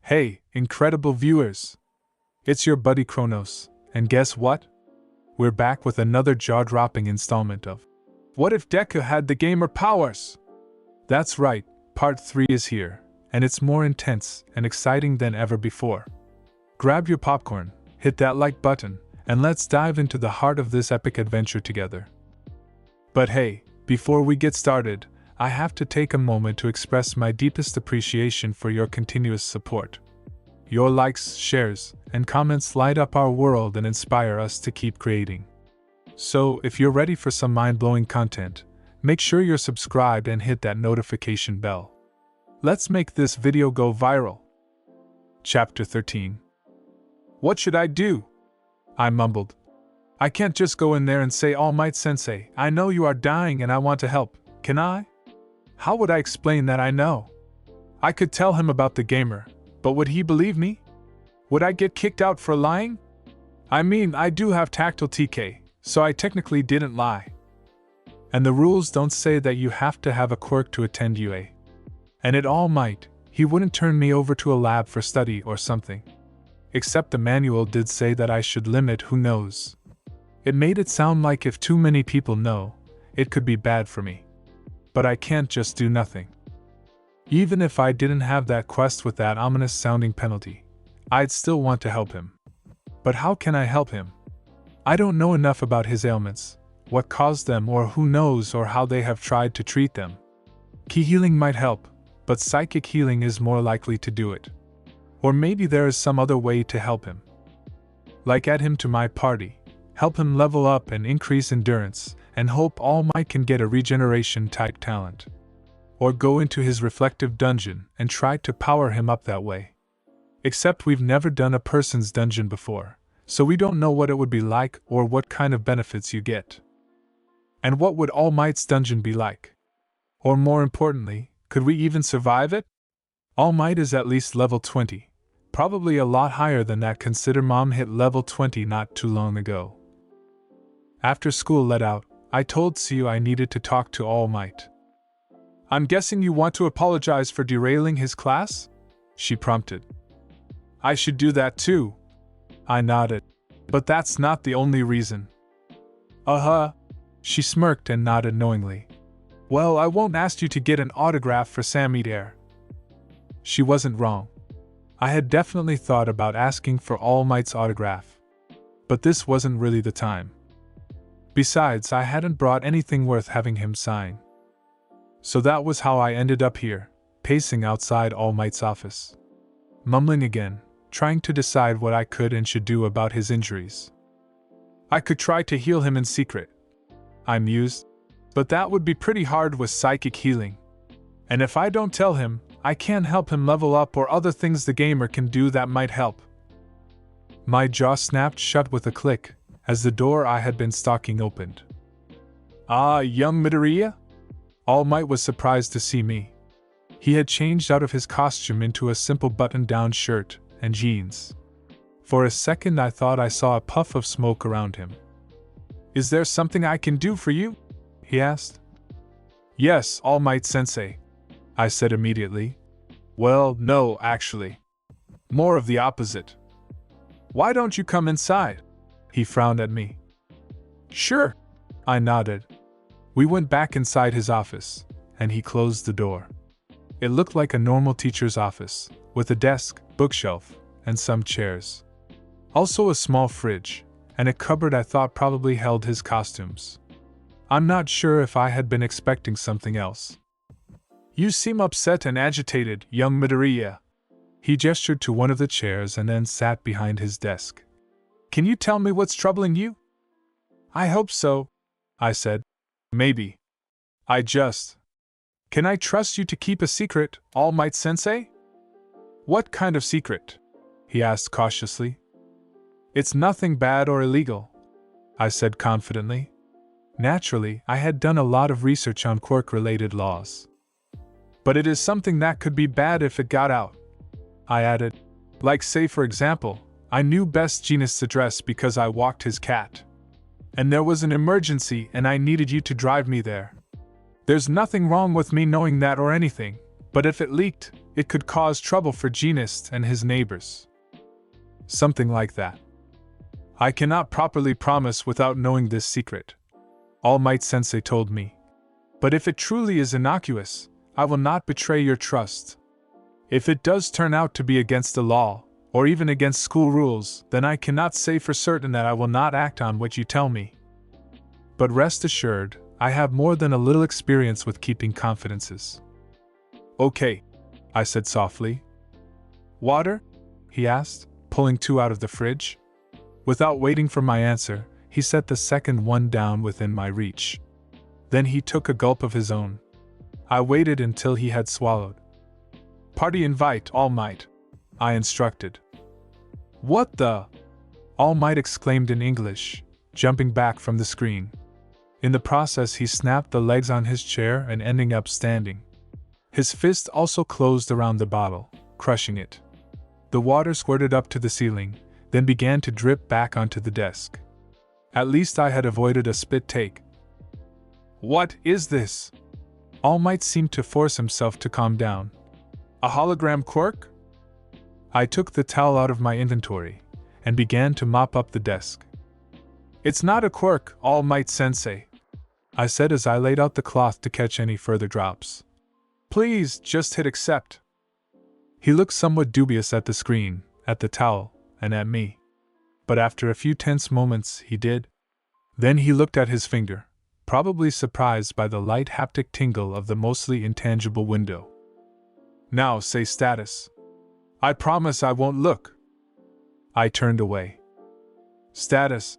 Hey, incredible viewers! It's your buddy Chronos, and guess what? We're back with another jaw-dropping installment of What If Deku Had the Gamer Powers? That's right, part 3 is here, and it's more intense and exciting than ever before. Grab your popcorn, hit that like button, and let's dive into the heart of this epic adventure together. But hey, before we get started, I have to take a moment to express my deepest appreciation for your continuous support. Your likes, shares, and comments light up our world and inspire us to keep creating. So, if you're ready for some mind-blowing content, make sure you're subscribed and hit that notification bell. Let's make this video go viral. Chapter 13. What should I do? I mumbled. I can't just go in there and say, All Might Sensei, I know you are dying and I want to help, can I? How would I explain that I know? I could tell him about the gamer, but would he believe me? Would I get kicked out for lying? I mean, I do have tactile TK, so I technically didn't lie. And the rules don't say that you have to have a quirk to attend UA. And at All Might, he wouldn't turn me over to a lab for study or something. Except the manual did say that I should limit who knows. It made it sound like if too many people know, it could be bad for me. But I can't just do nothing. Even if I didn't have that quest with that ominous-sounding penalty, I'd still want to help him. But how can I help him? I don't know enough about his ailments, what caused them or who knows or how they have tried to treat them. Ki healing might help, but psychic healing is more likely to do it. Or maybe there is some other way to help him. Like add him to my party, help him level up and increase endurance, and hope All Might can get a regeneration-type talent. Or go into his reflective dungeon and try to power him up that way. Except we've never done a person's dungeon before, so we don't know what it would be like or what kind of benefits you get. And what would All Might's dungeon be like? Or more importantly, could we even survive it? All Might is at least level 20, probably a lot higher than that consider Mom hit level 20 not too long ago. After school let out, I told Siu I needed to talk to All Might. I'm guessing you want to apologize for derailing his class? She prompted. I should do that too. I nodded. But that's not the only reason. She smirked and nodded knowingly. Well, I won't ask you to get an autograph for Samidare. She wasn't wrong. I had definitely thought about asking for All Might's autograph. But this wasn't really the time. Besides, I hadn't brought anything worth having him sign. So that was how I ended up here, pacing outside All Might's office. Mumbling again, trying to decide what I could and should do about his injuries. I could try to heal him in secret, I mused, but that would be pretty hard with psychic healing. And if I don't tell him, I can't help him level up or other things the gamer can do that might help. My jaw snapped shut with a click, as the door I had been stalking opened. Ah, young Midoriya? All Might was surprised to see me. He had changed out of his costume into a simple button-down shirt and jeans. For a second I thought I saw a puff of smoke around him. Is there something I can do for you? He asked. Yes, All Might Sensei, I said immediately. Well, no, actually. More of the opposite. Why don't you come inside? He frowned at me. Sure, I nodded. We went back inside his office, and he closed the door. It looked like a normal teacher's office, with a desk, bookshelf, and some chairs. Also a small fridge, and a cupboard I thought probably held his costumes. I'm not sure if I had been expecting something else. You seem upset and agitated, young Midoriya. He gestured to one of the chairs and then sat behind his desk. Can you tell me what's troubling you? I hope so, I said. Maybe. Can I trust you to keep a secret, All Might Sensei? What kind of secret? He asked cautiously. It's nothing bad or illegal, I said confidently. Naturally, I had done a lot of research on quirk-related laws. But it is something that could be bad if it got out, I added. Like say for example, I knew Best Jeanist's address because I walked his cat. And there was an emergency and I needed you to drive me there. There's nothing wrong with me knowing that or anything, but if it leaked, it could cause trouble for Genist and his neighbors. Something like that. I cannot properly promise without knowing this secret, All Might Sensei told me. But if it truly is innocuous, I will not betray your trust. If it does turn out to be against the law, or even against school rules, then I cannot say for certain that I will not act on what you tell me. But rest assured, I have more than a little experience with keeping confidences. Okay, I said softly. Water? He asked, pulling 2 out of the fridge. Without waiting for my answer, he set the second one down within my reach. Then he took a gulp of his own. I waited until he had swallowed. Party invite, All Might, I instructed. What the? All Might exclaimed in English, jumping back from the screen. In the process, he snapped the legs on his chair and ending up standing. His fist also closed around the bottle, crushing it. The water squirted up to the ceiling, then began to drip back onto the desk. At least I had avoided a spit take. What is this? All Might seemed to force himself to calm down. A hologram quirk? I took the towel out of my inventory and began to mop up the desk. It's not a quirk, All Might Sensei, I said as I laid out the cloth to catch any further drops. Please, just hit accept. He looked somewhat dubious at the screen, at the towel, and at me. But after a few tense moments, he did. Then he looked at his finger, probably surprised by the light haptic tingle of the mostly intangible window. Now say status. I promise I won't look. I turned away. Status,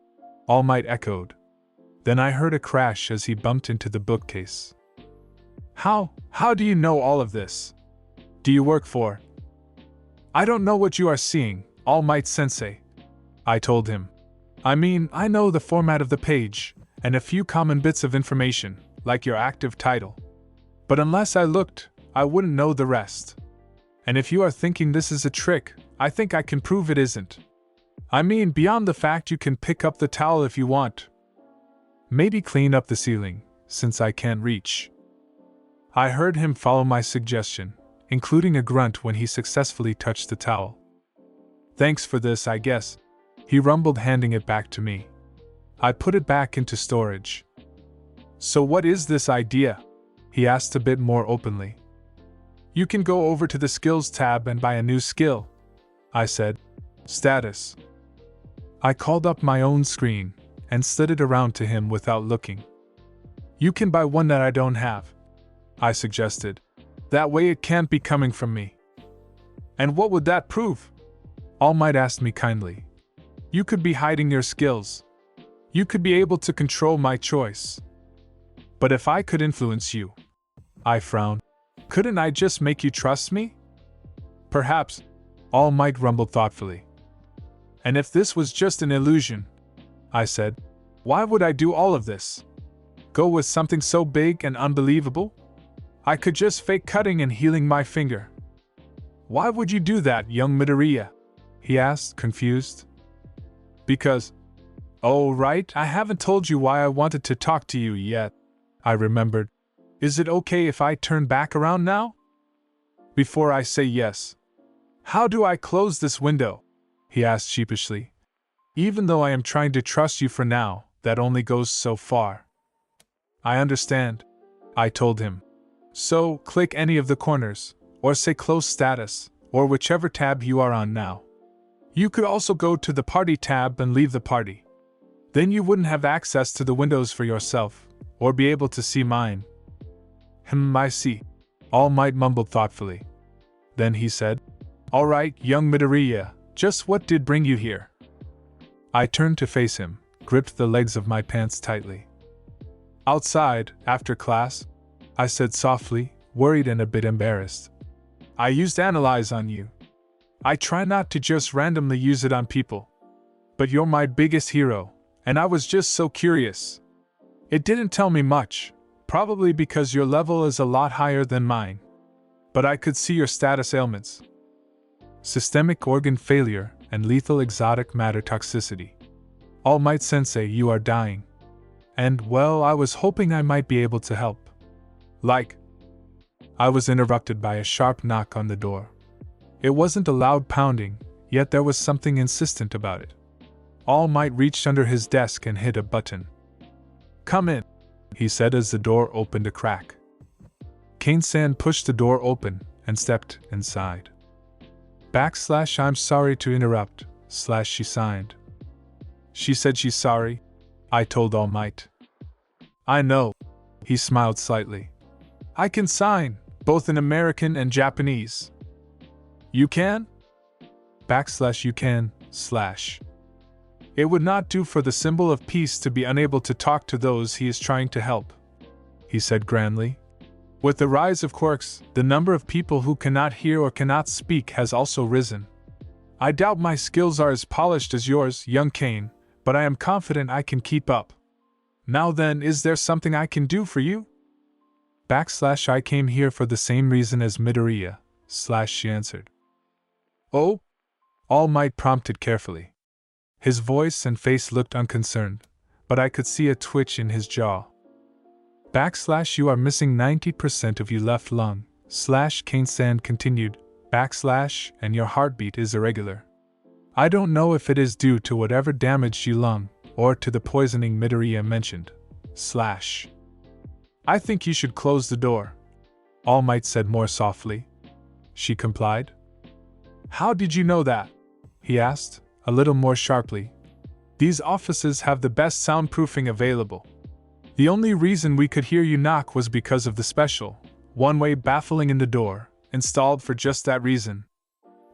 All Might echoed. Then I heard a crash as he bumped into the bookcase. How do you know all of this? Do you work for? I don't know what you are seeing, All Might Sensei, I told him. I mean, I know the format of the page, and a few common bits of information, like your active title. But unless I looked, I wouldn't know the rest. And if you are thinking this is a trick, I think I can prove it isn't. I mean, beyond the fact you can pick up the towel if you want. Maybe clean up the ceiling, since I can't reach. I heard him follow my suggestion, including a grunt when he successfully touched the towel. Thanks for this, I guess, he rumbled, handing it back to me. I put it back into storage. So what is this idea? He asked a bit more openly. You can go over to the skills tab and buy a new skill, I said. Status. I called up my own screen and slid it around to him without looking. You can buy one that I don't have, I suggested. That way it can't be coming from me. And what would that prove? All Might asked me kindly. You could be hiding your skills. You could be able to control my choice. But if I could influence you, I frowned. Couldn't I just make you trust me? Perhaps, All Might rumbled thoughtfully. And if this was just an illusion, I said, why would I do all of this? Go with something so big and unbelievable? I could just fake cutting and healing my finger. Why would you do that, young Midoriya? He asked, confused. Because, oh right, I haven't told you why I wanted to talk to you yet, I remembered. Is it okay if I turn back around now? Before I say yes. How do I close this window? He asked sheepishly. Even though I am trying to trust you for now, that only goes so far. I understand, I told him. So, click any of the corners, or say close status, or whichever tab you are on now. You could also go to the party tab and leave the party. Then you wouldn't have access to the windows for yourself, or be able to see mine. I see, All Might mumbled thoughtfully. Then he said, all right, young Midoriya, just what did bring you here? I turned to face him, gripped the legs of my pants tightly. Outside, after class, I said softly, worried and a bit embarrassed. I used Analyze on you. I try not to just randomly use it on people. But you're my biggest hero, and I was just so curious. It didn't tell me much, probably because your level is a lot higher than mine. But I could see your status ailments. Systemic organ failure and lethal exotic matter toxicity. All Might Sensei, you are dying. And, well, I was hoping I might be able to help. Like, I was interrupted by a sharp knock on the door. It wasn't a loud pounding, yet there was something insistent about it. All Might reached under his desk and hit a button. "Come in," he said as the door opened a crack. Kane-san pushed the door open and stepped inside. "I'm sorry to interrupt," she signed. "She said she's sorry," I told All Might. "I know," he smiled slightly. "I can sign, both in American and Japanese." "You can?" "You can, / It would not do for the symbol of peace to be unable to talk to those he is trying to help," he said grandly. "With the rise of quirks, the number of people who cannot hear or cannot speak has also risen. I doubt my skills are as polished as yours, young Kane, but I am confident I can keep up. Now then, is there something I can do for you?" "I came here for the same reason as Midoriya, / she answered. "Oh?" All Might prompted carefully. His voice and face looked unconcerned, but I could see a twitch in his jaw. "You are missing 90% of your left lung, / Kane-san continued, / and your heartbeat is irregular. I don't know if it is due to whatever damaged your lung, or to the poisoning Midoriya mentioned, / I think you should close the door," All Might said more softly. She complied. "How did you know that?" he asked, a little more sharply. "These offices have the best soundproofing available. The only reason we could hear you knock was because of the special, one-way baffling in the door, installed for just that reason.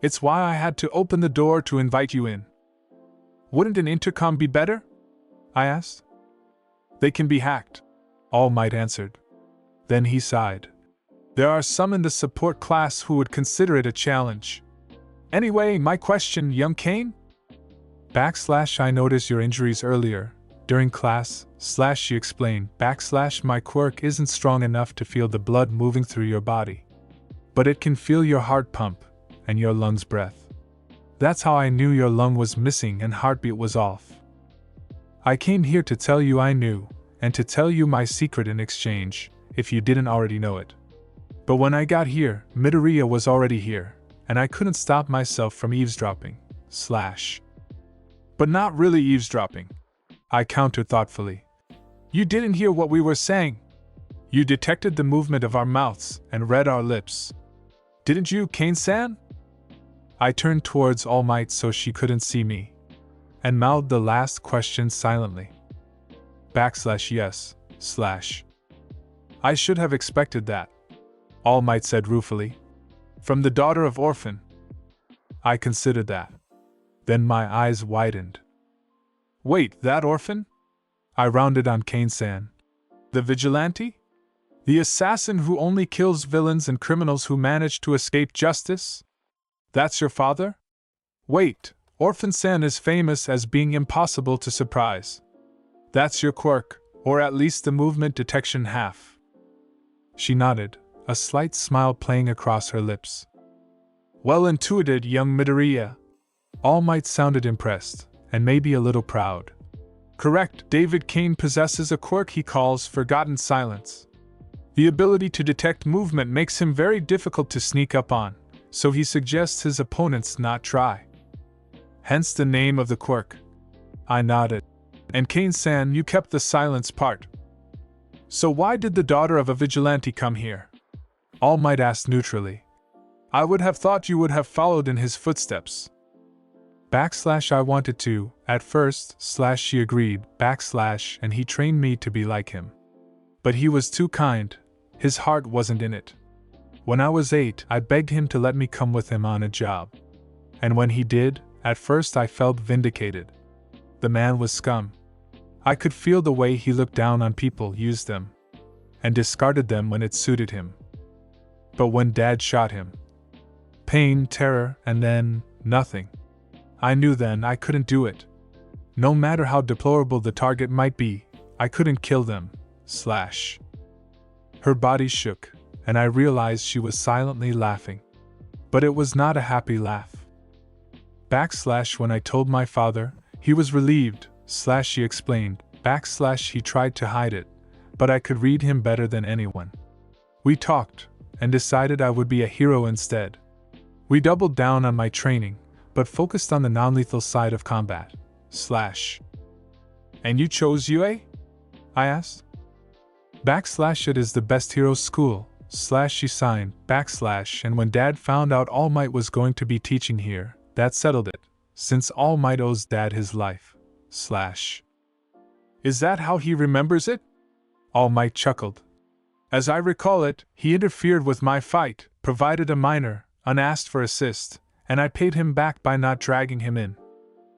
It's why I had to open the door to invite you in." "Wouldn't an intercom be better?" I asked. "They can be hacked," All Might answered. Then he sighed. "There are some in the support class who would consider it a challenge. Anyway, my question, young Kane?" "I noticed your injuries earlier, during class, / she explained, / my quirk isn't strong enough to feel the blood moving through your body. But it can feel your heart pump, and your lungs breath. That's how I knew your lung was missing and heartbeat was off. I came here to tell you I knew, and to tell you my secret in exchange, if you didn't already know it. But when I got here, Midoriya was already here, and I couldn't stop myself from eavesdropping, / But not really eavesdropping," I countered thoughtfully. "You didn't hear what we were saying. You detected the movement of our mouths and read our lips. Didn't you, Kane-san?" I turned towards All Might so she couldn't see me, and mouthed the last question silently. "Yes, / I should have expected that," All Might said ruefully. "From the daughter of Orphan." I considered that. Then my eyes widened. "Wait, that Orphan?" I rounded on Kane-san. "The Vigilante? The assassin who only kills villains and criminals who manage to escape justice? That's your father? Wait, Orphan-san is famous as being impossible to surprise. That's your quirk, or at least the movement detection half." She nodded, a slight smile playing across her lips. "Well intuited, young Midoriya." All Might sounded impressed, and maybe a little proud. "Correct, David Kane possesses a quirk he calls Forgotten Silence. The ability to detect movement makes him very difficult to sneak up on, so he suggests his opponents not try. Hence the name of the quirk." I nodded. "And Kane-san, you kept the silence part. So why did the daughter of a vigilante come here?" All Might asked neutrally. "I would have thought you would have followed in his footsteps." I wanted to, at first, she agreed, and he trained me to be like him. But he was too kind, his heart wasn't in it. When I was 8, I begged him to let me come with him on a job. And when he did, at first I felt vindicated. The man was scum. I could feel the way he looked down on people, used them, and discarded them when it suited him. But when Dad shot him, pain, terror, and then nothing. I knew then I couldn't do it. No matter how deplorable the target might be, I couldn't kill them, Her body shook, and I realized she was silently laughing. But it was not a happy laugh. When I told my father, he was relieved, she explained, he tried to hide it, but I could read him better than anyone. We talked, and decided I would be a hero instead. We doubled down on my training, but focused on the non-lethal side of combat. And you chose UA? I asked. It is the best hero school, she signed, and when Dad found out All Might was going to be teaching here, that settled it, since All Might owes Dad his life, Is that how he remembers it? All Might chuckled. As I recall it, he interfered with my fight, provided a minor, unasked for assist, and I paid him back by not dragging him in.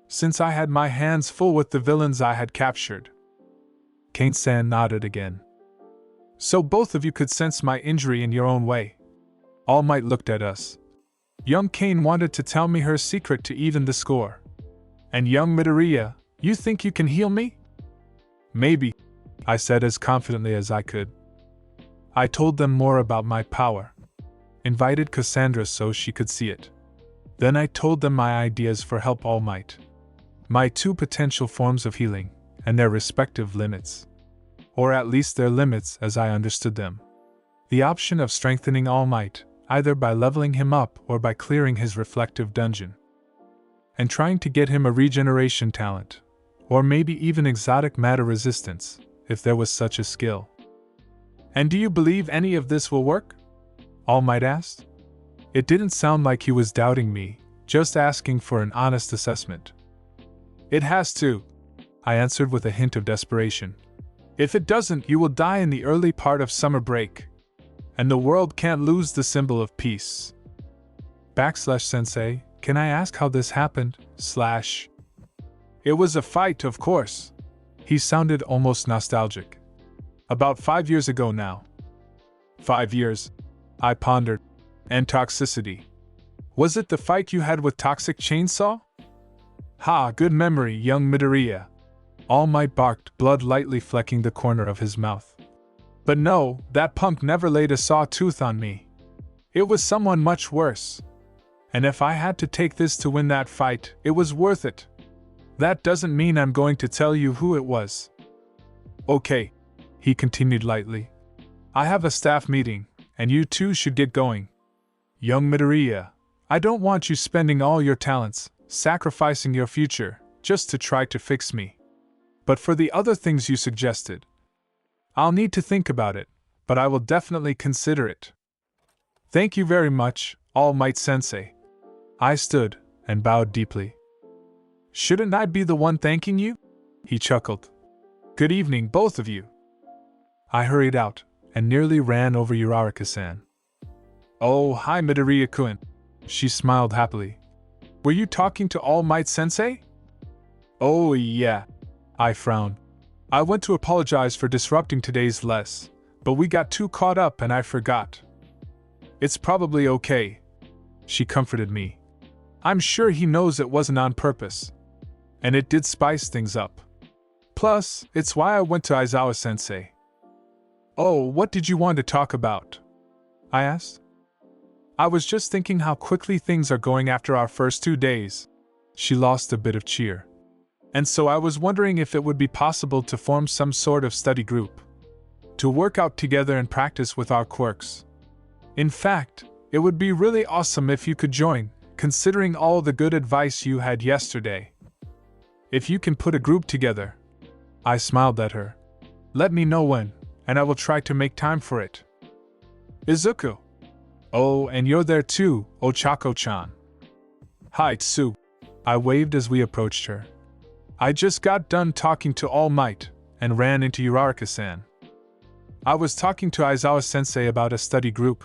Since I had my hands full with the villains I had captured. Kane-san nodded again. So both of you could sense my injury in your own way. All Might looked at us. Young Kane wanted to tell me her secret to even the score. And young Midoriya, you think you can heal me? Maybe, I said as confidently as I could. I told them more about my power. Invited Cassandra so she could see it. Then I told them my ideas for Help All Might. My 2 potential forms of healing, and their respective limits. Or at least their limits as I understood them. The option of strengthening All Might, either by leveling him up or by clearing his reflective dungeon. And trying to get him a regeneration talent, or maybe even exotic matter resistance, if there was such a skill. And do you believe any of this will work? All Might asked. It didn't sound like he was doubting me, just asking for an honest assessment. It has to, I answered with a hint of desperation. If it doesn't, you will die in the early part of summer break. And the world can't lose the symbol of peace. Sensei, can I ask how this happened? It was a fight, of course. He sounded almost nostalgic. About 5 years ago now. 5 years, I pondered. And toxicity. Was it the fight you had with Toxic Chainsaw? Ha, good memory, young Midoriya. All Might barked, blood lightly flecking the corner of his mouth. But no, that punk never laid a sawtooth on me. It was someone much worse. And if I had to take this to win that fight, it was worth it. That doesn't mean I'm going to tell you who it was. Okay, he continued lightly. I have a staff meeting, and you two should get going. Young Midoriya, I don't want you spending all your talents, sacrificing your future, just to try to fix me. But for the other things you suggested, I'll need to think about it, but I will definitely consider it. Thank you very much, All Might Sensei. I stood and bowed deeply. Shouldn't I be the one thanking you? He chuckled. Good evening, both of you. I hurried out and nearly ran over Uraraka-san. Oh, hi Midoriya-kun. She smiled happily. Were you talking to All Might Sensei? Oh yeah. I frowned. I went to apologize for disrupting today's less, but we got too caught up and I forgot. It's probably okay. She comforted me. I'm sure he knows it wasn't on purpose. And it did spice things up. Plus, it's why I went to Aizawa-sensei. Oh, what did you want to talk about? I asked. I was just thinking how quickly things are going after our first 2 days. She lost a bit of cheer. And so I was wondering if it would be possible to form some sort of study group. To work out together and practice with our quirks. In fact, it would be really awesome if you could join, considering all the good advice you had yesterday. If you can put a group together. I smiled at her. Let me know when, and I will try to make time for it. Izuku. Oh, and you're there too, Ochako-chan. Hi, Tsu. I waved as we approached her. I just got done talking to All Might, and ran into Uraraka-san. I was talking to Aizawa-sensei about a study group.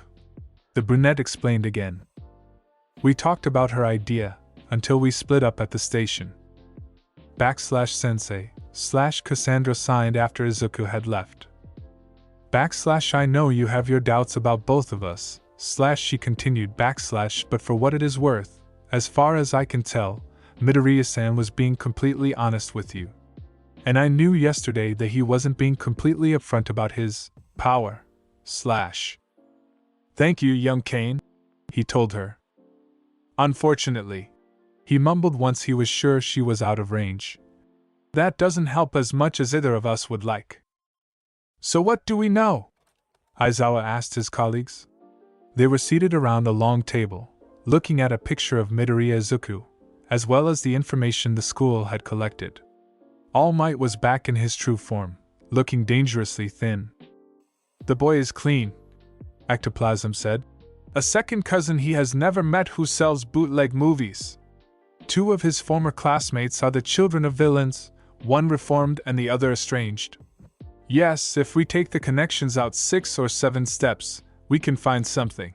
The brunette explained again. We talked about her idea, until we split up at the station. /sensei, /Cassandra signed after Izuku had left. I know you have your doubts about both of us, she continued but for what it is worth, as far as I can tell, Midoriya-san was being completely honest with you. And I knew yesterday that he wasn't being completely upfront about his power, Thank you, young Kane, he told her. Unfortunately, he mumbled once he was sure she was out of range. That doesn't help as much as either of us would like. So what do we know? Aizawa asked his colleagues. They were seated around a long table, looking at a picture of Midoriya Izuku, as well as the information the school had collected. All Might was back in his true form, looking dangerously thin. "The boy is clean," Ectoplasm said. "A second cousin he has never met who sells bootleg movies. 2 of his former classmates are the children of villains, one reformed and the other estranged. Yes, if we take the connections out 6 or 7 steps, we can find something.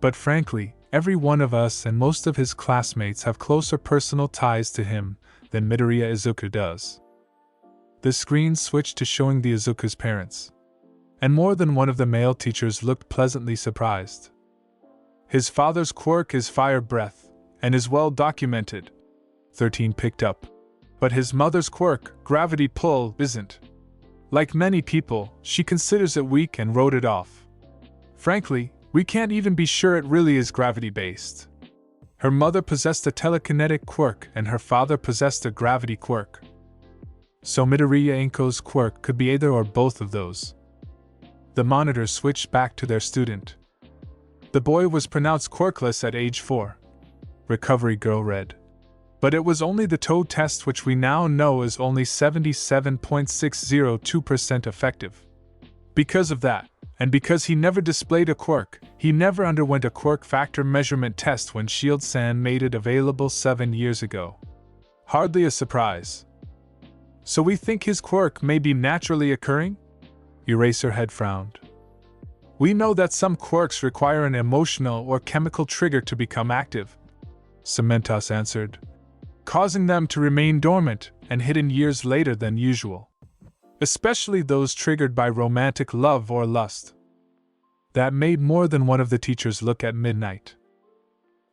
But frankly, every one of us and most of his classmates have closer personal ties to him than Midoriya Izuku does." The screen switched to showing the Izuku's parents, and more than one of the male teachers looked pleasantly surprised. "His father's quirk is fire breath, and is well documented," 13 picked up. "But his mother's quirk, gravity pull, isn't. Like many people, she considers it weak and wrote it off. Frankly, we can't even be sure it really is gravity-based. Her mother possessed a telekinetic quirk and her father possessed a gravity quirk. So Midoriya Inko's quirk could be either or both of those." The monitor switched back to their student. "The boy was pronounced quirkless at age 4. Recovery Girl read. "But it was only the TOE test, which we now know is only 77.602% effective. Because of that, and because he never displayed a quirk, he never underwent a quirk factor measurement test when Shield-san made it available 7 years ago. Hardly a surprise. So we think his quirk may be naturally occurring?" Eraserhead frowned. "We know that some quirks require an emotional or chemical trigger to become active," Cementos answered, "causing them to remain dormant and hidden years later than usual. Especially those triggered by romantic love or lust." That made more than one of the teachers look at Midnight.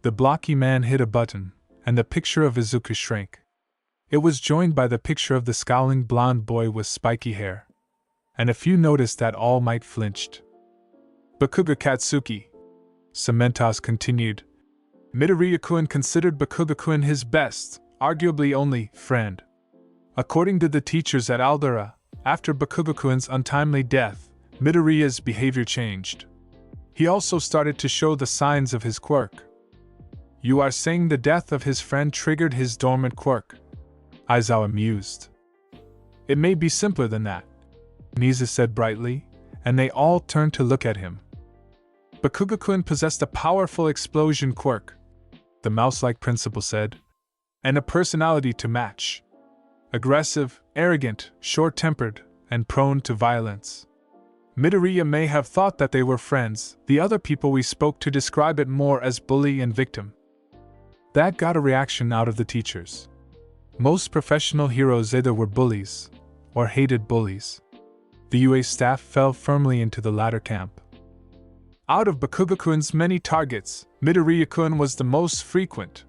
The blocky man hit a button, and the picture of Izuku shrank. It was joined by the picture of the scowling blonde boy with spiky hair. And a few noticed that All Might flinched. "Bakuga Katsuki," Cementos continued. "Midoriya-kun considered Bakuga-kun his best, arguably only, friend. According to the teachers at Aldera, after Bakuga-kun's untimely death, Midoriya's behavior changed. He also started to show the signs of his quirk." "You are saying the death of his friend triggered his dormant quirk?" Aizawa mused. "It may be simpler than that," Nisa said brightly, and they all turned to look at him. "Bakuga-kun possessed a powerful explosion quirk," the mouse-like principal said, "and a personality to match. Aggressive, arrogant, short-tempered, and prone to violence. Midoriya may have thought that they were friends, the other people we spoke to describe it more as bully and victim." That got a reaction out of the teachers. Most professional heroes either were bullies, or hated bullies. The UA staff fell firmly into the latter camp. Out of Bakuga-kun's many targets, Midoriya-kun was the most frequent.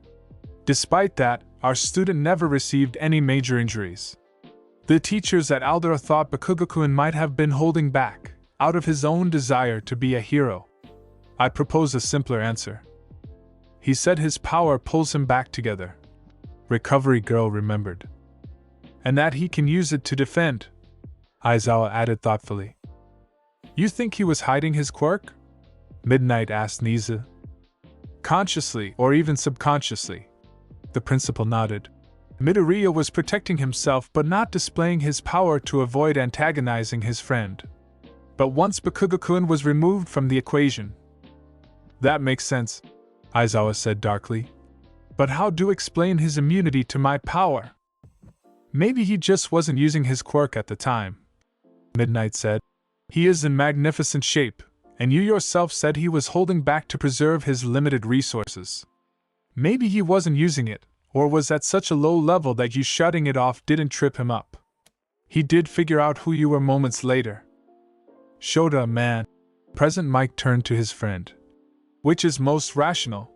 Despite that, our student never received any major injuries. The teachers at Aldera thought Bakuga-kun might have been holding back, out of his own desire to be a hero. I propose a simpler answer. He said his power pulls him back together. Recovery Girl remembered. And that he can use it to defend, Aizawa added thoughtfully. You think he was hiding his quirk? Midnight asked Nisa. Consciously or even subconsciously. The principal nodded. Midoriya was protecting himself but not displaying his power to avoid antagonizing his friend. But once Bakuga-kun was removed from the equation. That makes sense, Aizawa said darkly. But how do you explain his immunity to my power? Maybe he just wasn't using his quirk at the time, Midnight said. He is in magnificent shape, and you yourself said he was holding back to preserve his limited resources. Maybe he wasn't using it, or was at such a low level that you shutting it off didn't trip him up. He did figure out who you were moments later. Shota, man. Present Mike turned to his friend. Which is most rational?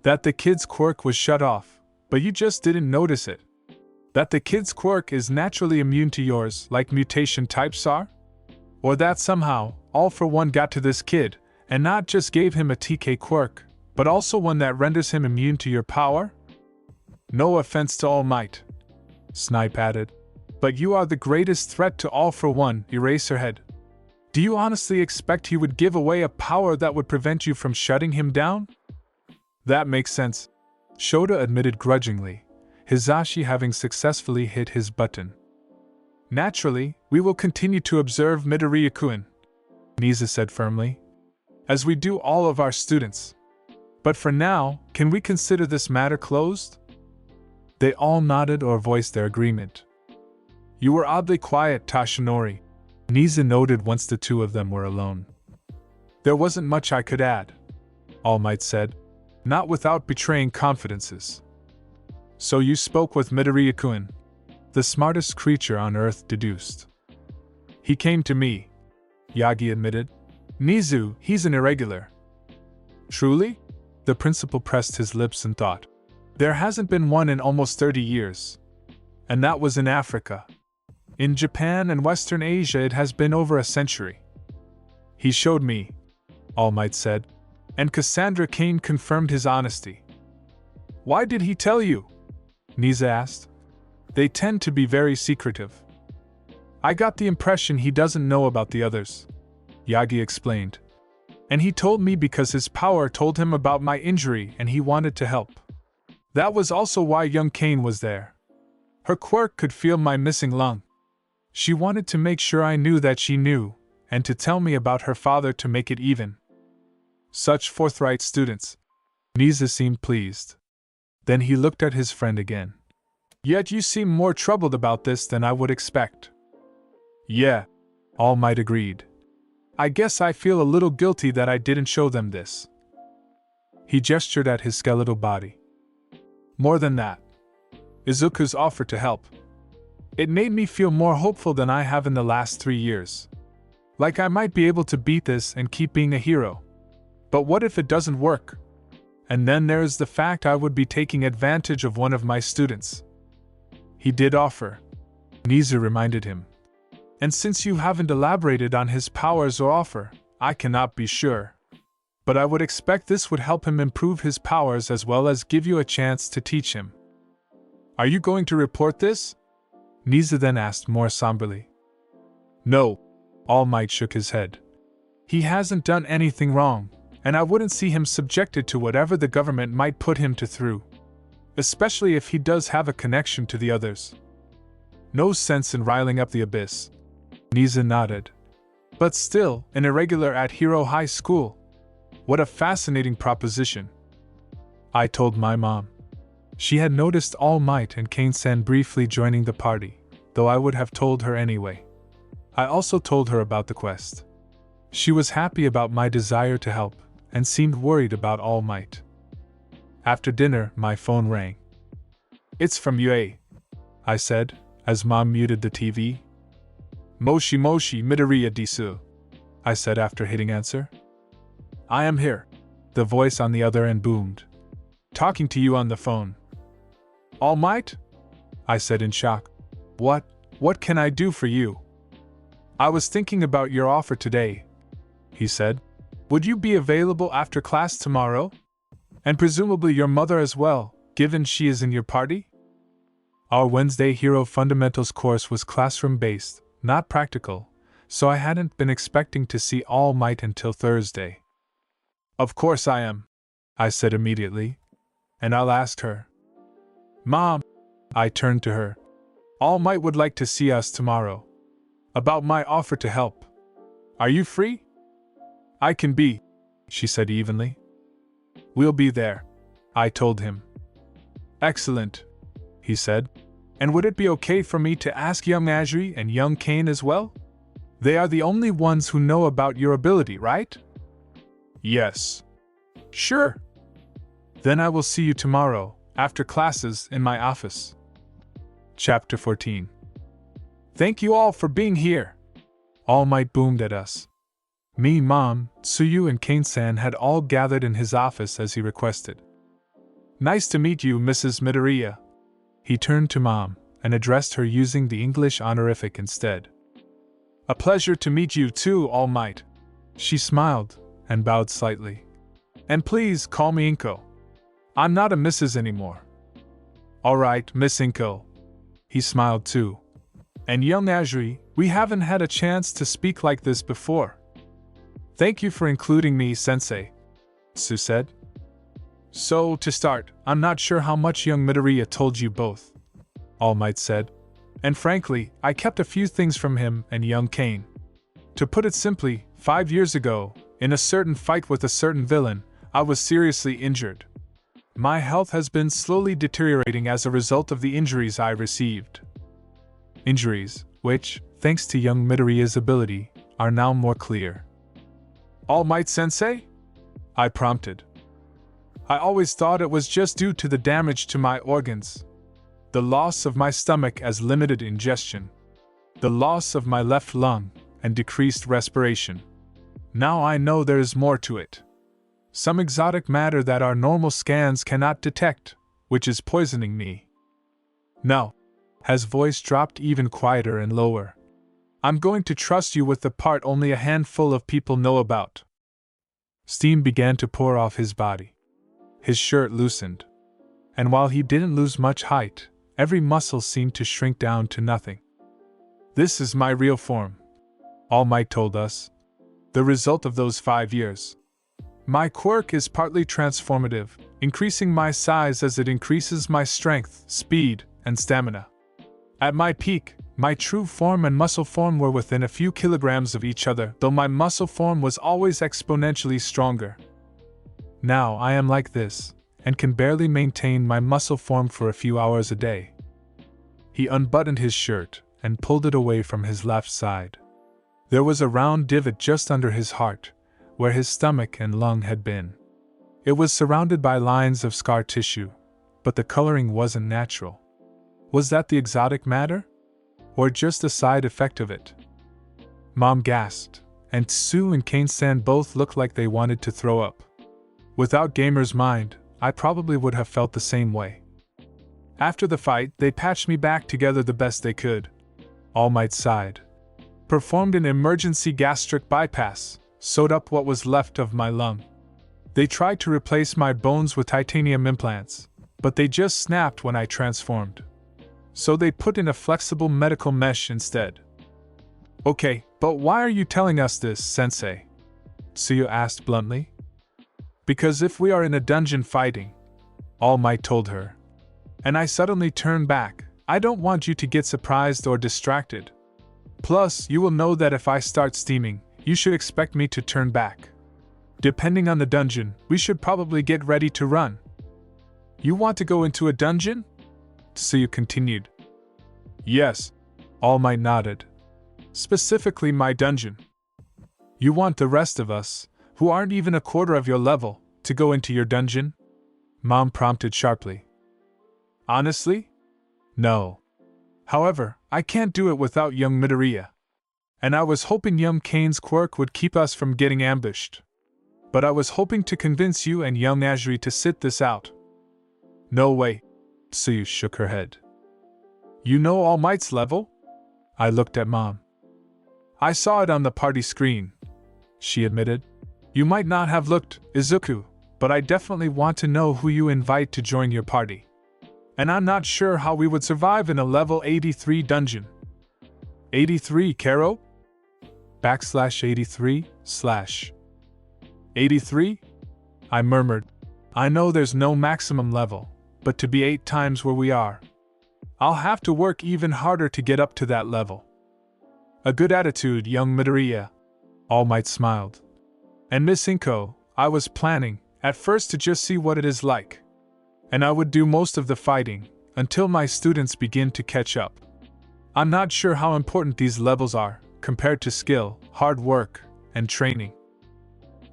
That the kid's quirk was shut off, but you just didn't notice it. That the kid's quirk is naturally immune to yours, like mutation types are? Or that somehow, All for One got to this kid, and not just gave him a TK quirk, but also one that renders him immune to your power? No offense to All Might, Snipe added, but you are the greatest threat to All for One, Eraserhead. Do you honestly expect he would give away a power that would prevent you from shutting him down? That makes sense, Shota admitted grudgingly, Hisashi having successfully hit his button. Naturally, we will continue to observe Midoriya-kun, Nisa said firmly, as we do all of our students. But for now, can we consider this matter closed? They all nodded or voiced their agreement. You were oddly quiet, Tashinori, Nisa noted once the two of them were alone. There wasn't much I could add, All Might said, not without betraying confidences. So you spoke with Midoriya-kun, the smartest creature on Earth deduced. He came to me, Yagi admitted. Nizu, he's an irregular. Truly? The principal pressed his lips in thought. There hasn't been one in almost 30 years. And that was in Africa. In Japan and Western Asia it has been over a century. He showed me, All Might said, and Cassandra Cain confirmed his honesty. Why did he tell you? Nisa asked. They tend to be very secretive. I got the impression he doesn't know about the others, Yagi explained. And he told me because his power told him about my injury and he wanted to help. That was also why young Cain was there. Her quirk could feel my missing lung. She wanted to make sure I knew that she knew, and to tell me about her father to make it even. Such forthright students. Nisa seemed pleased. Then he looked at his friend again. Yet you seem more troubled about this than I would expect. Yeah, All Might agreed. I guess I feel a little guilty that I didn't show them this. He gestured at his skeletal body. More than that, Izuku's offer to help. It made me feel more hopeful than I have in the last 3 years. Like I might be able to beat this and keep being a hero. But what if it doesn't work? And then there is the fact I would be taking advantage of one of my students. He did offer, Nisa reminded him. And since you haven't elaborated on his powers or offer, I cannot be sure. But I would expect this would help him improve his powers as well as give you a chance to teach him. Are you going to report this? Nisa then asked more somberly. No, All Might shook his head. He hasn't done anything wrong, and I wouldn't see him subjected to whatever the government might put him to through. Especially if he does have a connection to the others. No sense in riling up the abyss. Nisa nodded. But still, an irregular at Hero High School. What a fascinating proposition. I told my mom. She had noticed All Might and Cain-san briefly joining the party, though I would have told her anyway. I also told her about the quest. She was happy about my desire to help, and seemed worried about All Might. After dinner, my phone rang. It's from UA, I said, as Mom muted the TV. Moshi Moshi Midoriya Disu, I said after hitting answer. I am here, the voice on the other end boomed. Talking to you on the phone. All Might? I said in shock. What can I do for you? I was thinking about your offer today, he said. Would you be available after class tomorrow? And presumably your mother as well, given she is in your party? Our Wednesday Hero Fundamentals course was classroom-based, not practical, so I hadn't been expecting to see All Might until Thursday. Of course I am, I said immediately, and I'll ask her. Mom, I turned to her. All Might would like to see us tomorrow. About my offer to help. Are you free? I can be, she said evenly. We'll be there, I told him. Excellent, he said. And would it be okay for me to ask young Ajri and young Cain as well? They are the only ones who know about your ability, right? Yes. Sure. Then I will see you tomorrow, after classes, in my office. Chapter 14. Thank you all for being here. All Might boomed at us. Me, Mom, Tsuyu and Cain-san had all gathered in his office as he requested. Nice to meet you, Mrs. Midoriya. He turned to Mom and addressed her using the English honorific instead. A pleasure to meet you too, All Might. She smiled and bowed slightly. And please call me Inko. I'm not a Mrs. anymore. All right, Miss Inko. He smiled too. And young Azuri, we haven't had a chance to speak like this before. Thank you for including me, Sensei, Su said. So, to start, I'm not sure how much young Midoriya told you both, All Might said. And frankly, I kept a few things from him and young Kane. To put it simply, 5 years ago, in a certain fight with a certain villain, I was seriously injured. My health has been slowly deteriorating as a result of the injuries I received. Injuries, which, thanks to young Midoriya's ability, are now more clear. All Might Sensei? I prompted. I always thought it was just due to the damage to my organs. The loss of my stomach as limited ingestion. The loss of my left lung and decreased respiration. Now I know there is more to it. Some exotic matter that our normal scans cannot detect, which is poisoning me. No. His voice dropped even quieter and lower. I'm going to trust you with the part only a handful of people know about. Steam began to pour off his body. His shirt loosened. And while he didn't lose much height, every muscle seemed to shrink down to nothing. This is my real form, All Might told us. The result of those 5 years. My quirk is partly transformative, increasing my size as it increases my strength, speed, and stamina. At my peak, my true form and muscle form were within a few kilograms of each other, though my muscle form was always exponentially stronger. Now I am like this, and can barely maintain my muscle form for a few hours a day. He unbuttoned his shirt and pulled it away from his left side. There was a round divot just under his heart, where his stomach and lung had been. It was surrounded by lines of scar tissue, but the coloring wasn't natural. Was that the exotic matter? Or just a side effect of it? Mom gasped, and Sue and Kane-san both looked like they wanted to throw up. Without Gamer's mind, I probably would have felt the same way. After the fight, they patched me back together the best they could. All Might sighed. Performed an emergency gastric bypass, sewed up what was left of my lung. They tried to replace my bones with titanium implants, but they just snapped when I transformed. So they put in a flexible medical mesh instead. Okay, but why are you telling us this, Sensei? Tsuyu asked bluntly. Because if we are in a dungeon fighting, All Might told her, and I suddenly turn back, I don't want you to get surprised or distracted. Plus, you will know that if I start steaming, you should expect me to turn back. Depending on the dungeon, we should probably get ready to run. You want to go into a dungeon? Tsuyu continued. Yes, All Might nodded. Specifically my dungeon. You want the rest of us, who aren't even a quarter of your level, to go into your dungeon? Mom prompted sharply. Honestly? No. However, I can't do it without young Midoriya. And I was hoping young Kane's quirk would keep us from getting ambushed. But I was hoping to convince you and young Azuri to sit this out. No way. Tsuyu shook her head. You know All Might's level? I looked at Mom. I saw it on the party screen, she admitted. You might not have looked, Izuku, but I definitely want to know who you invite to join your party. And I'm not sure how we would survive in a level 83 dungeon. 83, Karo? /83/83? I murmured. I know there's no maximum level, but to be 8 times where we are, I'll have to work even harder to get up to that level. A good attitude, young Midoriya. All Might smiled. And Miss Inko, I was planning, at first to just see what it is like. And I would do most of the fighting, until my students begin to catch up. I'm not sure how important these levels are, compared to skill, hard work, and training.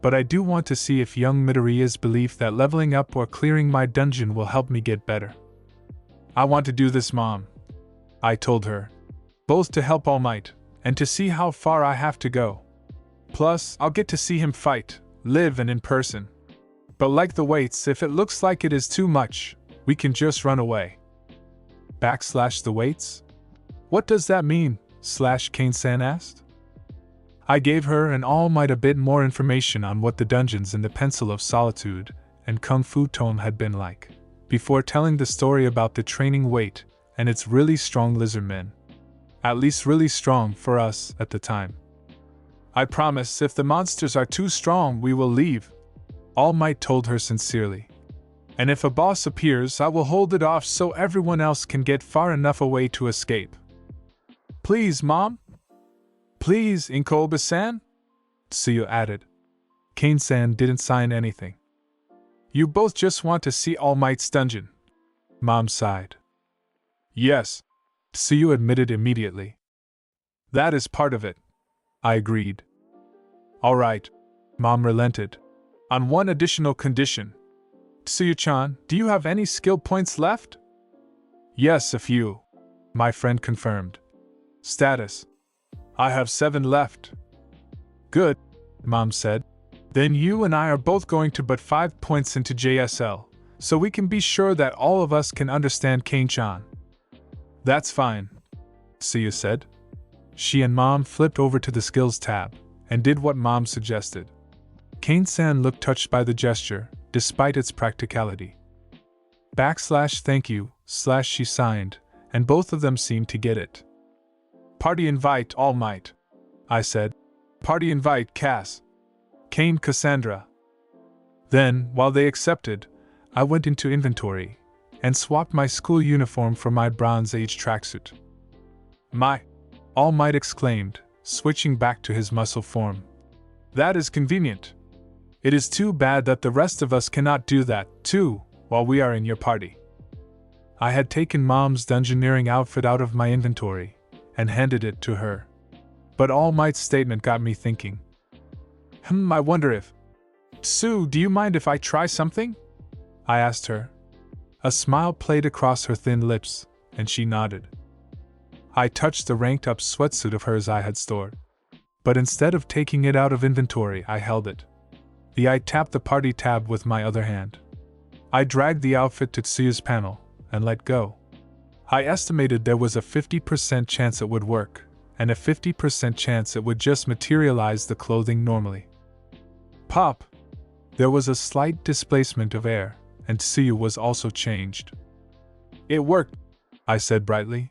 But I do want to see if young Midoriya's belief that leveling up or clearing my dungeon will help me get better. I want to do this, Mom, I told her, both to help All Might, and to see how far I have to go. Plus, I'll get to see him fight, live and in person. But like the weights, if it looks like it is too much, we can just run away. /the weights? What does that mean? Kane-san asked. I gave her and All Might a bit more information on what the dungeons in the Pencil of Solitude and Kung Fu Tome had been like, before telling the story about the training weight and its really strong lizardmen. At least really strong for us at the time. I promise if the monsters are too strong, we will leave, All Might told her sincerely. And if a boss appears, I will hold it off so everyone else can get far enough away to escape. Please, Mom? Please, Inkoba-san? Tsuyu added. Kane-san didn't sign anything. You both just want to see All Might's dungeon. Mom sighed. Yes, Tsuyu admitted immediately. That is part of it, I agreed. All right, Mom relented. On one additional condition. Tsuyu-chan, do you have any skill points left? Yes, a few, my friend confirmed. Status. I have 7 left. Good, Mom said. Then you and I are both going to put 5 points into JSL, so we can be sure that all of us can understand Kane-chan. That's fine, Tsuyu said. She and Mom flipped over to the skills tab, and did what Mom suggested. Kane-san looked touched by the gesture, despite its practicality. \thank you, she signed, and both of them seemed to get it. Party invite All Might, I said. Party invite Cass. Kane Cassandra. Then, while they accepted, I went into inventory, and swapped my school uniform for my Bronze Age tracksuit. My! All Might exclaimed, switching back to his muscle form. That is convenient. It is too bad that the rest of us cannot do that, too, while we are in your party. I had taken Mom's dungeoneering outfit out of my inventory, and handed it to her. But All Might's statement got me thinking. I wonder if… Sue, do you mind if I try something? I asked her. A smile played across her thin lips, and she nodded. I touched the ranked-up sweatsuit of hers I had stored. But instead of taking it out of inventory, I held it. I tapped the party tab with my other hand. I dragged the outfit to Tsuyu's panel, and let go. I estimated there was a 50% chance it would work, and a 50% chance it would just materialize the clothing normally. Pop! There was a slight displacement of air, and Tsuyu was also changed. It worked, I said brightly.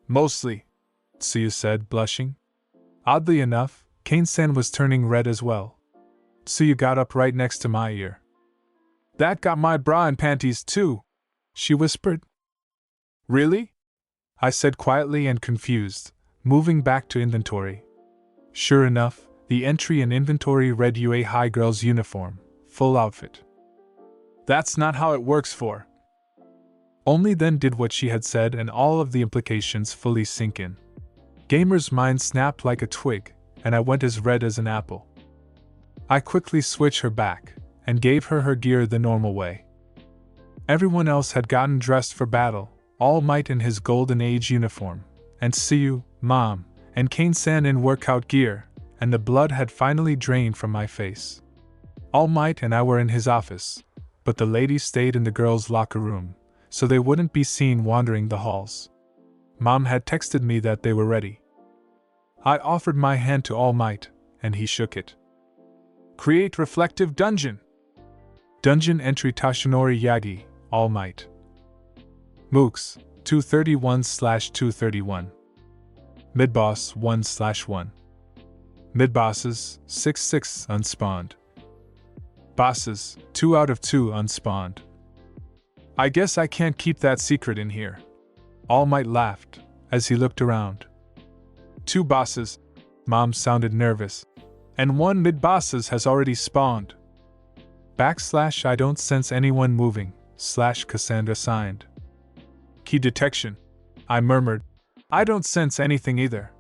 Mostly, Tsuyu said, blushing. Oddly enough, Kane-san was turning red as well. Tsuyu got up right next to my ear. That got my bra and panties too, she whispered. Really? I said quietly and confused, moving back to inventory. Sure enough, the entry in inventory read UA High Girl's uniform, full outfit. That's not how it works for. Only then did what she had said and all of the implications fully sink in. Gamer's mind snapped like a twig, and I went as red as an apple. I quickly switched her back, and gave her her gear the normal way. Everyone else had gotten dressed for battle, All Might in his Golden Age uniform, and Tsuyu, Mom, and Kane-san in workout gear, and the blood had finally drained from my face. All Might and I were in his office, but the ladies stayed in the girls' locker room, so they wouldn't be seen wandering the halls. Mom had texted me that they were ready. I offered my hand to All Might, and he shook it. Create reflective dungeon. Dungeon entry Tashinori Yagi, All Might. Mooks, 231/231. Midboss 1/1. Midbosses, 6/6 unspawned. Bosses, 2 out of 2 unspawned. I guess I can't keep that secret in here. All Might laughed, as he looked around. 2 bosses, Mom sounded nervous. And 1 mid-bosses has already spawned. \I don't sense anyone moving, Cassandra signed. Key detection, I murmured. I don't sense anything either.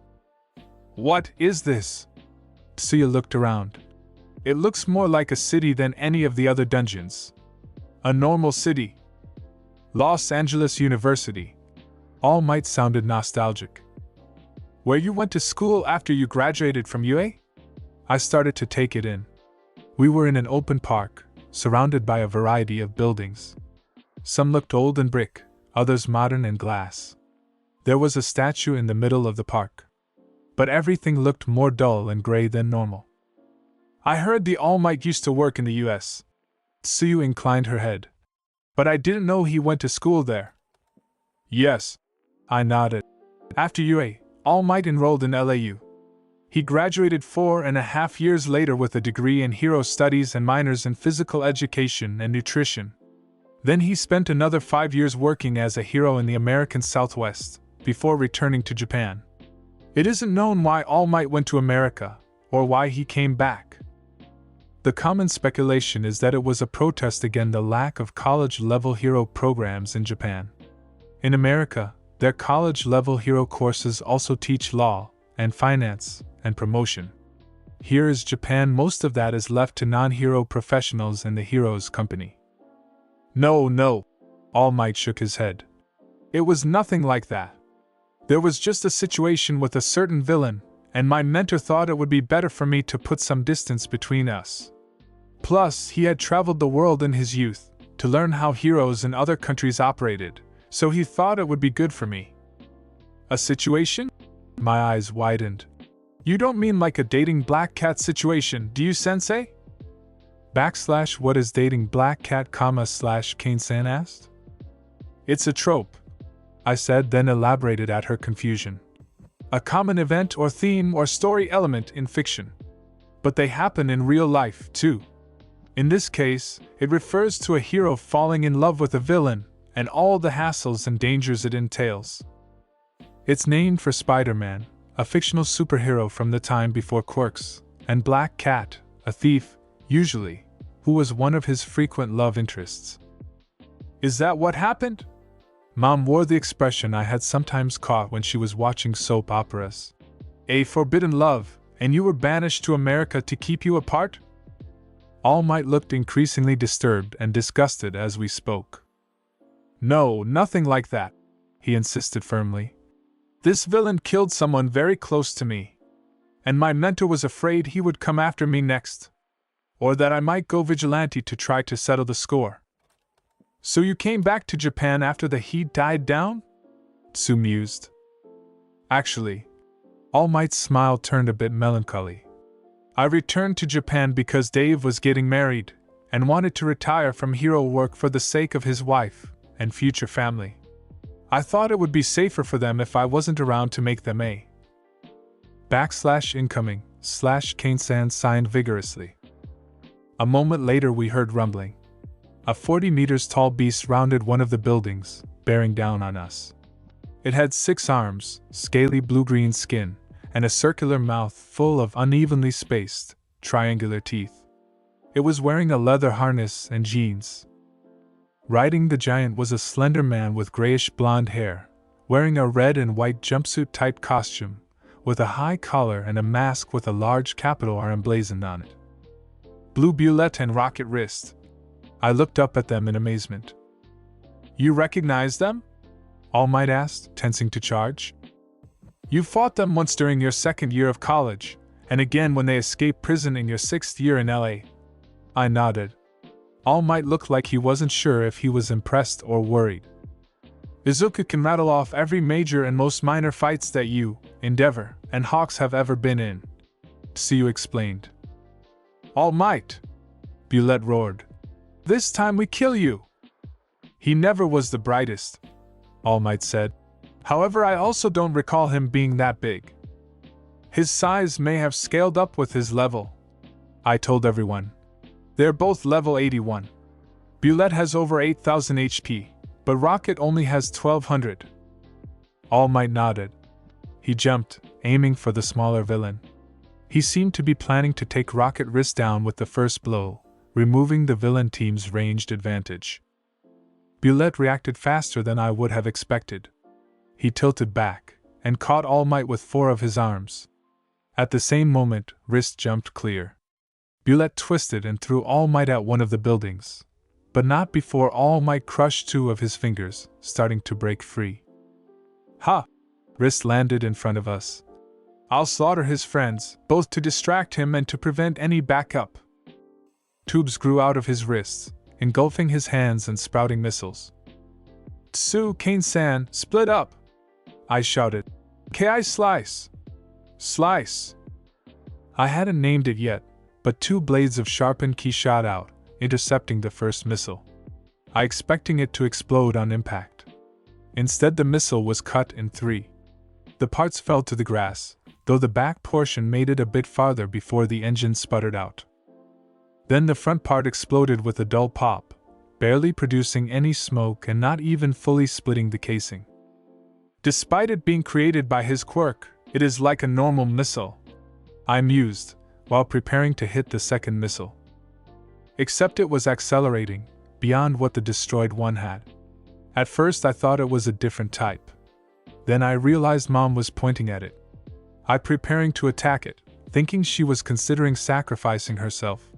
What is this? Tsuyu looked around. It looks more like a city than any of the other dungeons. A normal city. Los Angeles University. All Might sounded nostalgic. Where you went to school after you graduated from UA? I started to take it in. We were in an open park, surrounded by a variety of buildings. Some looked old and brick, others modern and glass. There was a statue in the middle of the park. But everything looked more dull and gray than normal. I heard the All Might used to work in the US. Tsuyu inclined her head. But I didn't know he went to school there. Yes, I nodded. After UA, All Might enrolled in LAU. He graduated 4.5 years later with a degree in hero studies and minors in physical education and nutrition. Then he spent another 5 years working as a hero in the American Southwest, before returning to Japan. It isn't known why All Might went to America, or why he came back. The common speculation is that it was a protest against the lack of college-level hero programs in Japan. In America, their college-level hero courses also teach law, and finance, and promotion. Here is Japan, most of that is left to non-hero professionals and the hero's company. No, All Might shook his head. It was nothing like that. There was just a situation with a certain villain, and my mentor thought it would be better for me to put some distance between us. Plus, he had traveled the world in his youth, to learn how heroes in other countries operated, so he thought it would be good for me. A situation? My eyes widened. You don't mean like a dating black cat situation, do you, sensei? / what is dating black cat, / Kane-san asked. It's a trope, I said, then elaborated at her confusion. A common event or theme or story element in fiction. But they happen in real life, too. In this case, it refers to a hero falling in love with a villain, and all the hassles and dangers it entails. It's named for Spider-Man, a fictional superhero from the time before Quirks, and Black Cat, a thief, usually, who was one of his frequent love interests. Is that what happened? Mom wore the expression I had sometimes caught when she was watching soap operas. A forbidden love, and you were banished to America to keep you apart? All Might looked increasingly disturbed and disgusted as we spoke. No, nothing like that, he insisted firmly. This villain killed someone very close to me, and my mentor was afraid he would come after me next, or that I might go vigilante to try to settle the score. So you came back to Japan after the heat died down? Tsu mused. Actually, All Might's smile turned a bit melancholy. I returned to Japan because Dave was getting married, and wanted to retire from hero work for the sake of his wife and future family. I thought it would be safer for them if I wasn't around to make them a /incoming / Kane-san signed vigorously. A moment later we heard rumbling. A 40 meters tall beast rounded one of the buildings, bearing down on us. It had 6 arms, scaly blue-green skin, and a circular mouth full of unevenly spaced, triangular teeth. It was wearing a leather harness and jeans. Riding the giant was a slender man with grayish-blonde hair, wearing a red and white jumpsuit-type costume, with a high collar and a mask with a large capital R emblazoned on it. Blue bullet and rocket wrist. I looked up at them in amazement. You recognize them? All Might asked, tensing to charge. You fought them once during your 2nd year of college, and again when they escaped prison in your 6th year in LA. I nodded. All Might looked like he wasn't sure if he was impressed or worried. Izuku can rattle off every major and most minor fights that you, Endeavor, and Hawks have ever been in, Tsu explained. All Might! Bulette roared. This time we kill you! He never was the brightest, All Might said. However, I also don't recall him being that big. His size may have scaled up with his level, I told everyone. They're both level 81. Bulette has over 8,000 HP, but Rocket only has 1,200. All Might nodded. He jumped, aiming for the smaller villain. He seemed to be planning to take Rocket wrist down with the first blow, removing the villain team's ranged advantage. Bulette reacted faster than I would have expected. He tilted back, and caught All Might with 4 of his arms. At the same moment, wrist jumped clear. Bulette twisted and threw All Might at one of the buildings, but not before All Might crushed 2 of his fingers, starting to break free. Ha! Wrist landed in front of us. I'll slaughter his friends, both to distract him and to prevent any backup. Tubes grew out of his wrists, engulfing his hands and sprouting missiles. Tsu, Kane-san, split up! I shouted. Ki slice! Slice! I hadn't named it yet, but 2 blades of sharpened ki shot out, intercepting the first missile. I expecting it to explode on impact. Instead, the missile was cut in 3. The parts fell to the grass, though the back portion made it a bit farther before the engine sputtered out. Then the front part exploded with a dull pop, barely producing any smoke and not even fully splitting the casing. Despite it being created by his quirk, it is like a normal missile, I mused, while preparing to hit the second missile. Except it was accelerating, beyond what the destroyed one had. At first I thought it was a different type. Then I realized Mom was pointing at it. I preparing to attack it, thinking she was considering sacrificing herself.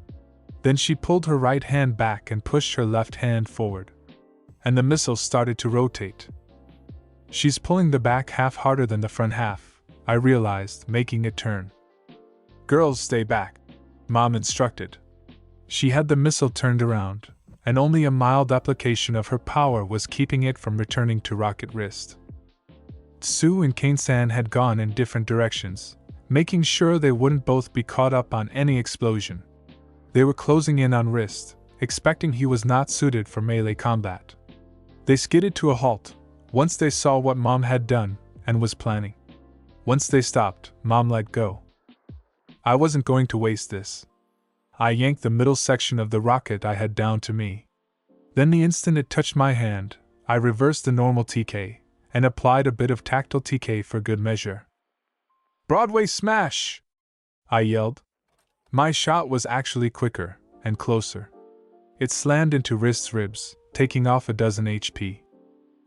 Then she pulled her right hand back and pushed her left hand forward. And the missile started to rotate. She's pulling the back half harder than the front half, I realized, making it turn. Girls, stay back, Mom instructed. She had the missile turned around, and only a mild application of her power was keeping it from returning to Rocket Wrist. Sue and Kane-san had gone in different directions, making sure they wouldn't both be caught up on any explosion. They were closing in on Wrist, expecting he was not suited for melee combat. They skidded to a halt once they saw what Mom had done and was planning. Once they stopped, Mom let go. I wasn't going to waste this. I yanked the middle section of the rocket I had down to me. Then the instant it touched my hand, I reversed the normal TK, and applied a bit of tactile TK for good measure. Broadway smash! I yelled. My shot was actually quicker and closer. It slammed into Wrist's ribs, taking off a dozen HP.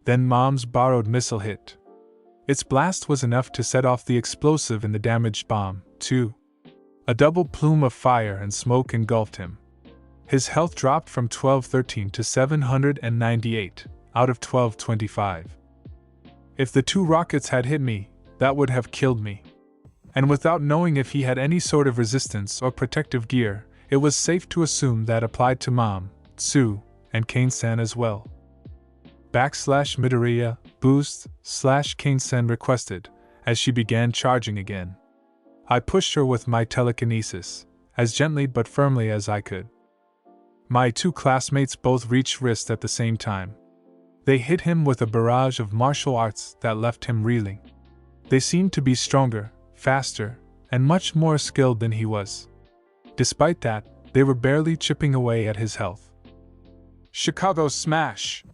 Then Mom's borrowed missile hit. Its blast was enough to set off the explosive in the damaged bomb, too. A double plume of fire and smoke engulfed him. His health dropped from 1213 to 798, out of 1225. If the two rockets had hit me, that would have killed me. And without knowing if he had any sort of resistance or protective gear, it was safe to assume that applied to Mom, Sue, and Kane-san as well. /Midoriya, boost, /Kane-san requested, as she began charging again. I pushed her with my telekinesis, as gently but firmly as I could. My two classmates both reached Wrist at the same time. They hit him with a barrage of martial arts that left him reeling. They seemed to be stronger, faster, and much more skilled than he was. Despite that, they were barely chipping away at his health. Chicago Smash!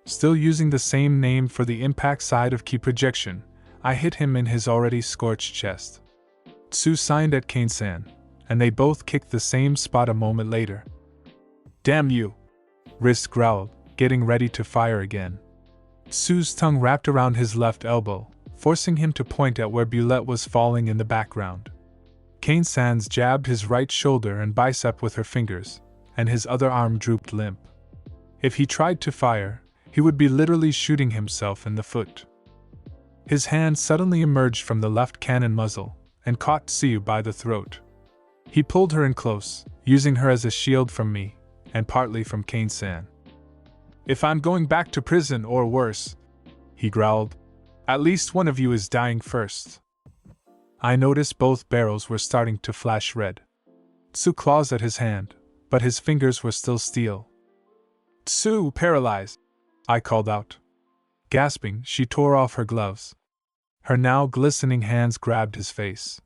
Still using the same name for the impact side of ki projection, I hit him in his already scorched chest. Sue signed at Kane-san, and they both kicked the same spot a moment later. Damn you! Wrist growled, getting ready to fire again. Sue's tongue wrapped around his left elbow, forcing him to point at where Bulette was falling in the background. Kane-san's jabbed his right shoulder and bicep with her fingers, and his other arm drooped limp. If he tried to fire, he would be literally shooting himself in the foot. His hand suddenly emerged from the left cannon muzzle and caught Sue by the throat. He pulled her in close, using her as a shield from me, and partly from Kane-san. If I'm going back to prison or worse, he growled, at least one of you is dying first. I noticed both barrels were starting to flash red. Sue claws at his hand, but his fingers were still steel. Sue, paralyzed, I called out. Gasping, she tore off her gloves. Her now glistening hands grabbed his face.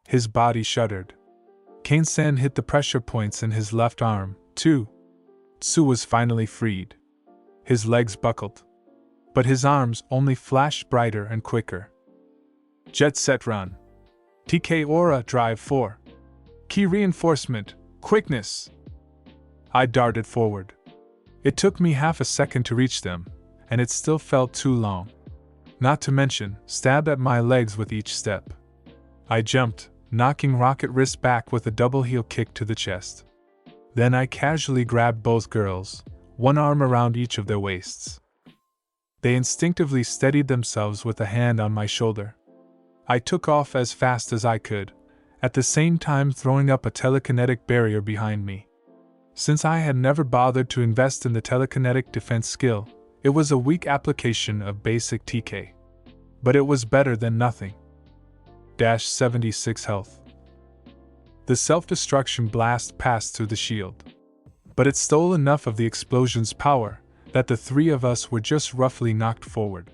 His body shuddered. Kane-san hit the pressure points in his left arm, too. Sue was finally freed. His legs buckled. But his arms only flashed brighter and quicker. Jet set run. TK Aura Drive 4. Key reinforcement, quickness. I darted forward. It took me half a second to reach them, and it still felt too long. Not to mention, stabbed at my legs with each step. I jumped, knocking Rocket Wrist back with a double heel kick to the chest. Then I casually grabbed both girls, one arm around each of their waists. They instinctively steadied themselves with a hand on my shoulder. I took off as fast as I could, at the same time throwing up a telekinetic barrier behind me. Since I had never bothered to invest in the telekinetic defense skill, it was a weak application of basic TK. But it was better than nothing. 76 health. The self-destruction blast passed through the shield. But it stole enough of the explosion's power that the three of us were just roughly knocked forward.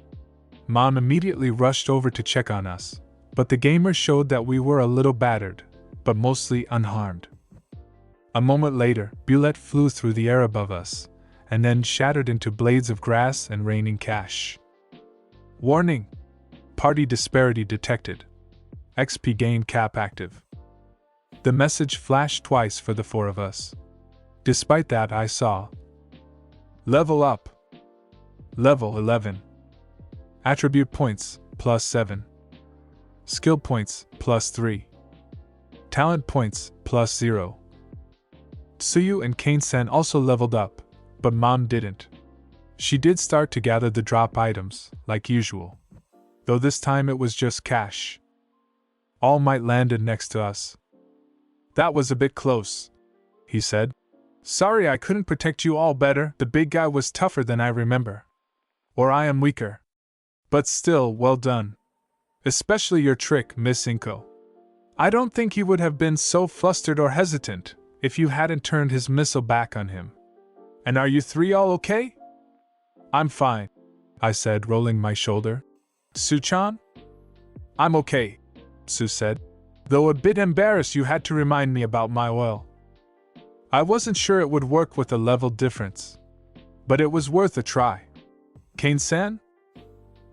Mom immediately rushed over to check on us, but the gamer showed that we were a little battered, but mostly unharmed. A moment later, Bullet flew through the air above us, and then shattered into blades of grass and raining cash. Warning! Party disparity detected. XP gain cap active. The message flashed twice for the four of us. Despite that, I saw level up. Level 11. Attribute points, plus 7. Skill points, plus 3. Talent points, plus 0. Tsuyu and Kane-san also leveled up, but Mom didn't. She did start to gather the drop items, like usual. Though this time it was just cash. All Might landed next to us. That was a bit close, he said. Sorry I couldn't protect you all better, the big guy was tougher than I remember. Or I am weaker. But still, well done. Especially your trick, Miss Inko. I don't think he would have been so flustered or hesitant if you hadn't turned his missile back on him. And are you three all okay? I'm fine, I said, rolling my shoulder. Su-chan? I'm okay, Su said. Though a bit embarrassed you had to remind me about my oil. I wasn't sure it would work with a level difference. But it was worth a try. Kane-san?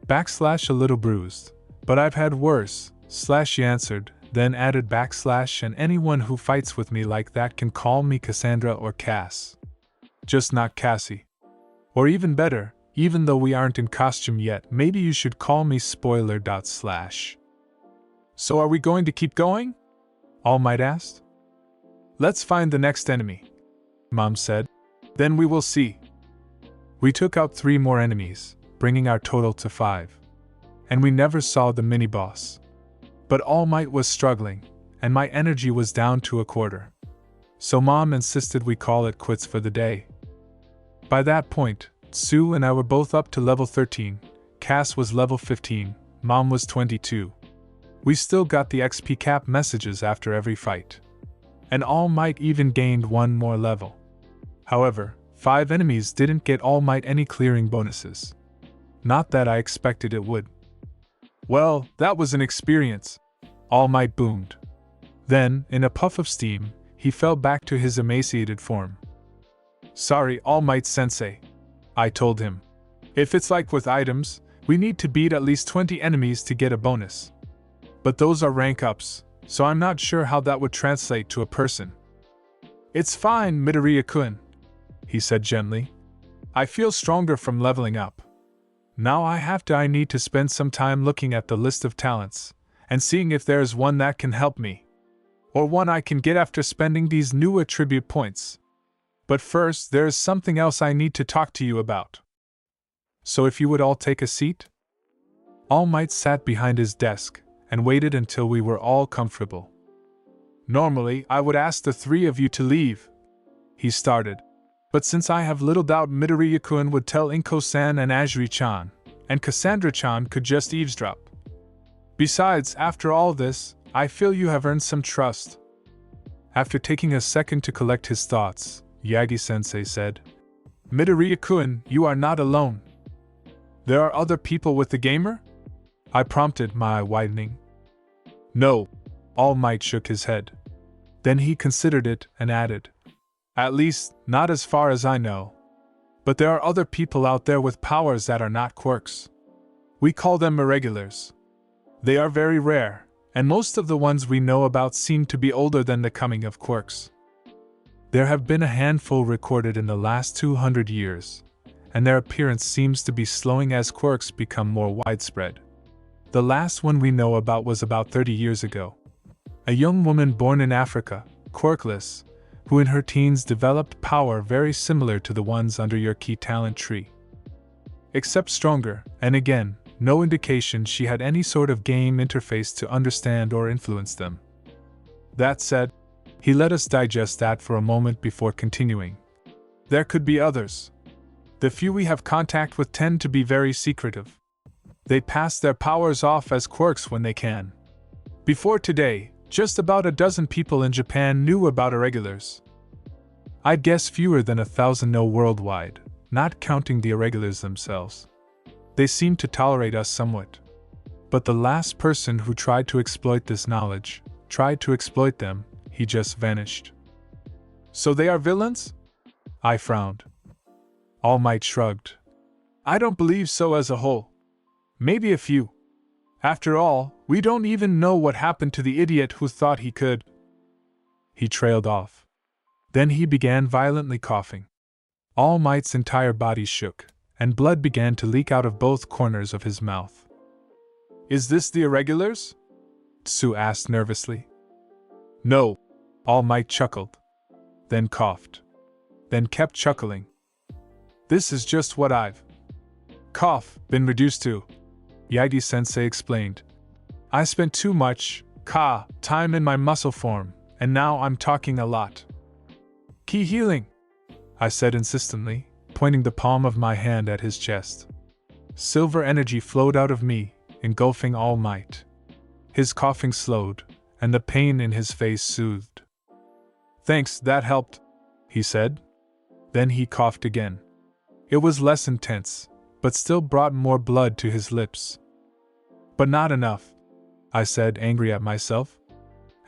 / a little bruised. But I've had worse, / he answered, then added / and anyone who fights with me like that can call me Cassandra or Cass. Just not Cassie. Or even better, even though we aren't in costume yet, maybe you should call me spoiler / So are we going to keep going? All Might asked. Let's find the next enemy, Mom said. Then we will see. We took out 3 more enemies, bringing our total to 5. And we never saw the mini-boss. But All Might was struggling, and my energy was down to a quarter. So Mom insisted we call it quits for the day. By that point, Sue and I were both up to level 13, Cass was level 15, Mom was 22. We still got the XP cap messages after every fight. And All Might even gained 1 more level. However, 5 enemies didn't get All Might any clearing bonuses. Not that I expected it would. Well, that was an experience, All Might boomed. Then, in a puff of steam, he fell back to his emaciated form. Sorry, All Might Sensei, I told him. If it's like with items, we need to beat at least 20 enemies to get a bonus. But those are rank ups, so I'm not sure how that would translate to a person. It's fine, Midoriya-kun, he said gently. I feel stronger from leveling up. Now I need to spend some time looking at the list of talents, and seeing if there is one that can help me. Or one I can get after spending these new attribute points. But first, there is something else I need to talk to you about. So if you would all take a seat? All Might sat behind his desk, and waited until we were all comfortable. Normally, I would ask the 3 of you to leave, he started. But since I have little doubt Midoriya-kun would tell Inko-san and Ajiri-chan, and Cassandra-chan could just eavesdrop. Besides, after all this, I feel you have earned some trust. After taking a second to collect his thoughts, Yagi-sensei said, Midoriya-kun, you are not alone. There are other people with the gamer? I prompted, my eye widening. No, All Might shook his head. Then he considered it and added, At least, not as far as I know. But there are other people out there with powers that are not quirks. We call them irregulars. They are very rare, and most of the ones we know about seem to be older than the coming of quirks. There have been a handful recorded in the last 200 years, and their appearance seems to be slowing as quirks become more widespread. The last one we know about was about 30 years ago. A young woman born in Africa, quirkless, who in her teens developed power very similar to the ones under your key talent tree. Except stronger, and again, no indication she had any sort of game interface to understand or influence them. That said, he let us digest that for a moment before continuing. There could be others. The few we have contact with tend to be very secretive. They pass their powers off as quirks when they can. Before today, just about a dozen people in Japan knew about irregulars. I'd guess fewer than 1,000 know worldwide, not counting the irregulars themselves. They seemed to tolerate us somewhat. But the last person who tried to exploit this knowledge, tried to exploit them, he just vanished. So they are villains? I frowned. All Might shrugged. I don't believe so as a whole. Maybe a few. After all, we don't even know what happened to the idiot who thought he could. He trailed off. Then he began violently coughing. All Might's entire body shook, and blood began to leak out of both corners of his mouth. Is this the irregulars? Tsu asked nervously. No. All Might chuckled. Then coughed. Then kept chuckling. This is just what I've been reduced to, Yagi-sensei explained. I spent too much time in my muscle form, and now I'm talking a lot. Ki healing, I said insistently, pointing the palm of my hand at his chest. Silver energy flowed out of me, engulfing All Might. His coughing slowed, and the pain in his face soothed. Thanks, that helped, he said. Then he coughed again. It was less intense, but still brought more blood to his lips. But not enough, I said, angry at myself.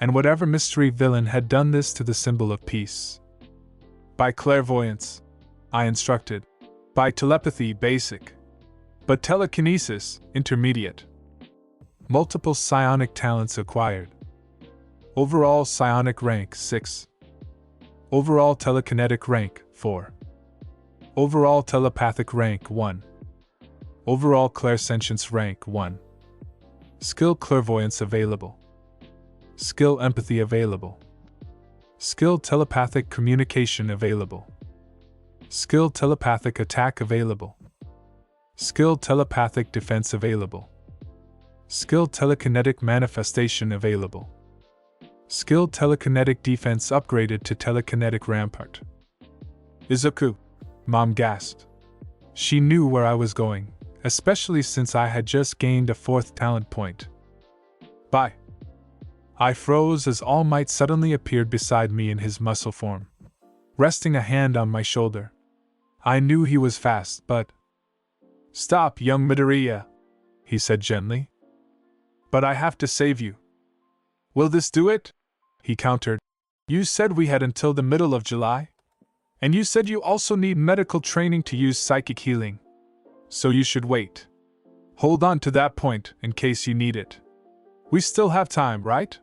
And whatever mystery villain had done this to the symbol of peace. By clairvoyance, I instructed. By telepathy, basic. But telekinesis, intermediate. Multiple psionic talents acquired. Overall psionic rank 6. Overall telekinetic rank 4. Overall telepathic rank 1. Overall clairsentience rank 1. Skill clairvoyance available. Skill empathy available. Skill telepathic communication available. Skill telepathic attack available. Skill telepathic defense available. Skill telekinetic manifestation available. Skill telekinetic defense upgraded to telekinetic rampart. Izuku, Mom gasped. She knew where I was going, especially since I had just gained a 4th talent point. Bye. I froze as All Might suddenly appeared beside me in his muscle form, resting a hand on my shoulder. I knew he was fast, but... Stop, young Midoriya, he said gently. But I have to save you. Will this do it? He countered. You said we had until the middle of July? And you said you also need medical training to use psychic healing. So you should wait. Hold on to that point in case you need it. We still have time, right?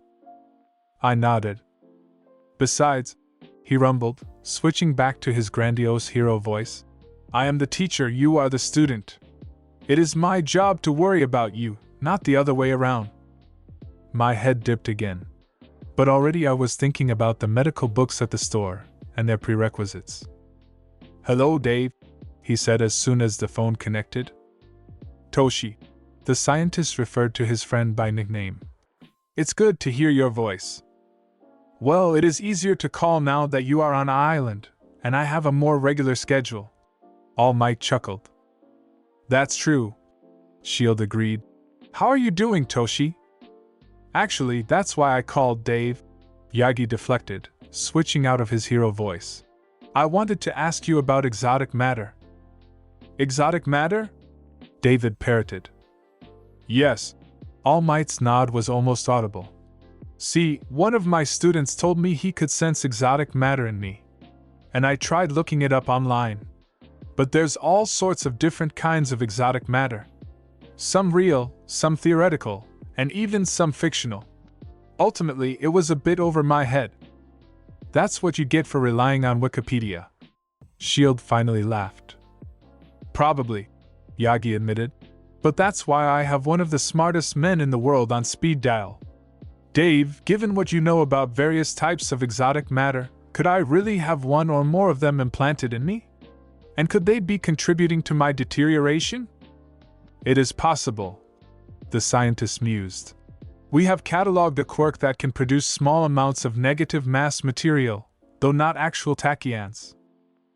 I nodded. Besides, he rumbled, switching back to his grandiose hero voice, I am the teacher, you are the student. It is my job to worry about you, not the other way around. My head dipped again. But already I was thinking about the medical books at the store and their prerequisites. Hello, Dave, he said as soon as the phone connected. Toshi. The scientist referred to his friend by nickname. It's good to hear your voice. Well, it is easier to call now that you are on an island, and I have a more regular schedule. All Might chuckled. That's true, Shield agreed. How are you doing, Toshi? Actually, that's why I called Dave, Yagi deflected, switching out of his hero voice. I wanted to ask you about exotic matter. Exotic matter? David parroted. Yes. All Might's nod was almost audible. See, one of my students told me he could sense exotic matter in me. And I tried looking it up online. But there's all sorts of different kinds of exotic matter. Some real, some theoretical, and even some fictional. Ultimately, it was a bit over my head. That's what you get for relying on Wikipedia. Shield finally laughed. Probably, Yagi admitted. But that's why I have one of the smartest men in the world on speed dial. Dave, given what you know about various types of exotic matter, could I really have one or more of them implanted in me? And could they be contributing to my deterioration? It is possible, the scientist mused. We have cataloged a quirk that can produce small amounts of negative mass material, though not actual tachyons.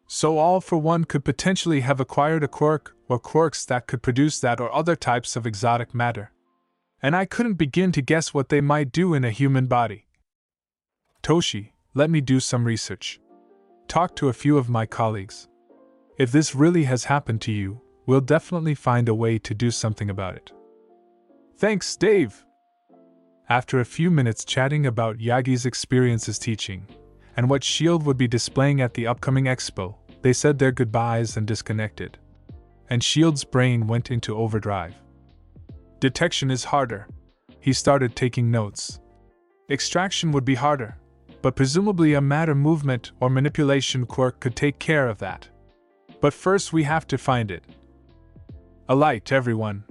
So all for one could potentially have acquired a quirk or quirks that could produce that or other types of exotic matter. And I couldn't begin to guess what they might do in a human body. Toshi, let me do some research. Talk to a few of my colleagues. If this really has happened to you, We'll definitely find a way to do something about it. Thanks, Dave! After a few minutes chatting about Yagi's experiences teaching, and what S.H.I.E.L.D. would be displaying at the upcoming expo, they said their goodbyes and disconnected. And S.H.I.E.L.D.'s brain went into overdrive. Detection is harder. He started taking notes. Extraction would be harder, but presumably a matter movement or manipulation quirk could take care of that. But first we have to find it. A light, everyone.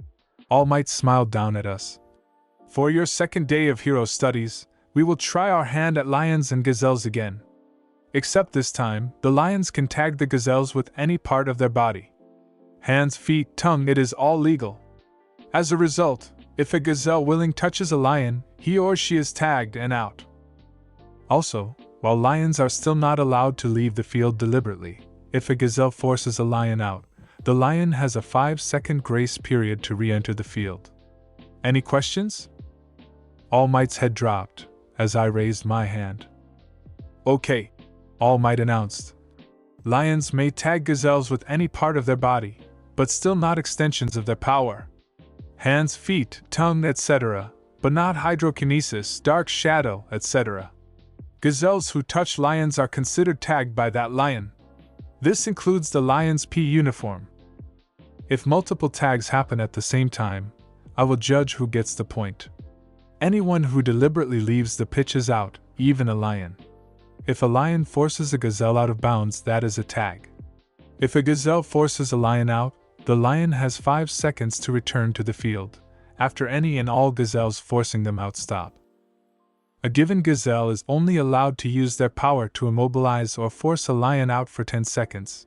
All Might smiled down at us. For your second day of hero studies, we will try our hand at lions and gazelles again. Except this time, the lions can tag the gazelles with any part of their body. Hands, feet, tongue, it is all legal. As a result, if a gazelle willing touches a lion, he or she is tagged and out. Also, while lions are still not allowed to leave the field deliberately, if a gazelle forces a lion out, the lion has a 5-second grace period to re-enter the field. Any questions? All Might's head dropped as I raised my hand. Okay, All Might announced. Lions may tag gazelles with any part of their body, but still not extensions of their power. Hands, feet, tongue, etc., but not hydrokinesis, dark shadow, etc. Gazelles who touch lions are considered tagged by that lion. This includes the lion's P uniform. If multiple tags happen at the same time, I will judge who gets the point. Anyone who deliberately leaves the pitches out, even a lion. If a lion forces a gazelle out of bounds, that is a tag. If a gazelle forces a lion out, the lion has 5 seconds to return to the field, after any and all gazelles forcing them out stop. A given gazelle is only allowed to use their power to immobilize or force a lion out for 10 seconds.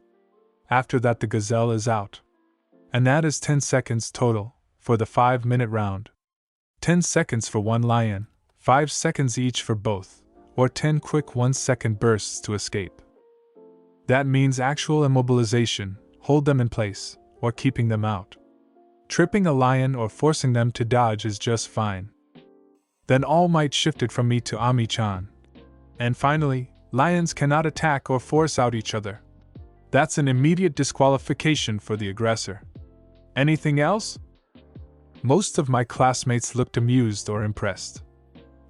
After that, the gazelle is out. And that is 10 seconds total, for the 5-minute round. 10 seconds for one lion, 5 seconds each for both, or 10 quick 1-second bursts to escape. That means actual immobilization, hold them in place, or keeping them out. Tripping a lion or forcing them to dodge is just fine. Then All Might shifted from me to Ami-chan. And finally, lions cannot attack or force out each other. That's an immediate disqualification for the aggressor. Anything else? Most of my classmates looked amused or impressed.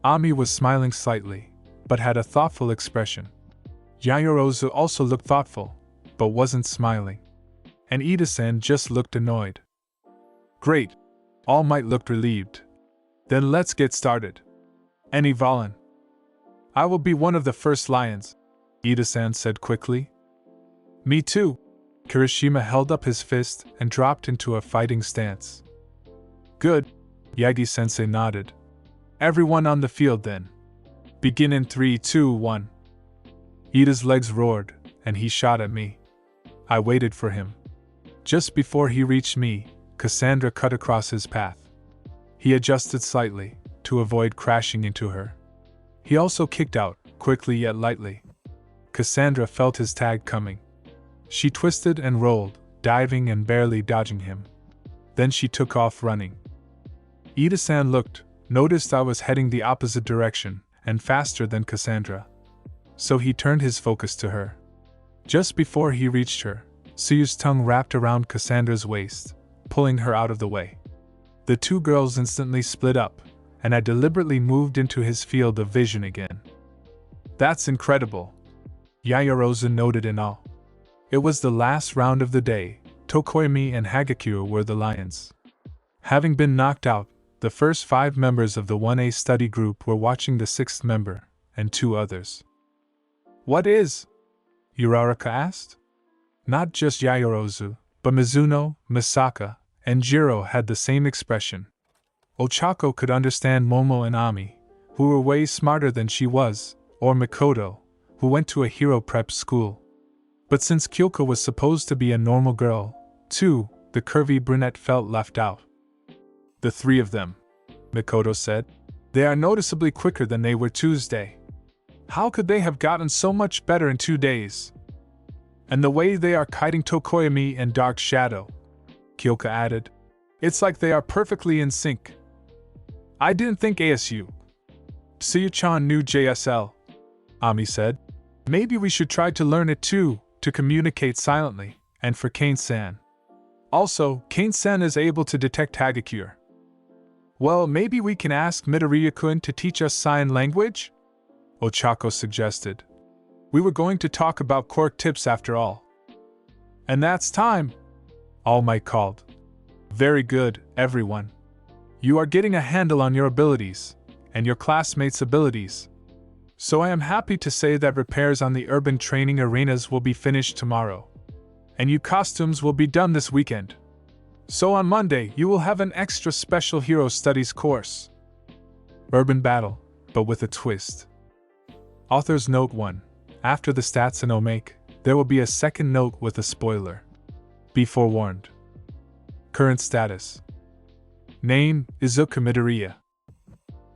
Ami was smiling slightly, but had a thoughtful expression. Yaoyorozu also looked thoughtful, but wasn't smiling. And Ida-san just looked annoyed. Great. All Might looked relieved. Then let's get started. Any volun? I will be one of the first lions, Ida-san said quickly. Me too. Kirishima held up his fist and dropped into a fighting stance. Good. Yagi-sensei nodded. Everyone on the field then. Begin in 3, 2, 1. Ida's legs roared, and he shot at me. I waited for him. Just before he reached me, Cassandra cut across his path. He adjusted slightly, to avoid crashing into her. He also kicked out, quickly yet lightly. Cassandra felt his tag coming. She twisted and rolled, diving and barely dodging him. Then she took off running. Ida-san looked, noticed I was heading the opposite direction, and faster than Cassandra. So he turned his focus to her. Just before he reached her, Suyu's tongue wrapped around Cassandra's waist, pulling her out of the way. The two girls instantly split up, and I deliberately moved into his field of vision again. That's incredible, Yaoyorozu noted in awe. It was the last round of the day. Tokoyami and Hagakure were the lions. Having been knocked out, the first 5 members of the 1A study group were watching the 6th member, and 2 others. What is? Uraraka asked. Not just Yaoyorozu, but Mizuno, Misaka, and Jiro had the same expression. Ochako could understand Momo and Ami, who were way smarter than she was, or Mikoto, who went to a hero prep school. But since Kyoko was supposed to be a normal girl, too, the curvy brunette felt left out. The 3 of them, Mikoto said. They are noticeably quicker than they were Tuesday. How could they have gotten so much better in 2 days? And the way they are kiting Tokoyami and Dark Shadow, Kyoka added. It's like they are perfectly in sync. I didn't think ASU. Suyu-chan knew JSL, Ami said. Maybe we should try to learn it too, to communicate silently, and for Kane-san. Also, Kane-san is able to detect Hagakure. Well, maybe we can ask Midoriya-kun to teach us sign language? Ochako suggested. We were going to talk about quirk tips after all. And that's time! All Might called. Very good, everyone. You are getting a handle on your abilities, and your classmates' abilities. So I am happy to say that repairs on the urban training arenas will be finished tomorrow. And you costumes will be done this weekend. So on Monday, you will have an extra special hero studies course. Urban battle, but with a twist. Author's Note 1. After the stats in Omake, there will be a second note with a spoiler. Be forewarned. Current status. Name, Izuku Midoriya.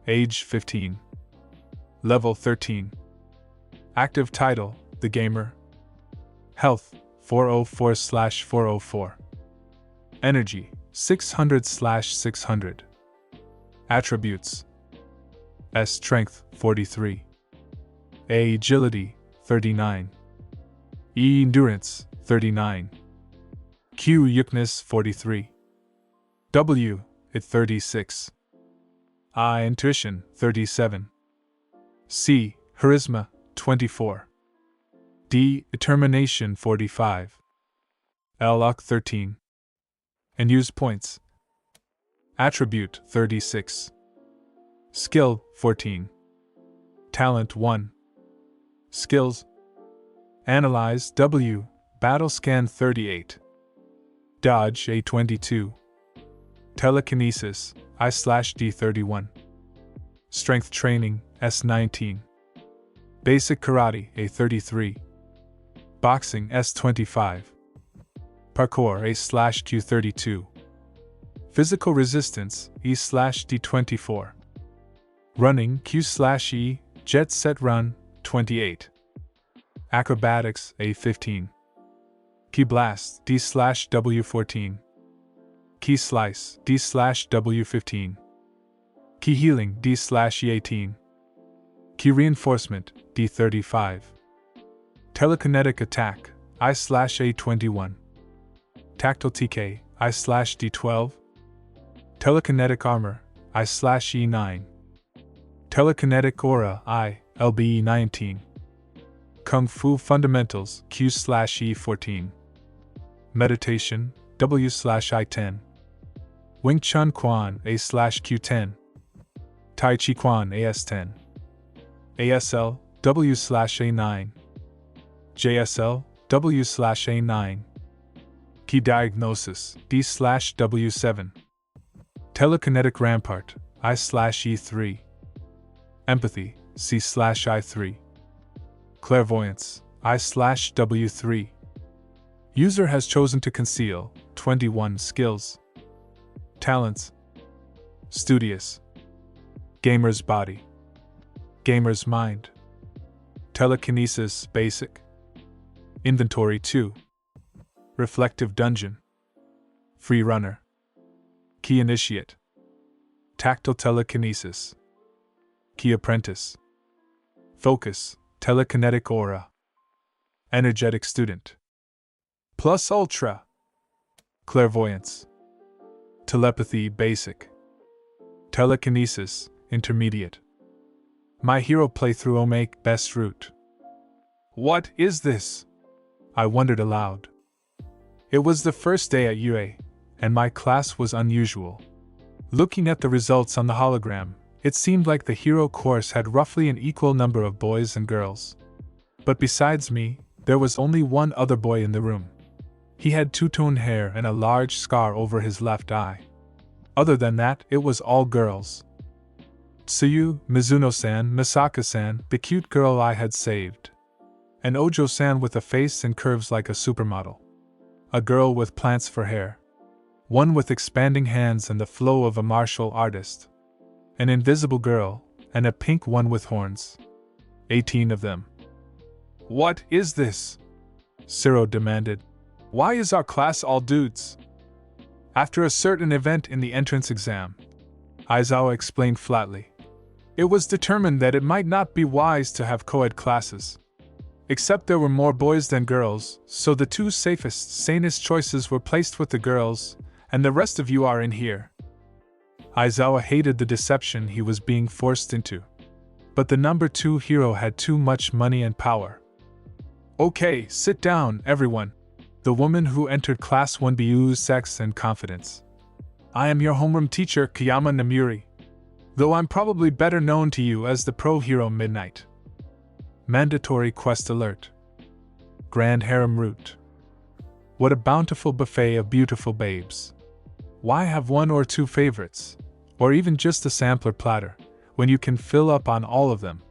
Age, 15. Level, 13. Active title, The Gamer. Health, 404/404. Energy, 600/600. Attributes. S. Strength, 43. A. Agility, 39. E. Endurance, 39. Q. Yuckness, 43. W. It 36. I. Intuition, 37. C. Charisma, 24. D. Determination, 45. L. Luck, 13. And use points. Attribute, 36. Skill, 14. Talent, 1. Skills. Analyze, W. Battle Scan, 38. Dodge, A. 22. Telekinesis, I/D, 31. Strength Training, S. 19. Basic Karate, A. 33. Boxing, S. 25. Parkour, A/Q, 32. Physical Resistance, E/D, 24. Running, Q/E, Jet Set Run, 28. Acrobatics, A. 15. Key Blast, D/W, 14. Key Slice, D/W, 15. Key Healing, D/E, 18. Key Reinforcement, D. 35. Telekinetic Attack, I/A, 21. Tactile TK, I/D, 12. Telekinetic Armor, I/E, 9. Telekinetic Aura, I/LBE, 19. Kung Fu Fundamentals, Q/E, 14. Meditation, W/I, 10. Wing Chun Quan, A/Q, 10. Tai Chi Quan, AS, 10. ASL, W/A, 9. JSL, W/A, 9. Key Diagnosis, D/W, 7. Telekinetic Rampart, I/E, 3. Empathy, C/I, 3. Clairvoyance, I/W, 3. User has chosen to conceal, 21 skills. Talents. Studious. Gamer's Body. Gamer's Mind. Telekinesis, Basic. Inventory 2. Reflective Dungeon. Free Runner. Key Initiate. Tactile Telekinesis. Key Apprentice. Focus, Telekinetic Aura. Energetic Student. Plus Ultra. Clairvoyance. Telepathy, Basic. Telekinesis, Intermediate. My Hero Playthrough Omake, Best Route. What is this? I wondered aloud. It was the first day at UA, and my class was unusual. Looking at the results on the hologram, it seemed like the hero course had roughly an equal number of boys and girls. But besides me, there was only one other boy in the room. He had two-tone hair and a large scar over his left eye. Other than that, it was all girls. Tsuyu, Mizuno-san, Misaka-san, the cute girl I had saved. And Ojo-san with a face and curves like a supermodel. A girl with plants for hair. One with expanding hands and the flow of a martial artist. An invisible girl, and a pink one with horns. 18 of them. What is this? Ciro demanded. Why is our class all dudes? After a certain event in the entrance exam, Aizawa explained flatly. It was determined that it might not be wise to have co-ed classes. Except there were more boys than girls, so the two safest, sanest choices were placed with the girls, and the rest of you are in here. Aizawa hated the deception he was being forced into. But the number 2 hero had too much money and power. Okay, sit down, everyone. The woman who entered Class 1B oozed sex and confidence. I am your homeroom teacher, Kayama Namuri. Though I'm probably better known to you as the pro hero Midnight. Mandatory quest alert. Grand harem route. What a bountiful buffet of beautiful babes. Why have 1 or 2 favorites, or even just a sampler platter, when you can fill up on all of them?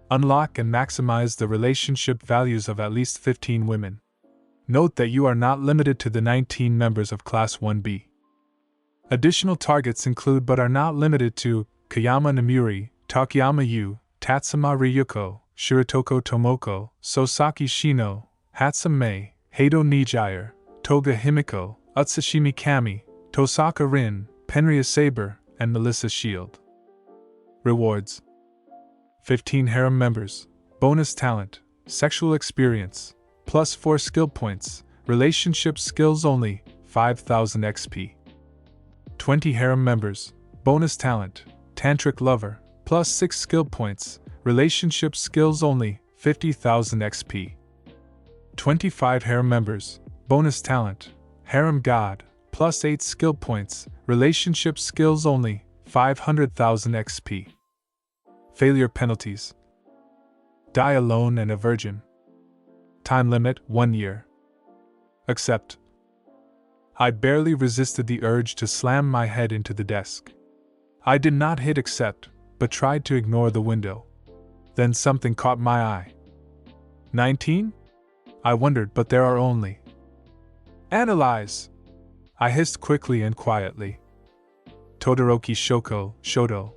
Unlock and maximize the relationship values of at least 15 women. Note that you are not limited to the 19 members of Class 1B. Additional targets include but are not limited to Kayama Namuri, Takayama Yu, Tatsuma Ryuko, Shiratoko Tomoko, Sosaki Shino, Hatsum Mei, Heido Nijire, Toga Himiko, Utsushimi Kami, Tosaka Rin, Penria Saber, and Melissa Shield. Rewards: 15 harem members, bonus talent, sexual experience, plus 4 skill points, relationship skills only, 5,000 XP. 20 harem members, bonus talent, tantric lover, plus 6 skill points, relationship skills only, 50,000 XP. 25 harem members, bonus talent, harem god, plus 8 skill points, relationship skills only, 500,000 XP. Failure penalties: die alone and a virgin. Time limit 1 year. Accept. I barely resisted the urge to slam my head into the desk. I did not hit accept, but tried to ignore the window. Then something caught my eye. 19? I wondered, but there are only. Analyze! I hissed quickly and quietly. Todoroki Shoko, Shoto.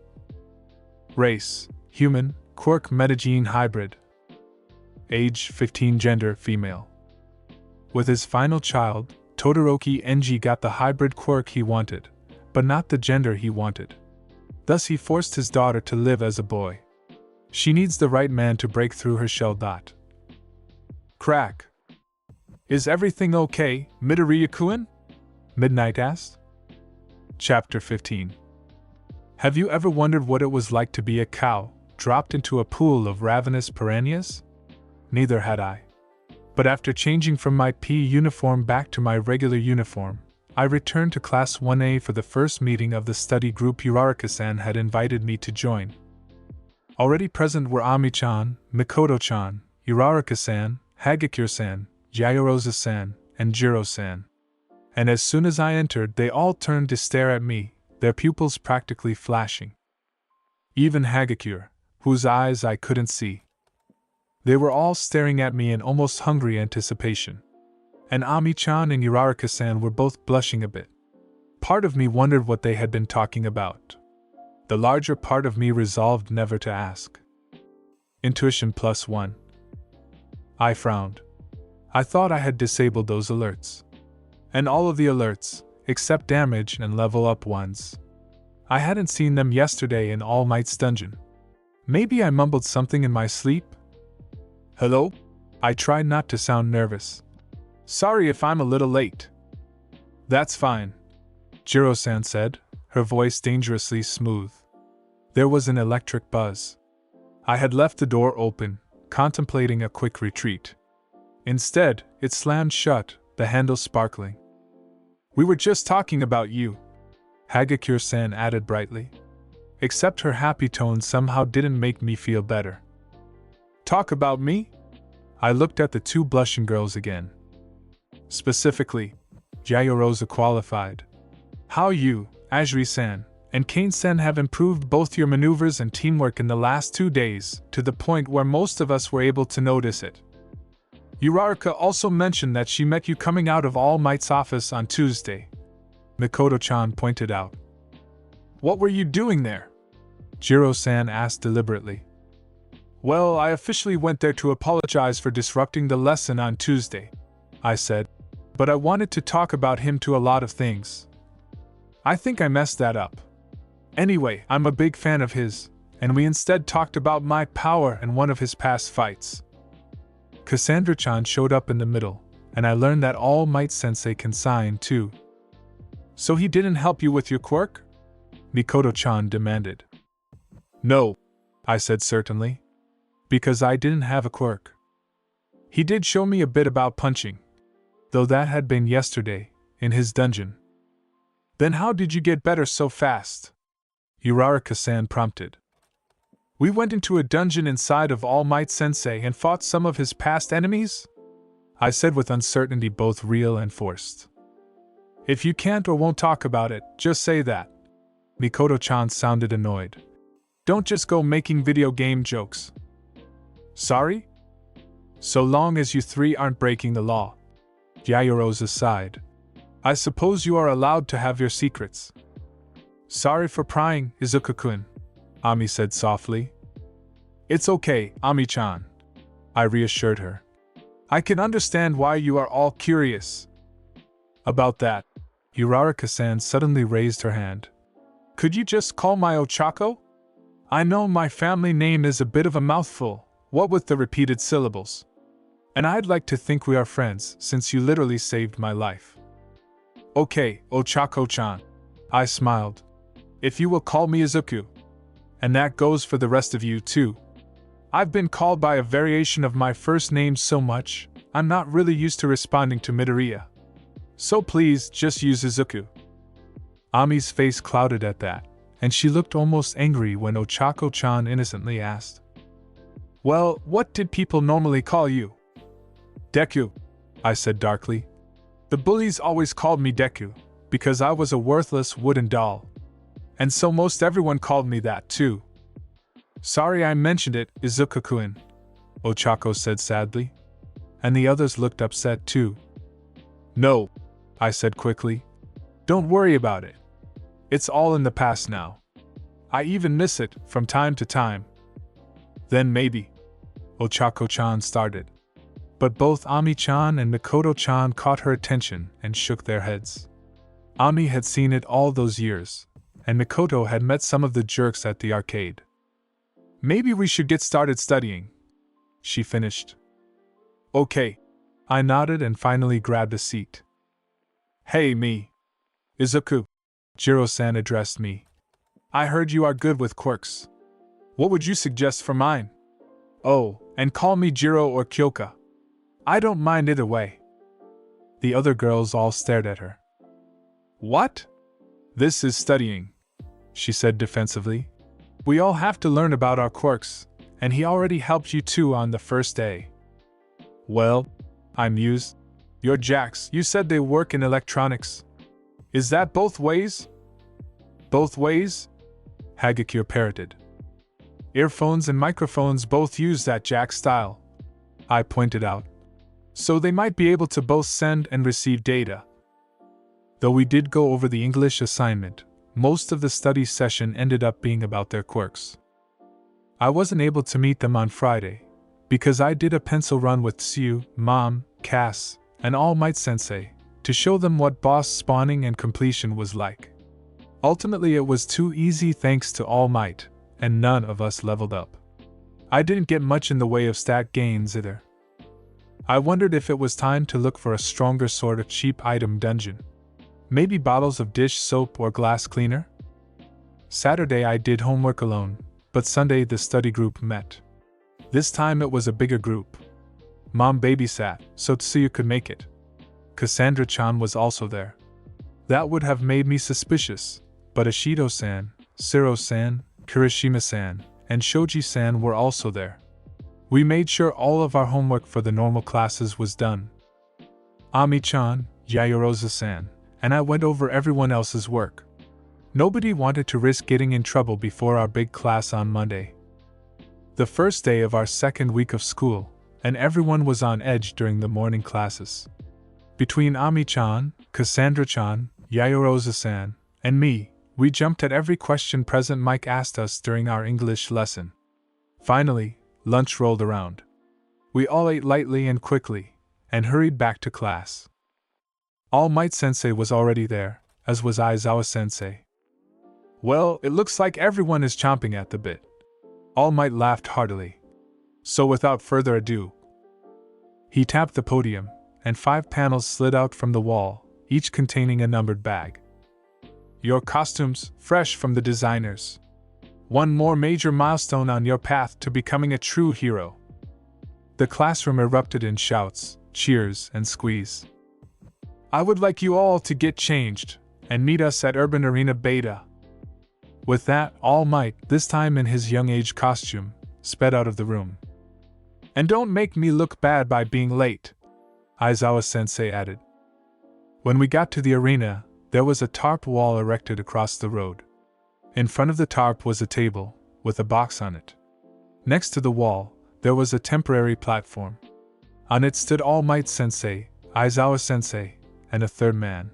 Race: human, quirk metagene hybrid. Age: 15, gender: female. With his final child, Todoroki Enji got the hybrid quirk he wanted, but not the gender he wanted. Thus he forced his daughter to live as a boy. She needs the right man to break through her shell. Crack. Is everything okay, Midoriya-kun? Midnight asked. Chapter 15. Have you ever wondered what it was like to be a cow, dropped into a pool of ravenous piranhas? Neither had I. But after changing from my P uniform back to my regular uniform, I returned to Class 1A for the first meeting of the study group Uraraka-san had invited me to join. Already present were Ami-chan, Mikoto-chan, Uraraka-san, Hagakure-san, Jayorosa-san, and Jiro-san. And as soon as I entered, they all turned to stare at me, their pupils practically flashing. Even Hagakure, whose eyes I couldn't see. They were all staring at me in almost hungry anticipation. And Ami-chan and Uraraka-san were both blushing a bit. Part of me wondered what they had been talking about. The larger part of me resolved never to ask. Intuition +1. I frowned. I thought I had disabled those alerts. And all of the alerts, except damage and level up ones. I hadn't seen them yesterday in All Might's dungeon. Maybe I mumbled something in my sleep? Hello? I tried not to sound nervous. Sorry if I'm a little late. That's fine, Jiro-san said, her voice dangerously smooth. There was an electric buzz. I had left the door open, contemplating a quick retreat. Instead, it slammed shut, the handle sparkling. We were just talking about you, Hagakure-san added brightly. Except her happy tone somehow didn't make me feel better. Talk about me? I looked at the two blushing girls again. Specifically, Jayorosa qualified. How you, Ajiri-san, and Kane-san have improved both your maneuvers and teamwork in the last 2 days, to the point where most of us were able to notice it. Uraraka also mentioned that she met you coming out of All Might's office on Tuesday, Mikoto-chan pointed out. What were you doing there? Jiro-san asked deliberately. Well, I officially went there to apologize for disrupting the lesson on Tuesday, I said, but I wanted to talk about him to a lot of things. I think I messed that up. Anyway, I'm a big fan of his, and we instead talked about my power and one of his past fights. Cassandra-chan showed up in the middle, and I learned that All Might Sensei can sign too. So he didn't help you with your quirk? Mikoto-chan demanded. No, I said certainly. Because I didn't have a quirk. He did show me a bit about punching, though that had been yesterday, in his dungeon. Then how did you get better so fast? Uraraka-san prompted. We went into a dungeon inside of All Might Sensei and fought some of his past enemies? I said with uncertainty both real and forced. If you can't or won't talk about it, just say that. Mikoto-chan sounded annoyed. Don't just go making video game jokes. Sorry? So long as you three aren't breaking the law. Yaoyorozu sighed. I suppose you are allowed to have your secrets. Sorry for prying, Izuku-kun, Ami said softly. It's okay, Ami-chan, I reassured her. I can understand why you are all curious. About that, Uraraka-san suddenly raised her hand. Could you just call my Ochako? I know my family name is a bit of a mouthful, what with the repeated syllables. And I'd like to think we are friends, since you literally saved my life. Okay, Ochako-chan, I smiled. If you will call me Izuku. And that goes for the rest of you too. I've been called by a variation of my first name so much, I'm not really used to responding to Midoriya. So please, just use Izuku. Ami's face clouded at that, and she looked almost angry when Ochako-chan innocently asked. Well, what did people normally call you? Deku, I said darkly. The bullies always called me Deku, because I was a worthless wooden doll. And so most everyone called me that too. Sorry I mentioned it, Izuku-kun, Ochako said sadly. And the others looked upset too. No, I said quickly. Don't worry about it. It's all in the past now. I even miss it from time to time. Then maybe, Ochako-chan started. But both Ami-chan and Mikoto-chan caught her attention and shook their heads. Ami had seen it all those years, and Mikoto had met some of the jerks at the arcade. Maybe we should get started studying, she finished. Okay, I nodded and finally grabbed a seat. Hey me, Izuku, Jiro-san addressed me. I heard you are good with quirks. What would you suggest for mine? Oh, and call me Jiro or Kyoka. I don't mind either way. The other girls all stared at her. What? This is studying, she said defensively. We all have to learn about our quirks, and he already helped you two on the first day. Well, I mused. Your jacks, you said they work in electronics. Is that both ways? Both ways? Hagakure parroted. Earphones and microphones both use that jack style, I pointed out. So they might be able to both send and receive data. Though we did go over the English assignment, most of the study session ended up being about their quirks. I wasn't able to meet them on Friday, because I did a pencil run with Tsu, Mom, Cass, and All Might Sensei, to show them what boss spawning and completion was like. Ultimately it was too easy thanks to All Might, and none of us leveled up. I didn't get much in the way of stat gains either. I wondered if it was time to look for a stronger sort of cheap item dungeon. Maybe bottles of dish soap or glass cleaner? Saturday I did homework alone, but Sunday the study group met. This time it was a bigger group. Mom babysat, so Tsuyu could make it. Cassandra-chan was also there. That would have made me suspicious, but Ashido-san, Siro-san, Kirishima-san, and Shoji-san were also there. We made sure all of our homework for the normal classes was done. Ami-chan, Yaoyorozu-san, and I went over everyone else's work. Nobody wanted to risk getting in trouble before our big class on Monday. The first day of our second week of school, and everyone was on edge during the morning classes. Between Ami-chan, Cassandra-chan, Yaoyorozu-san, and me, we jumped at every question President Mike asked us during our English lesson. Finally, lunch rolled around. We all ate lightly and quickly, and hurried back to class. All Might Sensei was already there, as was Aizawa Sensei. Well, it looks like everyone is chomping at the bit. All Might laughed heartily. So without further ado, He tapped the podium, and 5 panels slid out from the wall, each containing a numbered bag. Your costumes, fresh from the designers. One more major milestone on your path to becoming a true hero. The classroom erupted in shouts, cheers, and squeeze. I would like you all to get changed, and meet us at Urban Arena Beta. With that, All Might, this time in his young age costume, sped out of the room. And don't make me look bad by being late, Aizawa-sensei added. When we got to the arena, there was a tarp wall erected across the road. In front of the tarp was a table, with a box on it. Next to the wall, there was a temporary platform. On it stood All Might-sensei, Aizawa-sensei, and a third man.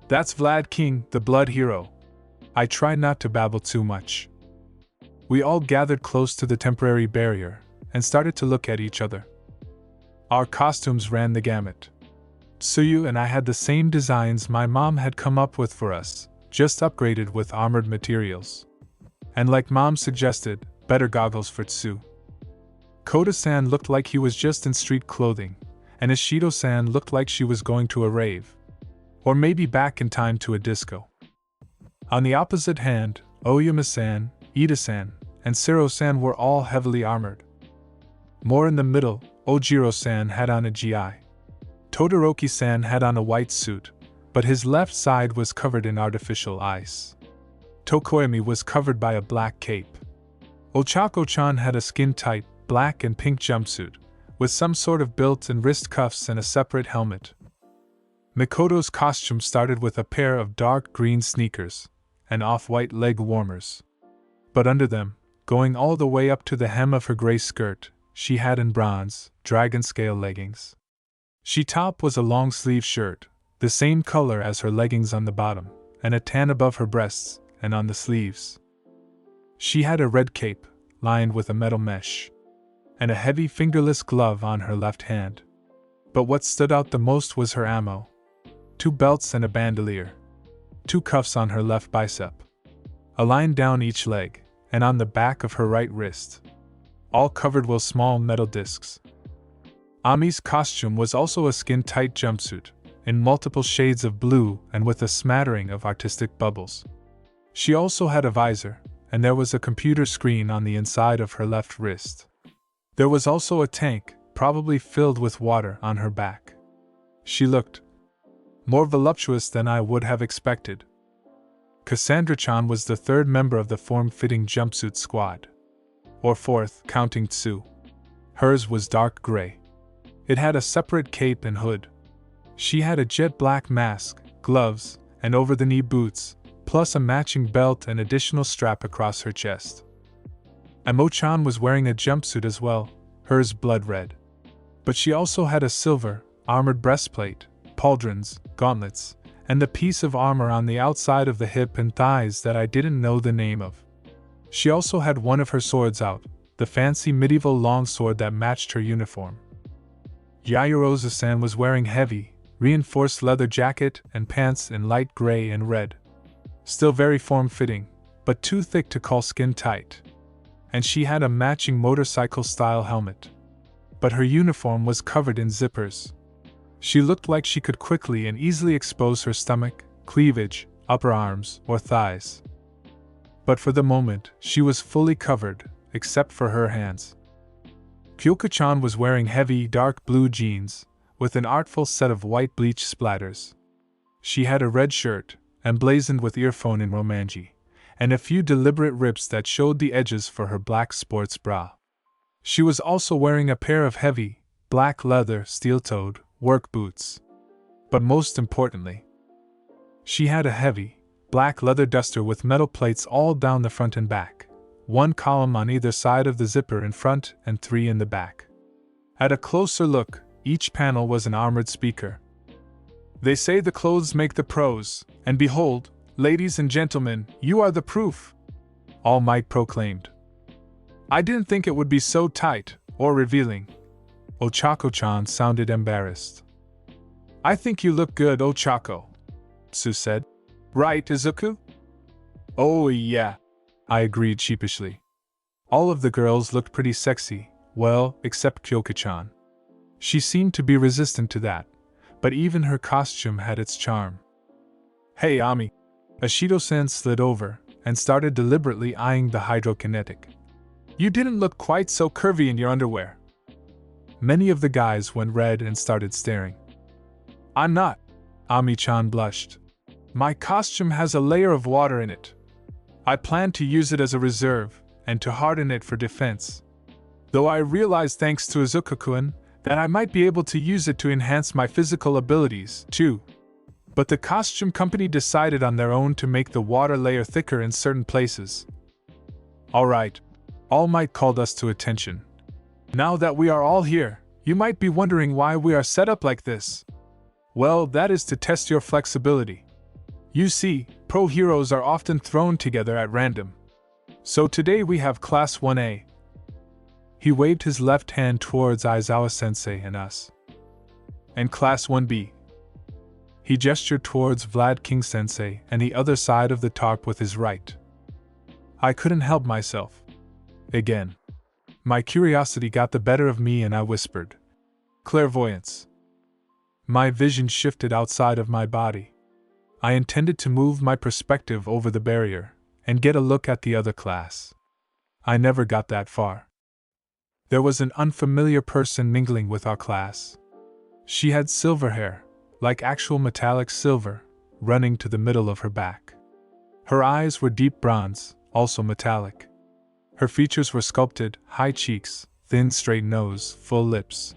That's Vlad King, the blood hero. I tried not to babble too much. We all gathered close to the temporary barrier, and started to look at each other. Our costumes ran the gamut. Tsuyu and I had the same designs my mom had come up with for us, just upgraded with armored materials. And like Mom suggested, better goggles for Tsu. Koda-san looked like he was just in street clothing, and Ishido-san looked like she was going to a rave. Or maybe back in time to a disco. On the opposite hand, Oyama-san, Ida-san, and Sero-san were all heavily armored. More in the middle, Ojiro-san had on a GI. Todoroki-san had on a white suit, but his left side was covered in artificial ice. Tokoyami was covered by a black cape. Ochako-chan had a skin-tight, black and pink jumpsuit, with some sort of belt and wrist cuffs and a separate helmet. Mikoto's costume started with a pair of dark green sneakers and off-white leg warmers. But under them, going all the way up to the hem of her gray skirt, she had in bronze, dragon-scale leggings. She top was a long-sleeve shirt, the same color as her leggings on the bottom, and a tan above her breasts and on the sleeves. She had a red cape, lined with a metal mesh, and a heavy fingerless glove on her left hand. But what stood out the most was her ammo. 2 belts and a bandolier. 2 cuffs on her left bicep. A line down each leg, and on the back of her right wrist. All covered with small metal discs. Ami's costume was also a skin-tight jumpsuit, in multiple shades of blue and with a smattering of artistic bubbles. She also had a visor, and there was a computer screen on the inside of her left wrist. There was also a tank, probably filled with water, on her back. She looked more voluptuous than I would have expected. Cassandra-chan was the 3rd member of the form-fitting jumpsuit squad. Or 4th, counting Tsu. Hers was dark gray. It had a separate cape and hood. She had a jet black mask, gloves, and over-the-knee boots, plus a matching belt and additional strap across her chest. Amo-chan was wearing a jumpsuit as well, hers blood red. But she also had a silver, armored breastplate, pauldrons, gauntlets, and the piece of armor on the outside of the hip and thighs that I didn't know the name of. She also had one of her swords out, the fancy medieval longsword that matched her uniform. Yaoyorozu-san was wearing heavy, reinforced leather jacket and pants in light gray and red. Still very form-fitting, but too thick to call skin-tight. And she had a matching motorcycle-style helmet. But her uniform was covered in zippers. She looked like she could quickly and easily expose her stomach, cleavage, upper arms, or thighs. But for the moment, she was fully covered, except for her hands. Kyoka-chan was wearing heavy, dark blue jeans, with an artful set of white bleach splatters. She had a red shirt, emblazoned with earphone in romanji, and a few deliberate rips that showed the edges for her black sports bra. She was also wearing a pair of heavy, black leather, steel-toed, work boots. But most importantly, she had a heavy, black leather duster with metal plates all down the front and back, 1 column on either side of the zipper in front and 3 in the back. At a closer look, each panel was an armored speaker. They say the clothes make the pros, and behold, ladies and gentlemen, you are the proof, All Might proclaimed. I didn't think it would be so tight, or revealing. Ochako-chan sounded embarrassed. I think you look good, Ochako, Tsu said. Right, Izuku? Oh yeah, I agreed sheepishly. All of the girls looked pretty sexy, well, except Kyoka-chan. She seemed to be resistant to that, but even her costume had its charm. "Hey, Ami." Ashido-san slid over and started deliberately eyeing the hydrokinetic. "You didn't look quite so curvy in your underwear." Many of the guys went red and started staring. "I'm not." Ami-chan blushed. "My costume has a layer of water in it. I plan to use it as a reserve and to harden it for defense. Though I realized thanks to Izuku-kun that I might be able to use it to enhance my physical abilities, too. But the costume company decided on their own to make the water layer thicker in certain places." "Alright." All Might called us to attention. "Now that we are all here, you might be wondering why we are set up like this. Well, that is to test your flexibility. You see, pro heroes are often thrown together at random. So today we have Class 1A. He waved his left hand towards Aizawa-sensei and us. "And Class 1B. He gestured towards Vlad King-sensei and the other side of the tarp with his right. I couldn't help myself. Again. My curiosity got the better of me and I whispered, "Clairvoyance." My vision shifted outside of my body. I intended to move my perspective over the barrier and get a look at the other class. I never got that far. There was an unfamiliar person mingling with our class. She had silver hair, like actual metallic silver, running to the middle of her back. Her eyes were deep bronze, also metallic. Her features were sculpted, high cheeks, thin straight nose, full lips.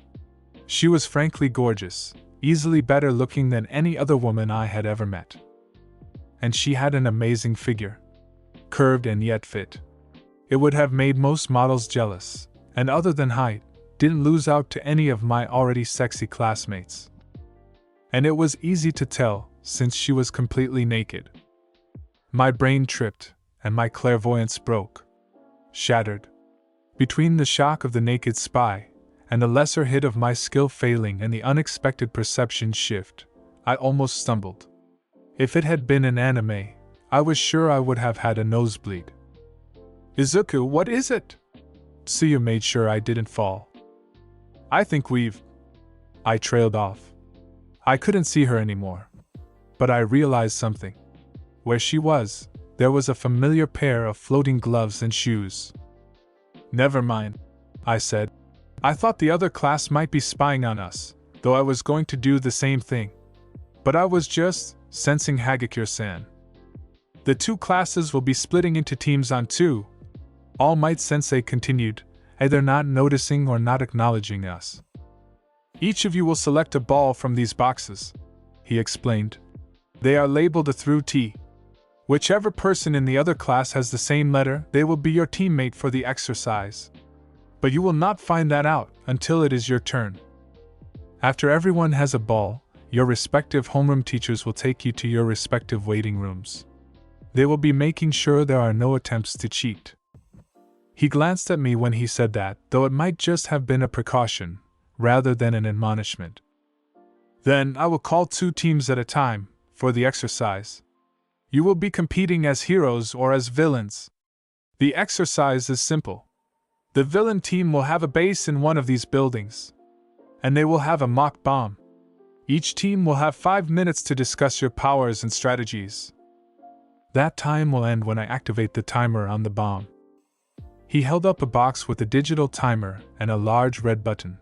She was frankly gorgeous, easily better looking than any other woman I had ever met. And she had an amazing figure. Curved and yet fit. It would have made most models jealous, and other than height, didn't lose out to any of my already sexy classmates. And it was easy to tell, since she was completely naked. My brain tripped, and my clairvoyance broke. Shattered. Between the shock of the naked spy, and the lesser hit of my skill failing and the unexpected perception shift, I almost stumbled. If it had been an anime, I was sure I would have had a nosebleed. "Izuku, what is it?" Tsuyu made sure I didn't fall. "I think we've..." I trailed off. I couldn't see her anymore. But I realized something. Where she was, there was a familiar pair of floating gloves and shoes. "Never mind," I said. "I thought the other class might be spying on us, though I was going to do the same thing. But I was just sensing Hagakure-san. The two classes will be splitting into teams on 2. All Might Sensei continued, either not noticing or not acknowledging us. "Each of you will select a ball from these boxes," he explained. "They are labeled A through T. Whichever person in the other class has the same letter, they will be your teammate for the exercise. But you will not find that out until it is your turn. After everyone has a ball, your respective homeroom teachers will take you to your respective waiting rooms. They will be making sure there are no attempts to cheat." He glanced at me when he said that, though it might just have been a precaution, rather than an admonishment. "Then I will call 2 teams at a time, for the exercise. You will be competing as heroes or as villains. The exercise is simple. The villain team will have a base in one of these buildings. And they will have a mock bomb. Each team will have 5 minutes to discuss your powers and strategies. That time will end when I activate the timer on the bomb." He held up a box with a digital timer and a large red button.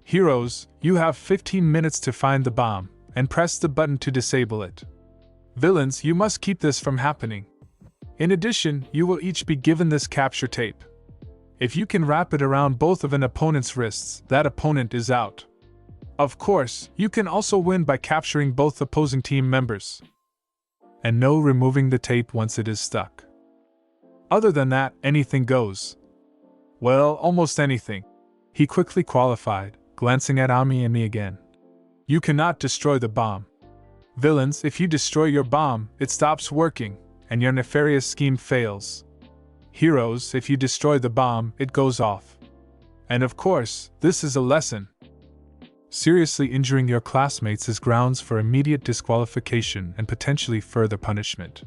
"Heroes, you have 15 minutes to find the bomb, and press the button to disable it. Villains, you must keep this from happening. In addition, you will each be given this capture tape. If you can wrap it around both of an opponent's wrists, that opponent is out. Of course, you can also win by capturing both opposing team members. And no removing the tape once it is stuck. Other than that, anything goes. Well, almost anything," he quickly qualified, glancing at Ami and me again. "You cannot destroy the bomb. Villains, if you destroy your bomb, it stops working, and your nefarious scheme fails. Heroes, if you destroy the bomb, it goes off. And of course, this is a lesson. Seriously injuring your classmates is grounds for immediate disqualification and potentially further punishment.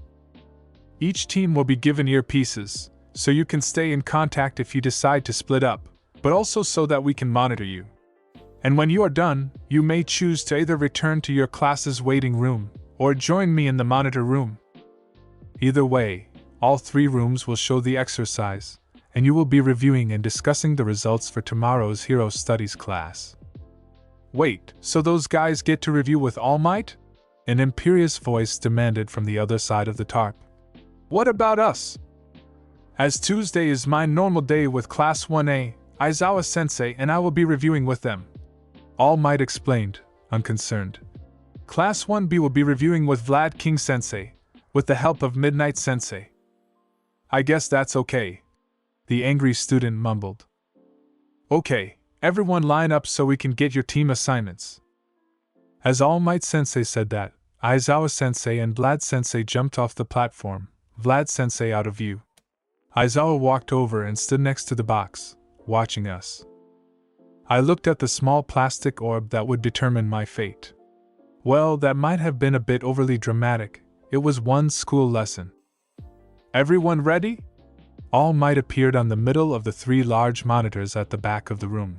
Each team will be given earpieces, so you can stay in contact if you decide to split up, but also so that we can monitor you. And when you are done, you may choose to either return to your class's waiting room, or join me in the monitor room. Either way, all 3 rooms will show the exercise, and you will be reviewing and discussing the results for tomorrow's Hero Studies class. Wait, so those guys get to review with All Might? An imperious voice demanded from the other side of the tarp. What about us? As Tuesday is my normal day with Class 1A, Aizawa-sensei and I will be reviewing with them. All Might explained, unconcerned. Class 1B will be reviewing with Vlad King-sensei, with the help of Midnight-sensei. I guess that's okay, the angry student mumbled. Okay, everyone line up so we can get your team assignments. As All Might-sensei said that, Aizawa-sensei and Vlad-sensei jumped off the platform, Vlad-sensei out of view. Aizawa walked over and stood next to the box, watching us. I looked at the small plastic orb that would determine my fate. Well, that might have been a bit overly dramatic. It was one school lesson. Everyone ready? All Might appeared on the middle of the 3 large monitors at the back of the room.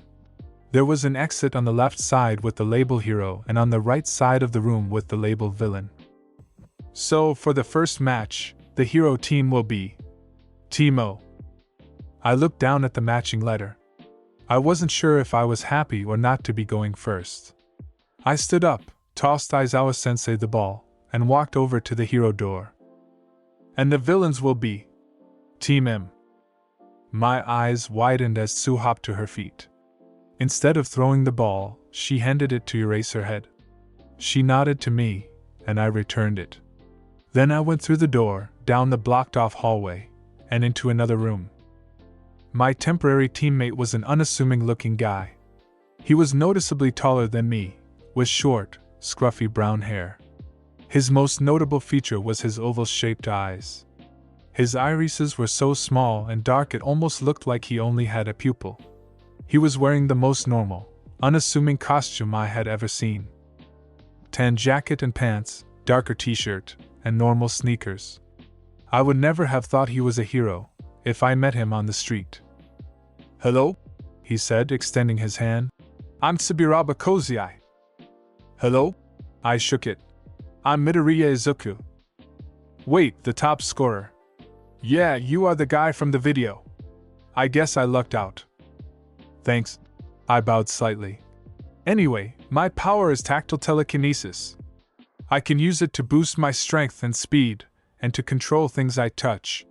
There was an exit on the left side with the label Hero and on the right side of the room with the label Villain. So, for the first match, the Hero team will be Team O. I looked down at the matching letter. I wasn't sure if I was happy or not to be going first. I stood up, tossed Aizawa-sensei the ball, and walked over to the Hero door. And the villains will be Team M. My eyes widened as Sue hopped to her feet. Instead of throwing the ball, she handed it to Eraserhead. She nodded to me, and I returned it. Then I went through the door, down the blocked-off hallway, and into another room. My temporary teammate was an unassuming-looking guy. He was noticeably taller than me, with short, scruffy brown hair. His most notable feature was his oval-shaped eyes. His irises were so small and dark it almost looked like he only had a pupil. He was wearing the most normal, unassuming costume I had ever seen. Tan jacket and pants, darker t-shirt, and normal sneakers. I would never have thought he was a hero if I met him on the street. Hello? He said, extending his hand. I'm Subiraba Kozai. Hello? I shook it. I'm Midoriya Izuku. Wait, the top scorer. Yeah, you are the guy from the video. I guess I lucked out. Thanks. I bowed slightly. Anyway, my power is tactile telekinesis. I can use it to boost my strength and speed, and to control things I touch.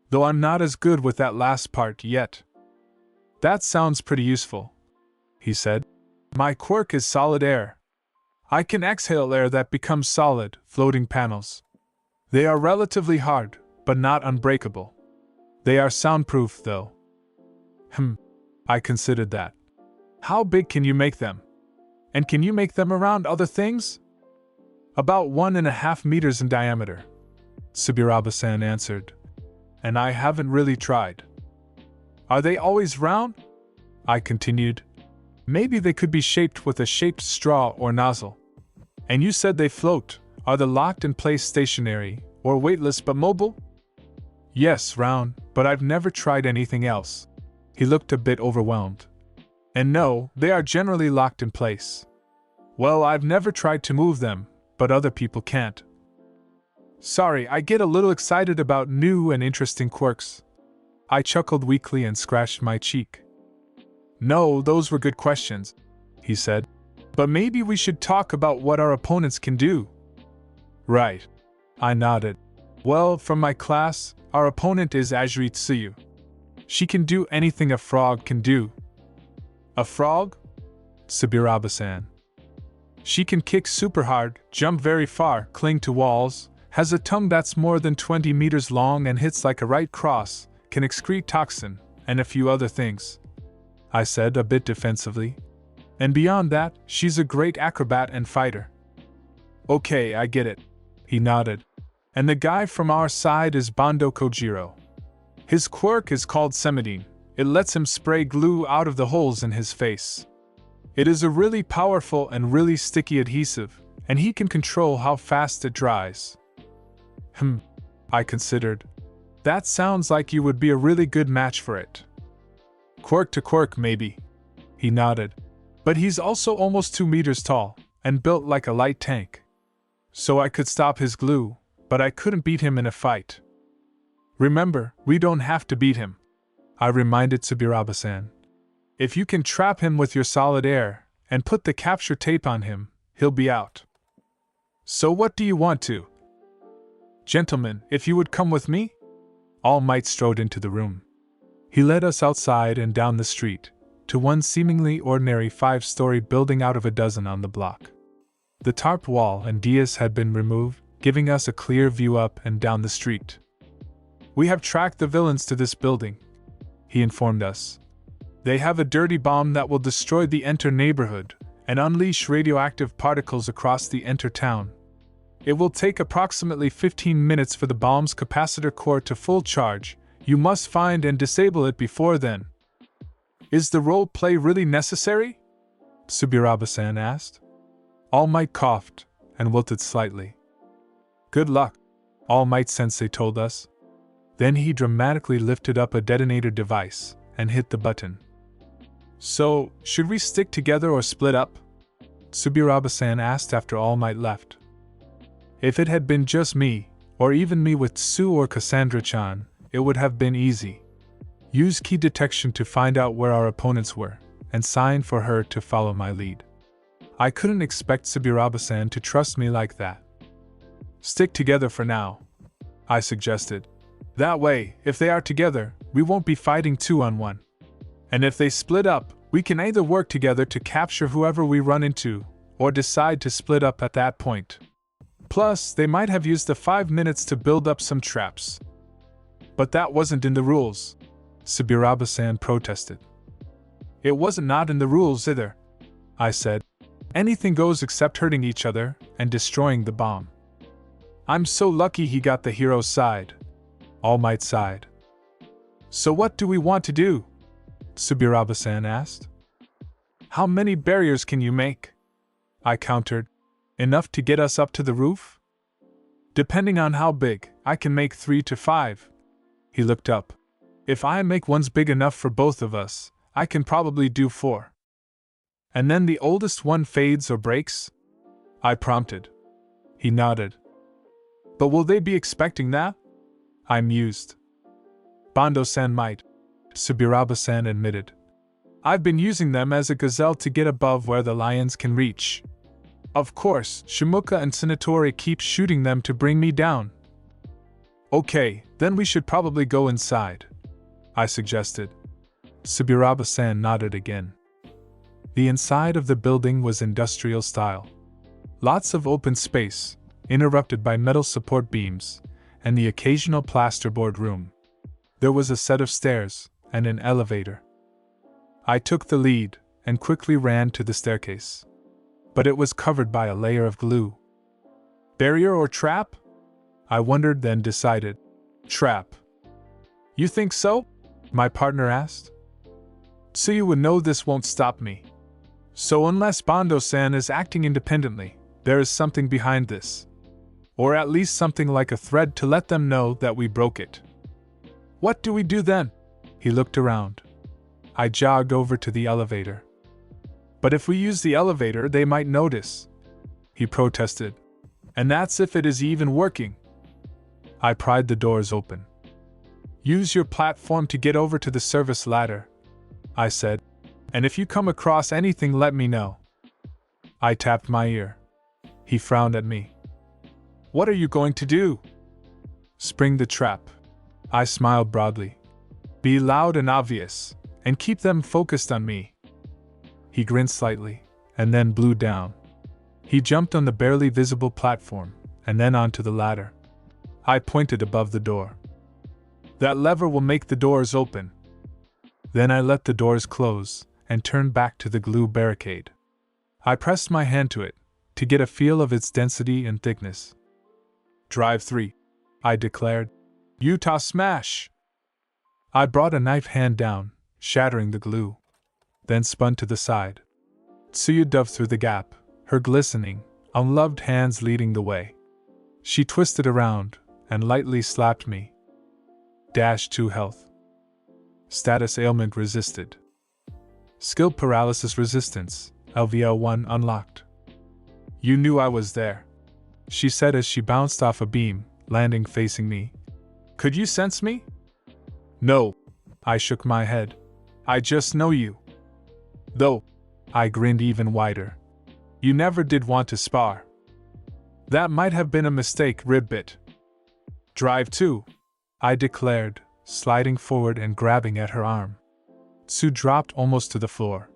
Though I'm not as good with that last part yet. That sounds pretty useful, he said. My quirk is solid air. I can exhale air that becomes solid, floating panels. They are relatively hard, but not unbreakable. They are soundproof, though. I considered that. How big can you make them? And can you make them around other things? About 1.5 meters in diameter, Subiraba-san answered. And I haven't really tried. Are they always round? I continued. Maybe they could be shaped with a shaped straw or nozzle. And you said they float. Are they locked in place stationary, or weightless but mobile? Yes, round, but I've never tried anything else. He looked a bit overwhelmed. And no, they are generally locked in place. Well, I've never tried to move them, but other people can't. Sorry, I get a little excited about new and interesting quirks. I chuckled weakly and scratched my cheek. No, those were good questions, he said. But maybe we should talk about what our opponents can do. Right. I nodded. Well, from my class, our opponent is Azuri Tsuyu. She can do anything a frog can do. A frog? Subiraba-san. She can kick super hard, jump very far, cling to walls, has a tongue that's more than 20 meters long and hits like a right cross, can excrete toxin, and a few other things. I said a bit defensively. And beyond that, she's a great acrobat and fighter. Okay, I get it. He nodded. And the guy from our side is Bondo Kojiro. His quirk is called Semidine. It lets him spray glue out of the holes in his face. It is a really powerful and really sticky adhesive, and he can control how fast it dries. I considered. That sounds like you would be a really good match for it. Quirk to quirk, maybe. He nodded. But he's also almost 2 meters tall, and built like a light tank. So I could stop his glue, but I couldn't beat him in a fight. Remember, we don't have to beat him, I reminded Subiraba-san. If you can trap him with your solid air, and put the capture tape on him, he'll be out. So what do you want to? Gentlemen, if you would come with me? All Might strode into the room. He led us outside and down the street, to one seemingly ordinary 5-story building out of a dozen on the block. The tarp wall and dais had been removed, giving us a clear view up and down the street. We have tracked the villains to this building, he informed us. They have a dirty bomb that will destroy the Enter neighborhood and unleash radioactive particles across the Enter town. It will take approximately 15 minutes for the bomb's capacitor core to full charge. You must find and disable it before then. Is the role play really necessary? Subiraba-san asked. All Might coughed and wilted slightly. Good luck, All Might Sensei told us. Then he dramatically lifted up a detonator device and hit the button. So, should we stick together or split up? Subiraba-san asked after All Might left. If it had been just me, or even me with Sue or Cassandra-chan, it would have been easy. Use key detection to find out where our opponents were, and sign for her to follow my lead. I couldn't expect Subiraba-san to trust me like that. Stick together for now, I suggested. That way, if they are together, we won't be fighting 2-on-1. And if they split up, we can either work together to capture whoever we run into, or decide to split up at that point. Plus, they might have used the 5 minutes to build up some traps. But that wasn't in the rules, Subiraba-san protested. It wasn't not in the rules either, I said. Anything goes except hurting each other and destroying the bomb. I'm so lucky he got the hero's side, All Might sighed. So what do we want to do? Subiraba-san asked. How many barriers can you make? I countered. Enough to get us up to the roof? Depending on how big, I can make 3 to 5. He looked up. If I make ones big enough for both of us, I can probably do 4. And then the oldest one fades or breaks? I prompted. He nodded. But will they be expecting that? I mused. Bando-san might, Subiraba-san admitted. I've been using them as a gazelle to get above where the lions can reach. Of course, Shimuka and Sinatori keep shooting them to bring me down. Okay, then we should probably go inside, I suggested. Subiraba-san nodded again. The inside of the building was industrial style. Lots of open space, interrupted by metal support beams, and the occasional plasterboard room. There was a set of stairs and an elevator. I took the lead and quickly ran to the staircase. But it was covered by a layer of glue. Barrier or trap? I wondered, then decided. Trap. You think so? My partner asked. So you would know this won't stop me. So unless Bando-san is acting independently, there is something behind this. Or at least something like a thread to let them know that we broke it. What do we do then? He looked around. I jogged over to the elevator. But if we use the elevator, they might notice, he protested. And that's if it is even working. I pried the doors open. Use your platform to get over to the service ladder, I said. And if you come across anything, let me know. I tapped my ear. He frowned at me. What are you going to do? Spring the trap. I smiled broadly. Be loud and obvious, and keep them focused on me. He grinned slightly, and then blew down. He jumped on the barely visible platform, and then onto the ladder. I pointed above the door. That lever will make the doors open. Then I let the doors close, and turned back to the glue barricade. I pressed my hand to it, to get a feel of its density and thickness. Drive 3, I declared. Utah smash! I brought a knife hand down, shattering the glue. Then spun to the side. Tsuyu dove through the gap, her glistening, unloved hands leading the way. She twisted around and lightly slapped me. -2 health. Status ailment resisted. Skill paralysis resistance, LVL1 unlocked. You knew I was there, she said as she bounced off a beam, landing facing me. Could you sense me? No, I shook my head. I just know you. Though, I grinned even wider. You never did want to spar. That might have been a mistake, Ribbit. Drive too, I declared, sliding forward and grabbing at her arm. Tsu dropped almost to the floor.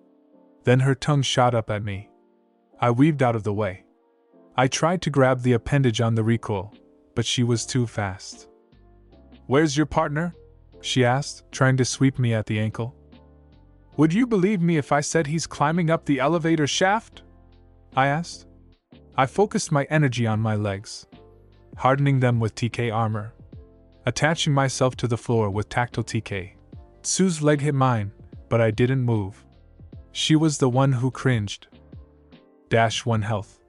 Then her tongue shot up at me. I weaved out of the way. I tried to grab the appendage on the recoil, but she was too fast. Where's your partner? She asked, trying to sweep me at the ankle. Would you believe me if I said he's climbing up the elevator shaft? I asked. I focused my energy on my legs, hardening them with TK armor, attaching myself to the floor with tactile TK. Tsu's leg hit mine, but I didn't move. She was the one who cringed. -1 health.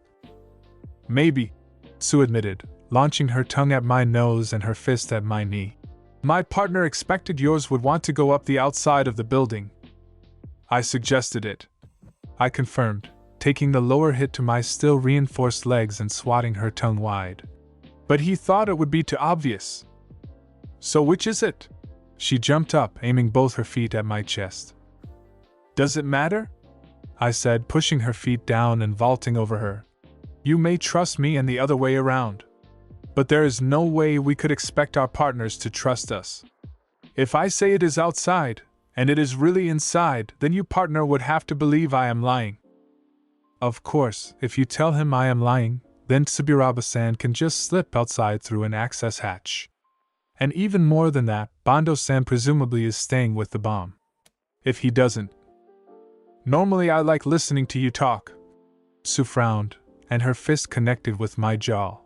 Maybe, Tsu admitted, launching her tongue at my nose and her fist at my knee. My partner expected yours would want to go up the outside of the building. I suggested it. I confirmed, taking the lower hit to my still reinforced legs and swatting her tongue wide. But he thought it would be too obvious. So which is it? She jumped up, aiming both her feet at my chest. Does it matter? I said, pushing her feet down and vaulting over her. You may trust me and the other way around. But there is no way we could expect our partners to trust us. If I say it is outside, and it is really inside, then your partner would have to believe I am lying. Of course, if you tell him I am lying, then Tsuburaba-san can just slip outside through an access hatch. And even more than that, Bando-san presumably is staying with the bomb. If he doesn't. Normally I like listening to you talk. Tsu frowned, and her fist connected with my jaw.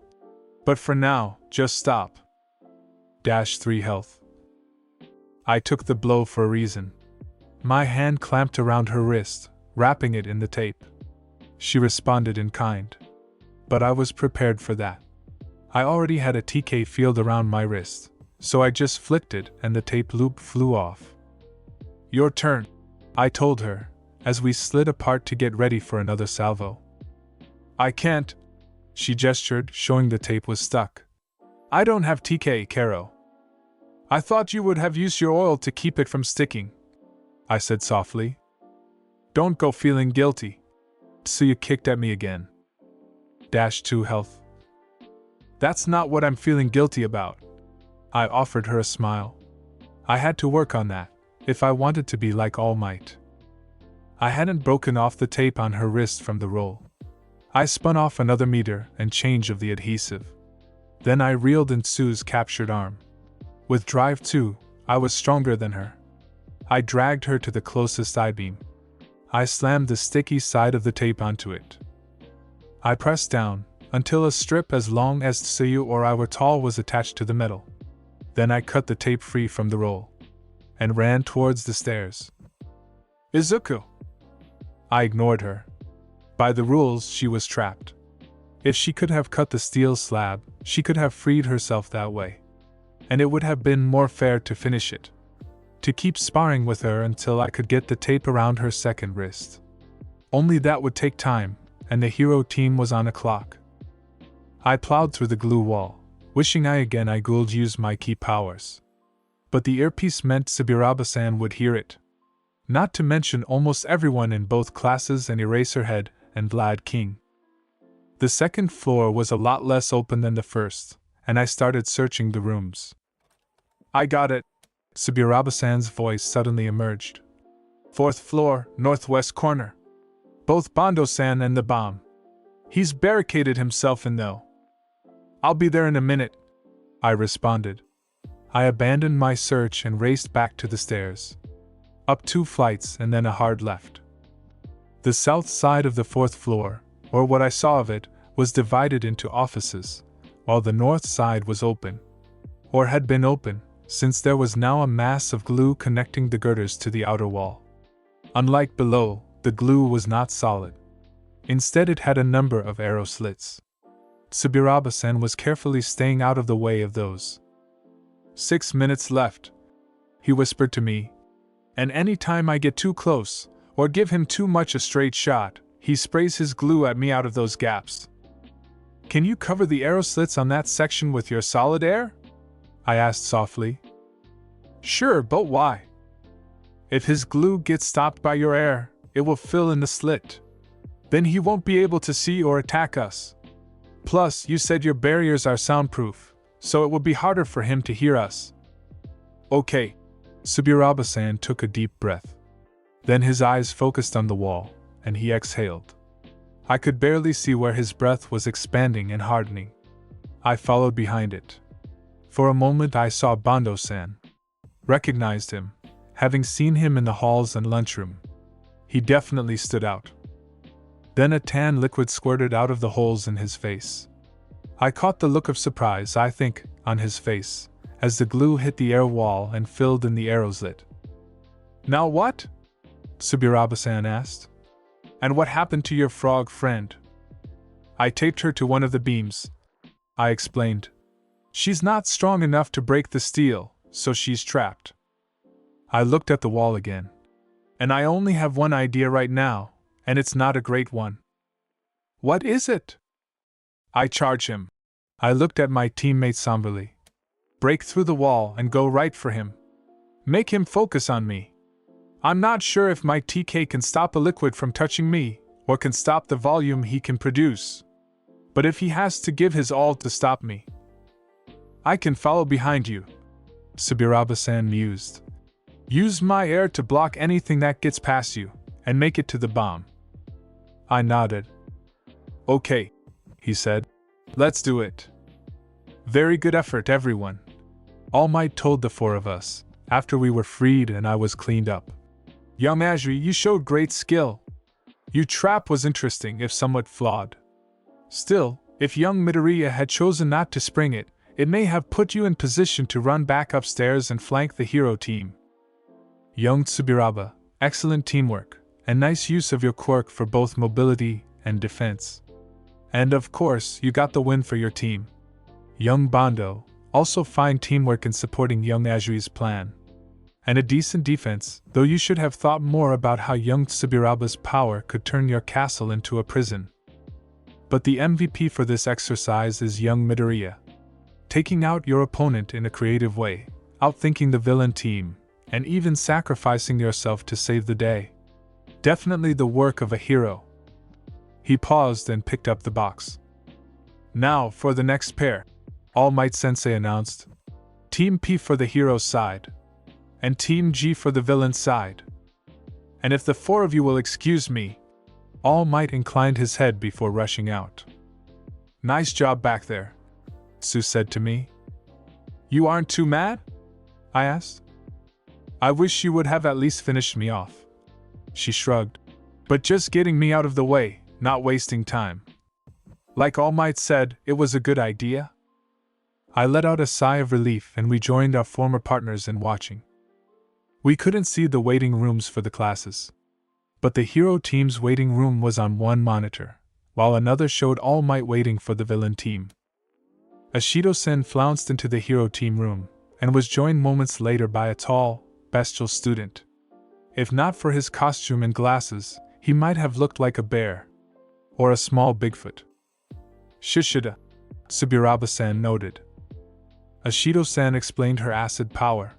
But for now, just stop. -3 health. I took the blow for a reason. My hand clamped around her wrist, wrapping it in the tape. She responded in kind. But I was prepared for that. I already had a TK field around my wrist, so I just flicked it and the tape loop flew off. Your turn, I told her, as we slid apart to get ready for another salvo. I can't, she gestured, showing the tape was stuck. I don't have TK, Karo. I thought you would have used your oil to keep it from sticking, I said softly. Don't go feeling guilty. Tsuya kicked at me again. -2 health. That's not what I'm feeling guilty about. I offered her a smile. I had to work on that, if I wanted to be like All Might. I hadn't broken off the tape on her wrist from the roll. I spun off another meter and change of the adhesive. Then I reeled in Tsu's captured arm. With drive 2, I was stronger than her. I dragged her to the closest I-beam. I slammed the sticky side of the tape onto it. I pressed down, until a strip as long as Tsuyu or I were tall was attached to the metal. Then I cut the tape free from the roll, and ran towards the stairs. Izuku! I ignored her. By the rules, she was trapped. If she could have cut the steel slab, she could have freed herself that way. And it would have been more fair to finish it. To keep sparring with her until I could get the tape around her second wrist. Only that would take time, and the hero team was on a clock. I plowed through the glue wall, wishing I could use my key powers. But the earpiece meant Subiraba-san would hear it. Not to mention almost everyone in both classes and Eraserhead and Vlad King. The second floor was a lot less open than the first, and I started searching the rooms. I got it. Subiraba-san's voice suddenly emerged. 4th floor, northwest corner. Both Bando-san and the bomb. He's barricaded himself in though. I'll be there in a minute, I responded. I abandoned my search and raced back to the stairs. Up 2 flights and then a hard left. The south side of the 4th floor, or what I saw of it, was divided into offices, while the north side was open. Or had been open, since there was now a mass of glue connecting the girders to the outer wall. Unlike below, the glue was not solid. Instead it had a number of arrow slits. Subiraba-san was carefully staying out of the way of those. 6 minutes left, he whispered to me. And any time I get too close, or give him too much a straight shot, He sprays his glue at me out of those gaps. Can you cover the arrow slits on that section with your solid air? I asked softly. Sure, but why? If his glue gets stopped by your air, it will fill in the slit. Then he won't be able to see or attack us. Plus, you said your barriers are soundproof, so it will be harder for him to hear us. Okay. Subiroba-san took a deep breath. Then his eyes focused on the wall, and he exhaled. I could barely see where his breath was expanding and hardening. I followed behind it. For a moment I saw Bando-san. Recognized him, having seen him in the halls and lunchroom. He definitely stood out. Then a tan liquid squirted out of the holes in his face. I caught the look of surprise, I think, on his face, as the glue hit the air wall and filled in the arrow slit. Now what? Subiroba-san asked. And what happened to your frog friend? I taped her to one of the beams. I explained. She's not strong enough to break the steel, so she's trapped. I looked at the wall again. And I only have one idea right now, and it's not a great one. What is it? I charge him. I looked at my teammate somberly. Break through the wall and go right for him. Make him focus on me. I'm not sure if my TK can stop a liquid from touching me, or can stop the volume he can produce. But if he has to give his all to stop me, I can follow behind you, Subiroba-san mused. Use my air to block anything that gets past you, and make it to the bomb. I nodded. Okay, he said. Let's do it. Very good effort, everyone. All Might told the four of us, after we were freed and I was cleaned up. Young Ajri, you showed great skill. Your trap was interesting, if somewhat flawed. Still, if young Midoriya had chosen not to spring it, it may have put you in position to run back upstairs and flank the hero team. Young Tsubiroba, excellent teamwork, and nice use of your quirk for both mobility and defense. And of course, you got the win for your team. Young Bando, also fine teamwork in supporting young Ajri's plan. And a decent defense, though you should have thought more about how young Tsubiroba's power could turn your castle into a prison. But the MVP for this exercise is young Midoriya. Taking out your opponent in a creative way, outthinking the villain team, and even sacrificing yourself to save the day. Definitely the work of a hero. He paused and picked up the box. Now for the next pair, All Might Sensei announced. Team P for the hero's side, and Team G for the villain's side. And if the four of you will excuse me, All Might inclined his head before rushing out. Nice job back there, Sue said to me. You aren't too mad? I asked. I wish you would have at least finished me off. She shrugged. But just getting me out of the way, not wasting time. Like All Might said, it was a good idea. I let out a sigh of relief and we joined our former partners in watching. We couldn't see the waiting rooms for the classes. But the hero team's waiting room was on one monitor, while another showed All Might waiting for the villain team. Ashido-sen flounced into the hero team room, and was joined moments later by a tall, bestial student. If not for his costume and glasses, he might have looked like a bear. Or a small Bigfoot. Shishida, Subiroba-san noted. Ashido-san explained her acid power,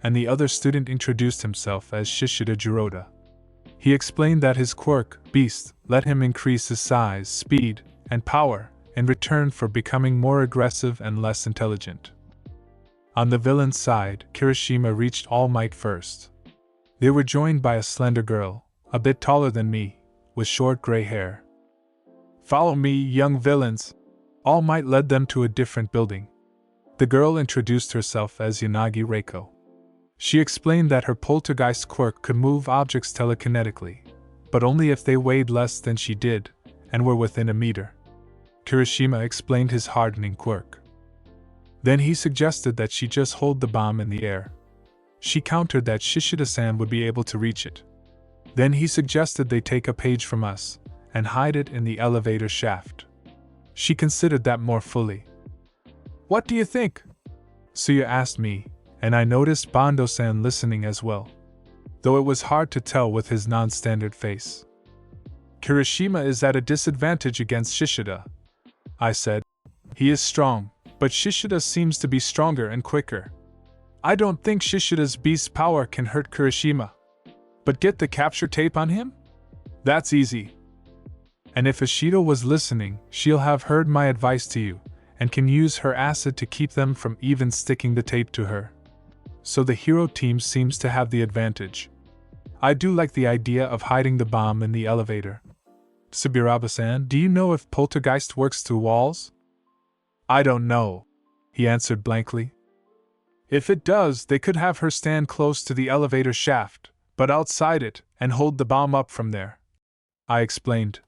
and the other student introduced himself as Shishida Jiroda. He explained that his quirk, Beast, let him increase his size, speed, and power in return for becoming more aggressive and less intelligent. On the villain's side, Kirishima reached All Might first. They were joined by a slender girl, a bit taller than me, with short gray hair. Follow me, young villains. All Might led them to a different building. The girl introduced herself as Yanagi Reiko. She explained that her poltergeist quirk could move objects telekinetically, but only if they weighed less than she did, and were within a meter. Kirishima explained his hardening quirk. Then he suggested that she just hold the bomb in the air. She countered that Shishida-san would be able to reach it. Then he suggested they take a page from us, and hide it in the elevator shaft. She considered that more fully. What do you think? Suya asked me, and I noticed Bando-san listening as well, though it was hard to tell with his non-standard face. Kirishima is at a disadvantage against Shishida, I said. He is strong, but Shishida seems to be stronger and quicker. I don't think Shishida's beast power can hurt Kirishima. But get the capture tape on him? That's easy. And if Ishido was listening, she'll have heard my advice to you, and can use her acid to keep them from even sticking the tape to her. So the hero team seems to have the advantage. I do like the idea of hiding the bomb in the elevator. Subiraba-san, do you know if poltergeist works through walls? I don't know, he answered blankly. If it does, they could have her stand close to the elevator shaft, but outside it, and hold the bomb up from there, I explained.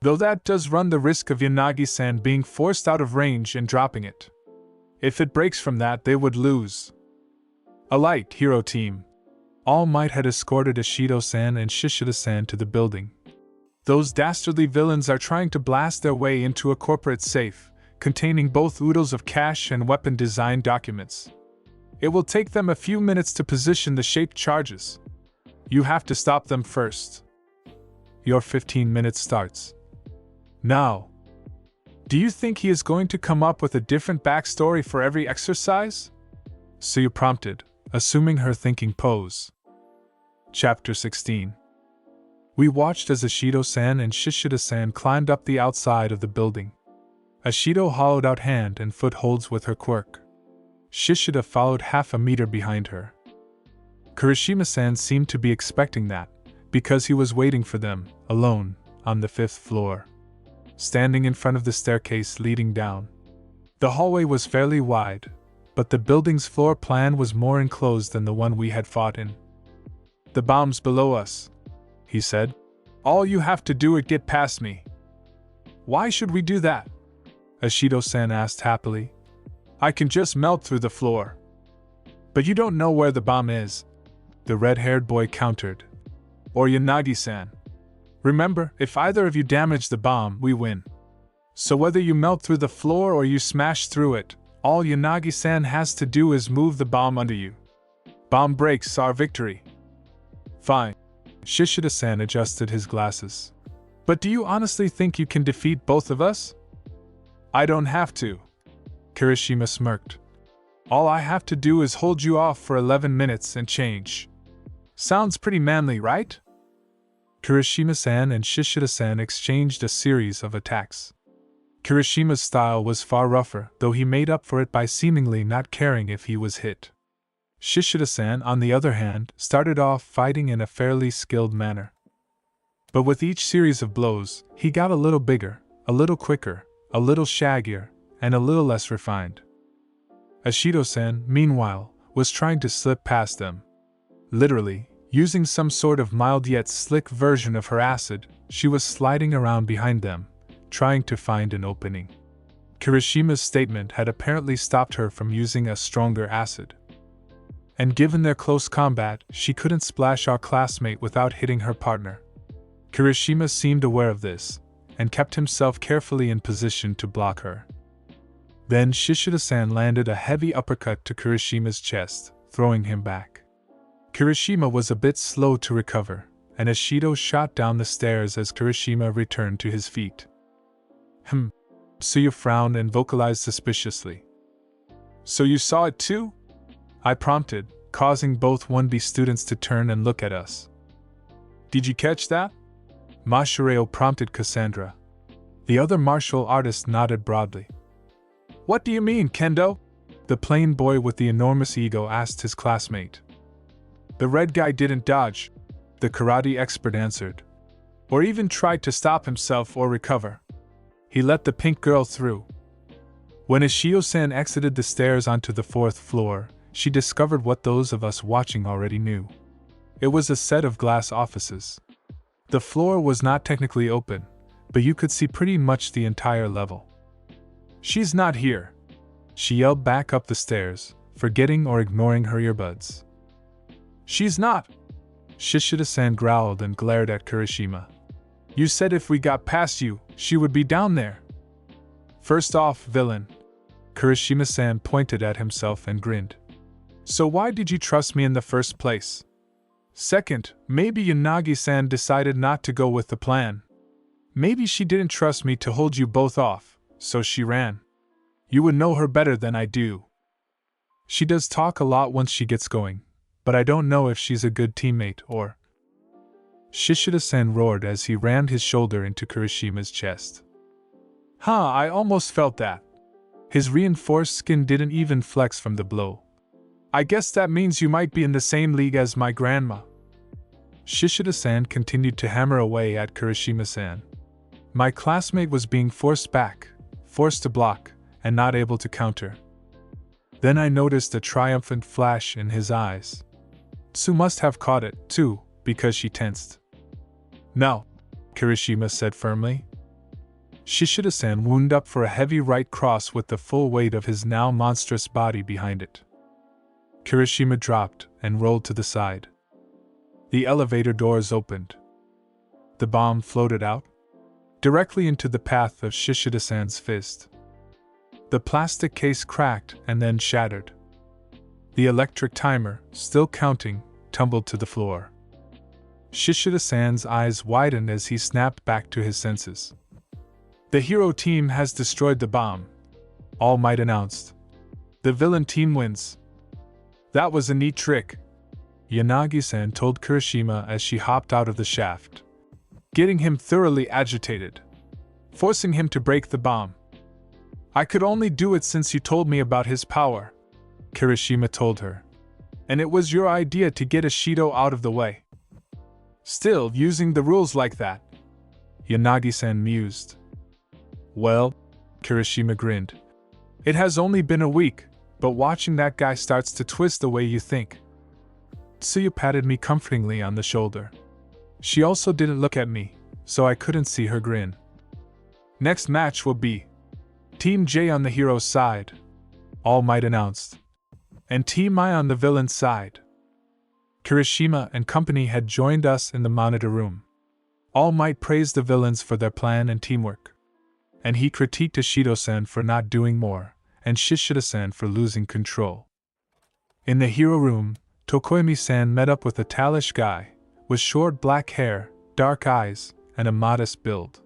Though that does run the risk of Yanagi-san being forced out of range and dropping it. If it breaks from that, they would lose. A light hero team. All Might had escorted Ishido-san and Shishida-san to the building. Those dastardly villains are trying to blast their way into a corporate safe, containing both oodles of cash and weapon design documents. It will take them a few minutes to position the shaped charges. You have to stop them first. Your 15 minutes starts now. Do you think he is going to come up with a different backstory for every exercise? Suyu prompted, assuming her thinking pose. Chapter 16. We watched as Ishido-san and Shishida-san climbed up the outside of the building. Ishido hollowed out hand and footholds with her quirk. Shishida followed half a meter behind her. Kirishima-san seemed to be expecting that, because he was waiting for them, alone, on the 5th floor. Standing in front of the staircase leading down. The hallway was fairly wide, but the building's floor plan was more enclosed than the one we had fought in. The bomb's below us, he said. All you have to do is get past me. Why should we do that? Ishido-san asked happily. I can just melt through the floor. But you don't know where the bomb is, the red-haired boy countered. Or Yanagi-san. Remember, if either of you damage the bomb, we win. So whether you melt through the floor or you smash through it, all Yanagi-san has to do is move the bomb under you. Bomb breaks our victory. Fine. Shishida-san adjusted his glasses. But do you honestly think you can defeat both of us? I don't have to. Kirishima smirked. All I have to do is hold you off for 11 minutes and change. Sounds pretty manly, right? Kirishima-san and Shishida-san exchanged a series of attacks. Kirishima's style was far rougher, though he made up for it by seemingly not caring if he was hit. Shishida-san, on the other hand, started off fighting in a fairly skilled manner. But with each series of blows, he got a little bigger, a little quicker, a little shaggier, and a little less refined. Ishido-san, meanwhile, was trying to slip past them. Literally, using some sort of mild yet slick version of her acid, she was sliding around behind them, trying to find an opening. Kirishima's statement had apparently stopped her from using a stronger acid. And given their close combat, she couldn't splash our classmate without hitting her partner. Kirishima seemed aware of this, and kept himself carefully in position to block her. Then Shishida-san landed a heavy uppercut to Kirishima's chest, throwing him back. Kirishima was a bit slow to recover, and Ishido shot down the stairs as Kirishima returned to his feet. Suyu frowned and vocalized suspiciously. So you saw it too? I prompted, causing both 1B students to turn and look at us. Did you catch that? Mashireo prompted Cassandra. The other martial artist nodded broadly. What do you mean, Kendo? The plain boy with the enormous ego asked his classmate. The red guy didn't dodge, the karate expert answered. Or even tried to stop himself or recover. He let the pink girl through. When Ishio-san exited the stairs onto the 4th floor, she discovered what those of us watching already knew. It was a set of glass offices. The floor was not technically open, but you could see pretty much the entire level. She's not here, she yelled back up the stairs, forgetting or ignoring her earbuds. She's not! Shishida-san growled and glared at Kirishima. You said if we got past you, she would be down there. First off, villain. Kirishima-san pointed at himself and grinned. So why did you trust me in the first place? Second, maybe Yanagi-san decided not to go with the plan. Maybe she didn't trust me to hold you both off, so she ran. You would know her better than I do. She does talk a lot once she gets going, but I don't know if she's a good teammate or... Shishida-san roared as he rammed his shoulder into Kirishima's chest. I almost felt that. His reinforced skin didn't even flex from the blow. I guess that means you might be in the same league as my grandma. Shishida-san continued to hammer away at Kirishima-san. My classmate was being forced back, forced to block, and not able to counter. Then I noticed a triumphant flash in his eyes. Tsu must have caught it, too, because she tensed. No, Kirishima said firmly. Shishida-san wound up for a heavy right cross with the full weight of his now monstrous body behind it. Kirishima dropped and rolled to the side. The elevator doors opened. The bomb floated out, directly into the path of Shishida-san's fist. The plastic case cracked and then shattered. The electric timer, still counting, tumbled to the floor. Shishida-san's eyes widened as he snapped back to his senses. The hero team has destroyed the bomb, All Might announced. The villain team wins. That was a neat trick, Yanagi-san told Kirishima as she hopped out of the shaft, getting him thoroughly agitated, forcing him to break the bomb. I could only do it since you told me about his power, Kirishima told her. And it was your idea to get Ashido out of the way. Still, using the rules like that, Yanagi-san mused. Well, Kirishima grinned. It has only been a week, but watching that guy starts to twist the way you think. Tsuyu patted me comfortingly on the shoulder. She also didn't look at me, so I couldn't see her grin. Next match will be Team J on the hero's side, All Might announced, and Team I on the villain's side. Kirishima and company had joined us in the monitor room. All Might praised the villains for their plan and teamwork, and he critiqued Ashido-san for not doing more, and Shishida-san for losing control. In the hero room, Tokoyami-san met up with a tallish guy, with short black hair, dark eyes, and a modest build.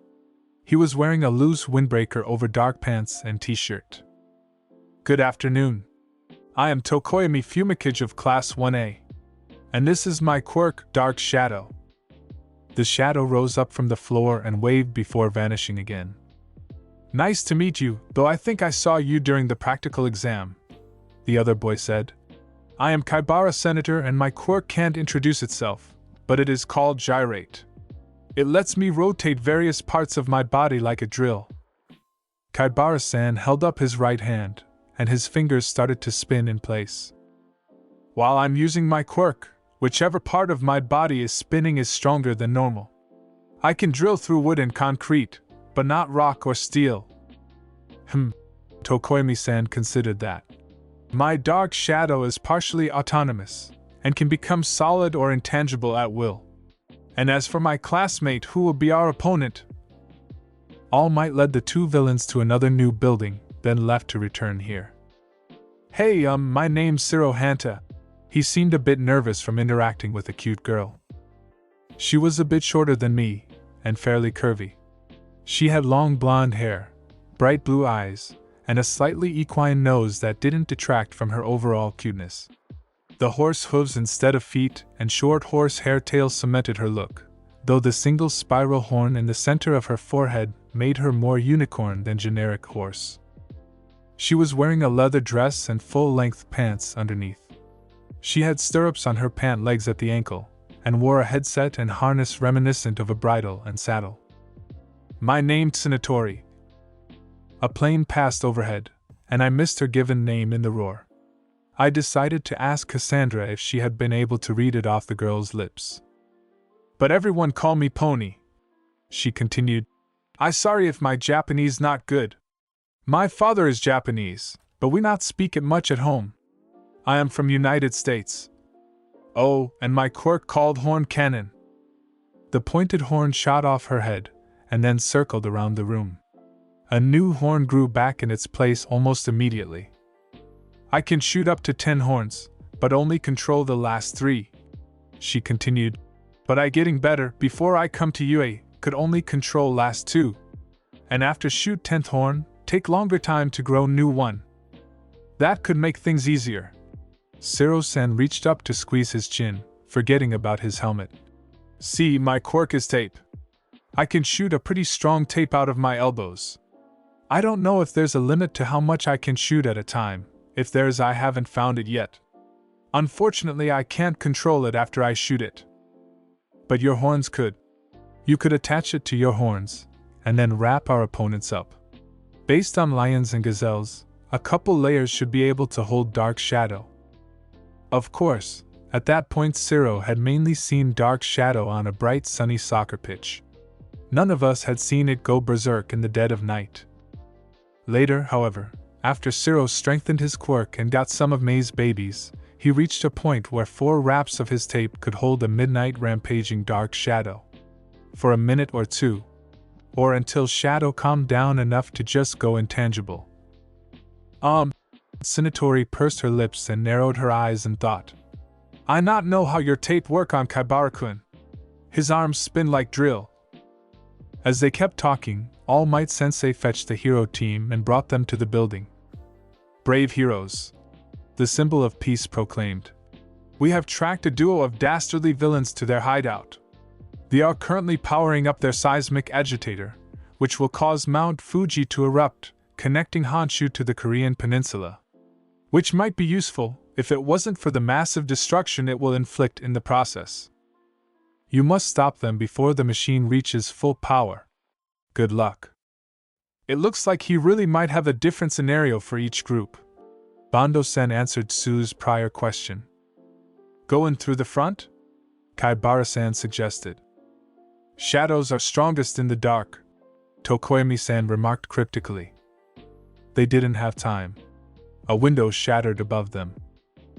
He was wearing a loose windbreaker over dark pants and t-shirt. Good afternoon. I am Tokoyami Fumikage of Class 1A. And this is my quirk, Dark Shadow. The shadow rose up from the floor and waved before vanishing again. Nice to meet you, though I think I saw you during the practical exam, the other boy said. I am Kaibara Senator and my quirk can't introduce itself, but it is called Gyrate. It lets me rotate various parts of my body like a drill. Kaibara-san held up his right hand, and his fingers started to spin in place. While I'm using my quirk, whichever part of my body is spinning is stronger than normal. I can drill through wood and concrete, but not rock or steel. Tokoyami-san considered that. My dark shadow is partially autonomous, and can become solid or intangible at will. And as for my classmate who will be our opponent, All Might led the two villains to another new building, then left to return here. Hey, my name's Siro Hanta. He seemed a bit nervous from interacting with a cute girl. She was a bit shorter than me, and fairly curvy. She had long blonde hair, bright blue eyes, and a slightly equine nose that didn't detract from her overall cuteness. The horse hooves instead of feet and short horse hair tails cemented her look, though the single spiral horn in the center of her forehead made her more unicorn than generic horse. She was wearing a leather dress and full-length pants underneath. She had stirrups on her pant legs at the ankle, and wore a headset and harness reminiscent of a bridle and saddle. My name's Tsunatori. A plane passed overhead, and I missed her given name in the roar. I decided to ask Cassandra if she had been able to read it off the girl's lips. But everyone call me Pony, she continued. I sorry if my Japanese not good. My father is Japanese, but we not speak it much at home. I am from United States. Oh, and my quirk called Horn Cannon. The pointed horn shot off her head, and then circled around the room. A new horn grew back in its place almost immediately. I can shoot up to 10 horns, but only control the last 3, she continued. But I getting better before I come to UA, could only control last 2. And after shoot 10th horn, take longer time to grow new one. That could make things easier. Zero-san reached up to squeeze his chin, forgetting about his helmet. See, my quirk is tape. I can shoot a pretty strong tape out of my elbows. I don't know if there's a limit to how much I can shoot at a time. If there's, I haven't found it yet. Unfortunately, I can't control it after I shoot it. But your horns could. You could attach it to your horns, and then wrap our opponents up. Based on lions and gazelles, a couple layers should be able to hold dark shadow. Of course, at that point Zero had mainly seen dark shadow on a bright sunny soccer pitch. None of us had seen it go berserk in the dead of night. Later, however, after Zero strengthened his quirk and got some of May's babies, he reached a point where 4 wraps of his tape could hold a midnight rampaging dark shadow. For a minute or 2. Or until shadow calmed down enough to just go intangible. Sinatori pursed her lips and narrowed her eyes and thought. I not know how your tape work on Kaibara-kun. His arms spin like drill. As they kept talking, All Might Sensei fetched the hero team and brought them to the building. Brave heroes. The symbol of peace proclaimed. We have tracked a duo of dastardly villains to their hideout. They are currently powering up their seismic agitator, which will cause Mount Fuji to erupt, connecting Honshu to the Korean peninsula. Which might be useful, if it wasn't for the massive destruction it will inflict in the process. You must stop them before the machine reaches full power. Good luck. It looks like he really might have a different scenario for each group. Bando-sen answered Sue's prior question. Going through the front? Kaibara-san suggested. Shadows are strongest in the dark, Tokoyami-san remarked cryptically. They didn't have time. A window shattered above them.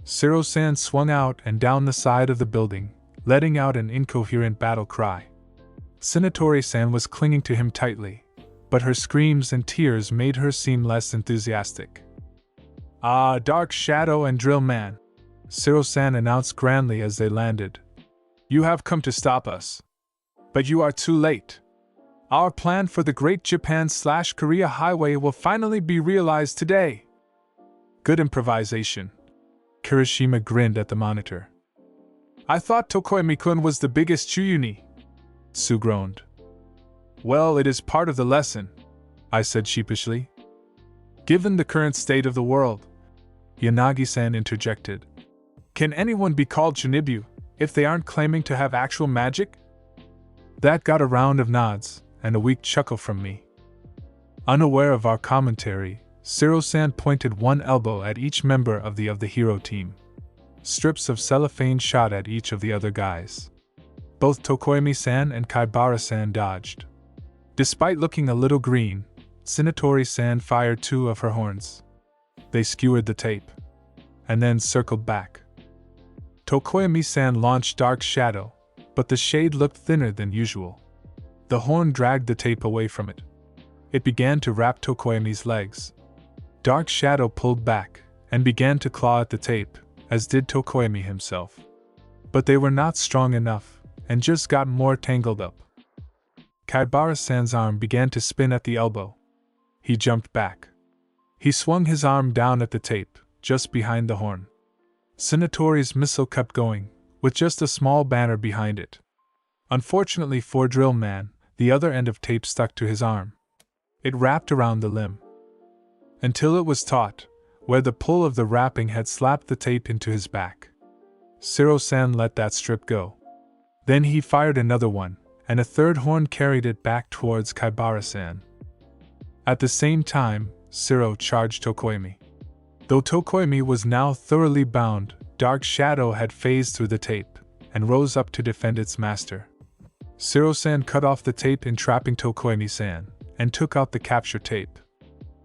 Zero-san swung out and down the side of the building, letting out an incoherent battle cry. Sinatori-san was clinging to him tightly, but her screams and tears made her seem less enthusiastic. Ah, Dark Shadow and Drill Man, Zero-san announced grandly as they landed. You have come to stop us. But you are too late. Our plan for the Great Japan/Korea Highway will finally be realized today. Good improvisation. Kirishima grinned at the monitor. I thought Tokoyami-kun was the biggest Chuyuni. Sue groaned. Well, it is part of the lesson, I said sheepishly. Given the current state of the world, Yanagi-san interjected. Can anyone be called Chunibu if they aren't claiming to have actual magic? That got a round of nods and a weak chuckle from me. Unaware of our commentary, Zero-san pointed one elbow at each member of the hero team. Strips of cellophane shot at each of the other guys. Both Tokoyami-san and Kaibara-san dodged. Despite looking a little green, Sinatori-san fired 2 of her horns. They skewered the tape, and then circled back. Tokoyami-san launched Dark Shadow, but the shade looked thinner than usual. The horn dragged the tape away from it. It began to wrap Tokoyami's legs. Dark Shadow pulled back, and began to claw at the tape, as did Tokoyami himself. But they were not strong enough, and just got more tangled up. Kaibara-san's arm began to spin at the elbow. He jumped back. He swung his arm down at the tape, just behind the horn. Sinatori's missile kept going, with just a small banner behind it. Unfortunately for Drill Man, the other end of tape stuck to his arm. It wrapped around the limb. Until it was taut, where the pull of the wrapping had slapped the tape into his back. Zero-san let that strip go. Then he fired another one, and a third horn carried it back towards Kaibara-san. At the same time, Zero charged Tokoyami. Though Tokoyami was now thoroughly bound, Dark Shadow had phased through the tape, and rose up to defend its master. Zero-san cut off the tape entrapping Tokoyami-san, and took out the capture tape.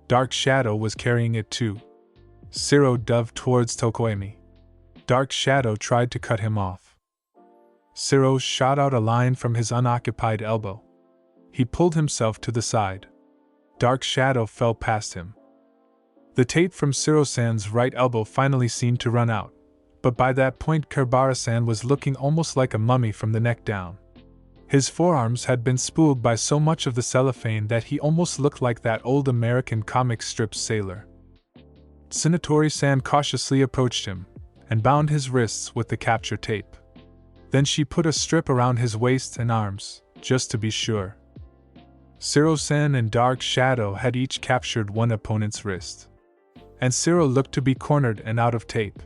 Dark Shadow was carrying it too. Zero dove towards Tokoyami. Dark Shadow tried to cut him off. Zero shot out a line from his unoccupied elbow. He pulled himself to the side. Dark Shadow fell past him. The tape from Zero-san's right elbow finally seemed to run out, but by that point Kaibara-san was looking almost like a mummy from the neck down. His forearms had been spooled by so much of the cellophane that he almost looked like that old American comic strip sailor. Tsunotori-san cautiously approached him and bound his wrists with the capture tape. Then she put a strip around his waist and arms, just to be sure. Zero-san and Dark Shadow had each captured one opponent's wrist, and Zero looked to be cornered and out of tape.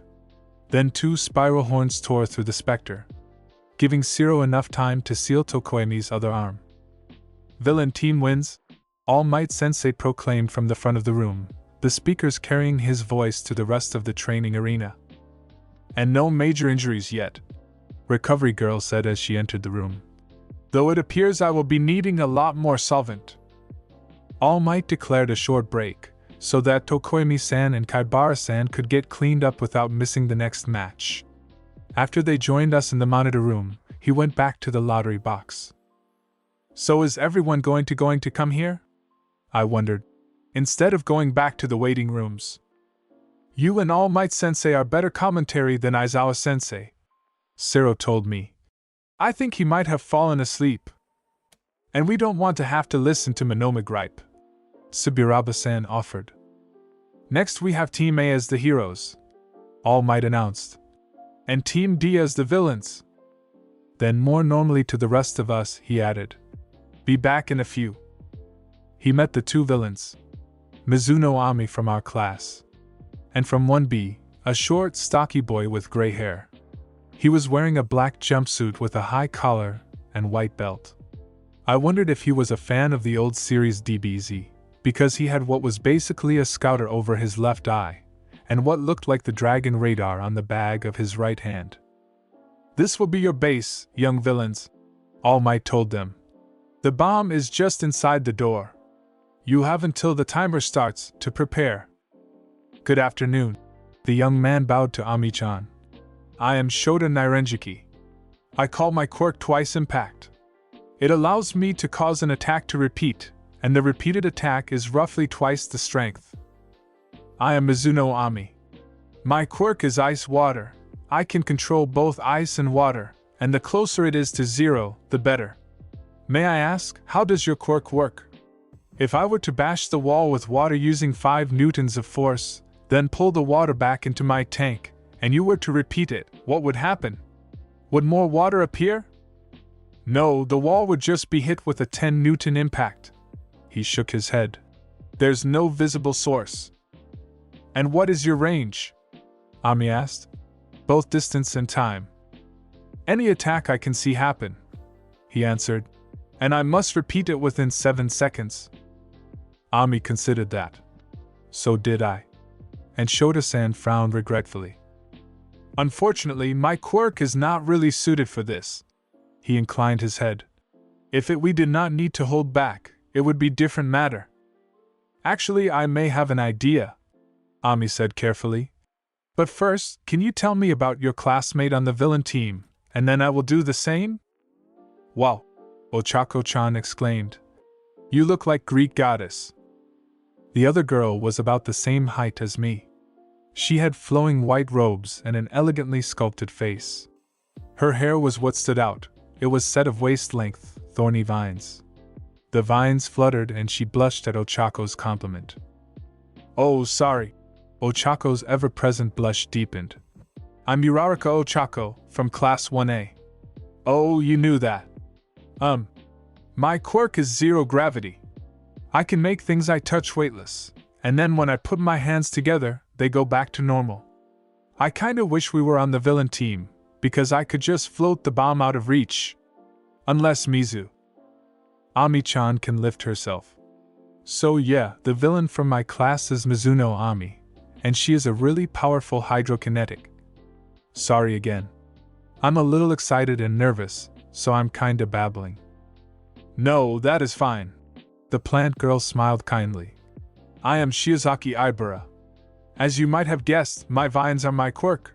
Then two spiral horns tore through the specter, giving Zero enough time to seal Tokoemi's other arm. "Villain team wins," All Might Sensei proclaimed from the front of the room, the speakers carrying his voice to the rest of the training arena. "And no major injuries yet," Recovery Girl said as she entered the room. "Though it appears I will be needing a lot more solvent." All Might declared a short break, so that Tokoemi-san and Kaibara-san could get cleaned up without missing the next match. After they joined us in the monitor room, he went back to the lottery box. "So is everyone going to come here?" I wondered, instead of going back to the waiting rooms. "You and All Might Sensei are better commentary than Aizawa Sensei," Zero told me. "I think he might have fallen asleep. And we don't want to have to listen to Monoma gripe," Subiraba-san offered. "Next we have Team A as the heroes," All Might announced. "And Team D as the villains." Then more normally to the rest of us, he added, "Be back in a few." He met the two villains, Mizuno Ami from our class, and from 1B, a short, stocky boy with gray hair. He was wearing a black jumpsuit with a high collar and white belt. I wondered if he was a fan of the old series DBZ, because he had what was basically a scouter over his left eye, and what looked like the dragon radar on the bag of his right hand. "This will be your base, young villains," All Might told them. "The bomb is just inside the door. You have until the timer starts to prepare." "Good afternoon." The young man bowed to Ami-chan. "I am Shota Nirenjiki. I call my quirk Twice Impact. It allows me to cause an attack to repeat, and the repeated attack is roughly twice the strength. I am Mizuno Ami. My quirk is Ice Water. I can control both ice and water, and the closer it is to zero, the better. May I ask, how does your quirk work? If I were to bash the wall with water using 5 newtons of force, then pull the water back into my tank, and you were to repeat it, what would happen? Would more water appear?" "No, the wall would just be hit with a 10 Newton impact." He shook his head. "There's no visible source." "And what is your range?" Ami asked. "Both distance and time." "Any attack I can see happen," he answered. "And I must repeat it within 7 seconds. Ami considered that. So did I. And Shota-san frowned regretfully. "Unfortunately, my quirk is not really suited for this." He inclined his head. "If we did not need to hold back, it would be different matter." "Actually, I may have an idea," Ami said carefully. "But first, can you tell me about your classmate on the villain team, and then I will do the same?" "Wow!" Ochako-chan exclaimed. "You look like Greek goddess." The other girl was about the same height as me. She had flowing white robes and an elegantly sculpted face. Her hair was what stood out. It was set of waist-length, thorny vines. The vines fluttered and she blushed at Ochako's compliment. "Oh, sorry." Ochako's ever-present blush deepened. "I'm Uraraka Ochako, from Class 1A. "Oh, you knew that." My quirk is zero gravity. I can make things I touch weightless, and then when I put my hands together, they go back to normal. I kinda wish we were on the villain team, because I could just float the bomb out of reach. Unless Mizu. Ami-chan can lift herself. So yeah, the villain from my class is Mizuno Ami, and she is a really powerful hydrokinetic. Sorry again. I'm a little excited and nervous, so I'm kinda babbling. No, that is fine. The plant girl smiled kindly. I am Shiozaki Ibara. As you might have guessed, my vines are my quirk.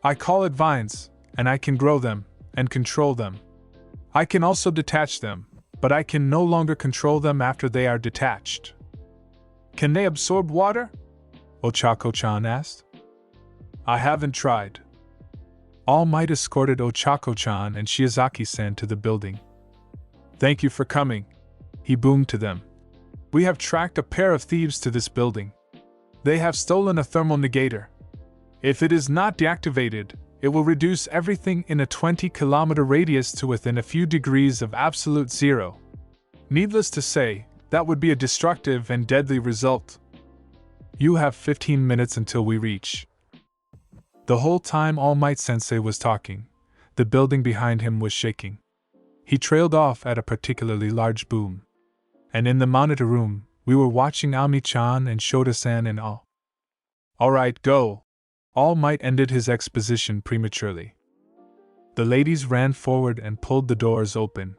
I call it vines, and I can grow them, and control them. I can also detach them, but I can no longer control them after they are detached. Can they absorb water? Ochako-chan asked. I haven't tried. All Might escorted Ochako-chan and Shiozaki-san to the building. Thank you for coming, he boomed to them. We have tracked a pair of thieves to this building. They have stolen a thermal negator. If it is not deactivated, it will reduce everything in a 20-kilometer radius to within a few degrees of absolute zero. Needless to say, that would be a destructive and deadly result. You have 15 minutes until we reach. The whole time All Might Sensei was talking, the building behind him was shaking. He trailed off at a particularly large boom. And in the monitor room, we were watching Ami-chan and Shota-san in awe. Alright, go. All Might ended his exposition prematurely. The ladies ran forward and pulled the doors open,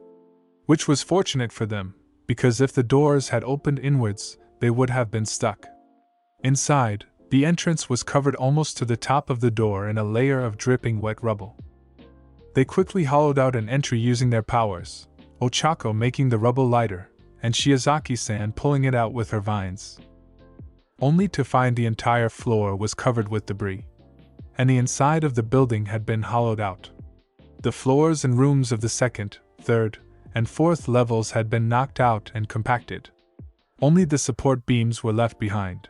which was fortunate for them, because if the doors had opened inwards, they would have been stuck. Inside, the entrance was covered almost to the top of the door in a layer of dripping wet rubble. They quickly hollowed out an entry using their powers, Ochako making the rubble lighter, and Shiozaki-san pulling it out with her vines. Only to find the entire floor was covered with debris, and the inside of the building had been hollowed out. The floors and rooms of the second, third, and fourth levels had been knocked out and compacted. Only the support beams were left behind.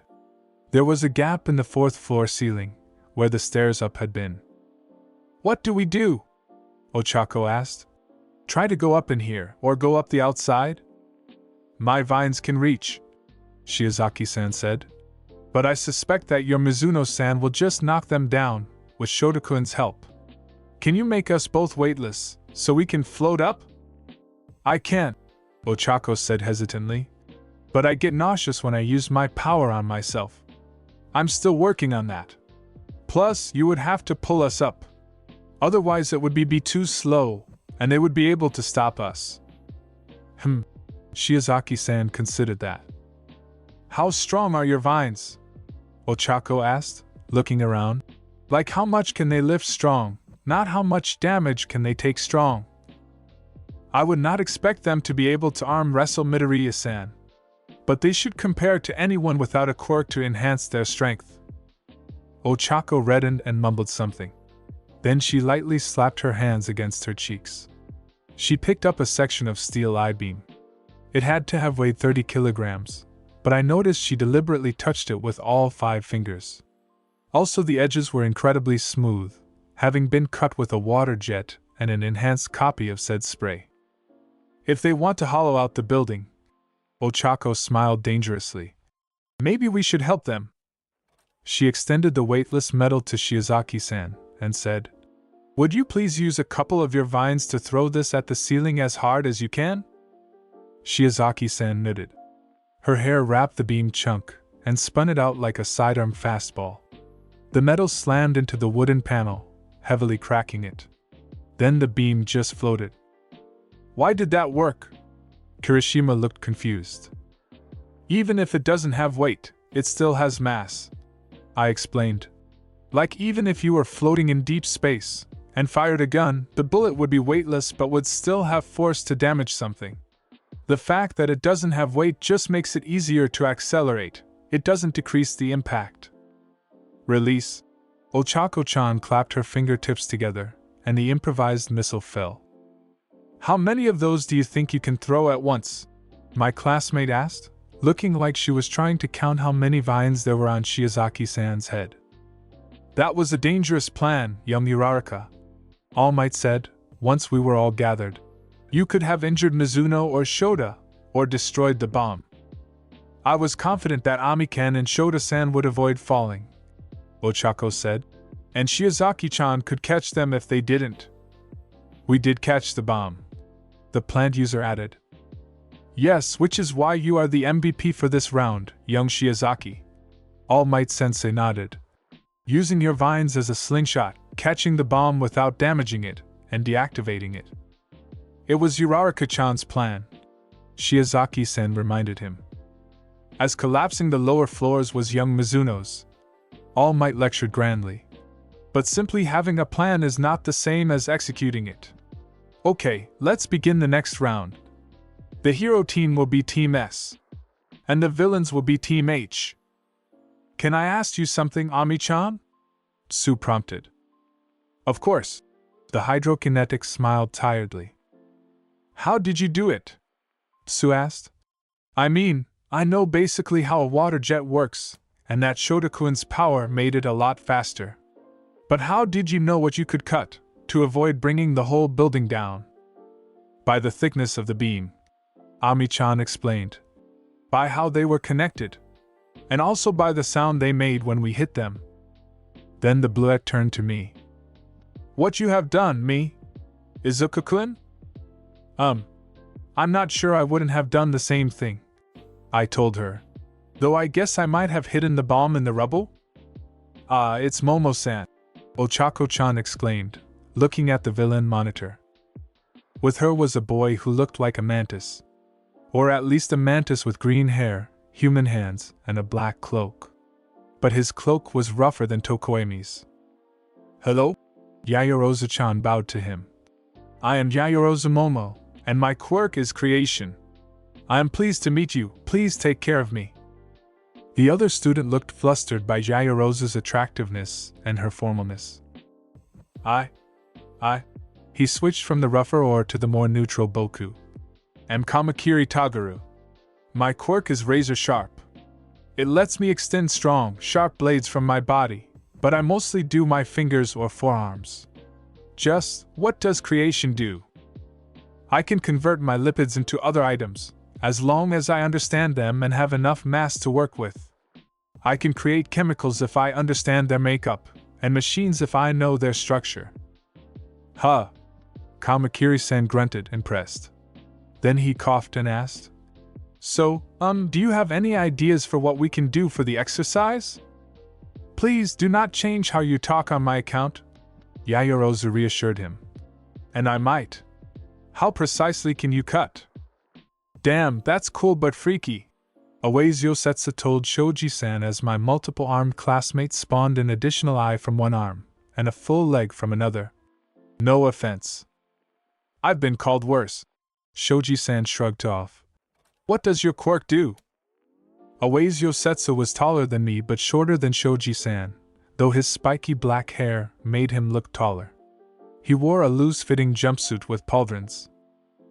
There was a gap in the fourth floor ceiling, where the stairs up had been. What do we do? Ochako asked. Try to go up in here, or go up the outside? My vines can reach, Shiozaki-san said. But I suspect that your Mizuno-san will just knock them down, with Shotokun's help. Can you make us both weightless, so we can float up? I can't, Ochako said hesitantly. But I get nauseous when I use my power on myself. I'm still working on that. Plus, you would have to pull us up. Otherwise it would be too slow, and they would be able to stop us. Shiozaki-san considered that. How strong are your vines? Ochako asked, looking around. Like how much can they lift strong, not how much damage can they take strong. I would not expect them to be able to arm wrestle Midoriya-san. But they should compare to anyone without a quirk to enhance their strength. Ochako reddened and mumbled something. Then she lightly slapped her hands against her cheeks. She picked up a section of steel I-beam. It had to have weighed 30 kilograms, but I noticed she deliberately touched it with all 5 fingers. Also, the edges were incredibly smooth, having been cut with a water jet and an enhanced copy of said spray. If they want to hollow out the building, Ochako smiled dangerously. Maybe we should help them. She extended the weightless metal to Shiozaki-san and said, Would you please use a couple of your vines to throw this at the ceiling as hard as you can? Shiozaki-san nodded. Her hair wrapped the beam chunk and spun it out like a sidearm fastball. The metal slammed into the wooden panel, heavily cracking it. Then the beam just floated. Why did that work? Kirishima looked confused. Even if it doesn't have weight, it still has mass, I explained. Like even if you were floating in deep space and fired a gun, the bullet would be weightless but would still have force to damage something. The fact that it doesn't have weight just makes it easier to accelerate. It doesn't decrease the impact. Release. Ochako-chan clapped her fingertips together, and the improvised missile fell. How many of those do you think you can throw at once? My classmate asked, looking like she was trying to count how many vines there were on Shiozaki-san's head. That was a dangerous plan, young Uraraka, All Might said, once we were all gathered. You could have injured Mizuno or Shota, or destroyed the bomb. I was confident that Amiken and Shota-san would avoid falling, Ochako said, and Shiozaki-chan could catch them if they didn't. We did catch the bomb, the plant user added. Yes, which is why you are the MVP for this round, young Shiozaki. All Might Sensei nodded. Using your vines as a slingshot, catching the bomb without damaging it, and deactivating it. It was Uraraka-chan's plan, Shiozaki-sen reminded him. As collapsing the lower floors was young Mizuno's. All Might lectured grandly. But simply having a plan is not the same as executing it. Okay, let's begin the next round. The hero team will be Team S, and the villains will be Team H. Can I ask you something, Ami-chan? Sue prompted. Of course. The hydrokinetic smiled tiredly. How did you do it? Sue asked. I mean, I know basically how a water jet works, and that Shotokun's power made it a lot faster. But how did you know what you could cut, to avoid bringing the whole building down? By the thickness of the beam, Ami-chan explained. By how they were connected, and also by the sound they made when we hit them. Then the bluette turned to me. What you have done, me? Izuku-kun? I'm not sure I wouldn't have done the same thing, I told her. Though I guess I might have hidden the bomb in the rubble? It's Momo-san, Ochako-chan exclaimed, looking at the villain monitor. With her was a boy who looked like a mantis. Or at least a mantis with green hair, human hands, and a black cloak. But his cloak was rougher than Tokoemi's. Hello? Yaoyorozu-chan bowed to him. I am Yaoyorozu Momo, and my quirk is creation. I am pleased to meet you, please take care of me. The other student looked flustered by Yaoyorozu's attractiveness and her formalness. He switched from the rougher or to the more neutral Boku. Am Kamakiri Tagaru. My quirk is razor sharp. It lets me extend strong, sharp blades from my body, but I mostly do my fingers or forearms. Just, what does creation do? I can convert my lipids into other items, as long as I understand them and have enough mass to work with. I can create chemicals if I understand their makeup, and machines if I know their structure. Huh. Kamakiri-san grunted, impressed. Then he coughed and asked, So, do you have any ideas for what we can do for the exercise? Please do not change how you talk on my account, Yaoyorozu reassured him. And I might. How precisely can you cut? Damn, that's cool but freaky. Awaze Yosetsu told Shoji-san as my multiple-armed classmates spawned an additional eye from one arm, and a full leg from another. No offense. I've been called worse. Shoji-san shrugged off. What does your quirk do? Awaze Yosetsu was taller than me but shorter than Shoji-san, though his spiky black hair made him look taller. He wore a loose-fitting jumpsuit with pauldrons.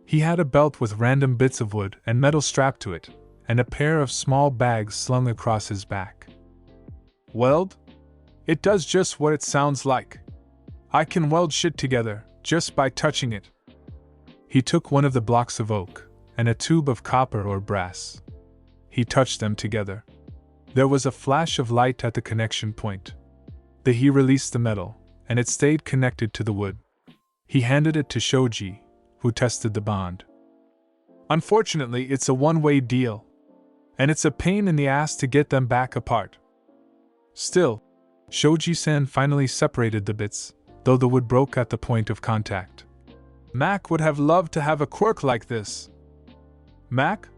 He had a belt with random bits of wood and metal strapped to it, and a pair of small bags slung across his back. Weld? It does just what it sounds like. I can weld shit together, just by touching it. He took one of the blocks of oak, and a tube of copper or brass. He touched them together. There was a flash of light at the connection point. Then he released the metal, and it stayed connected to the wood. He handed it to Shoji, who tested the bond. Unfortunately, it's a one-way deal, and it's a pain in the ass to get them back apart. Still, Shoji-san finally separated the bits, though the wood broke at the point of contact. Mac would have loved to have a quirk like this. Mac?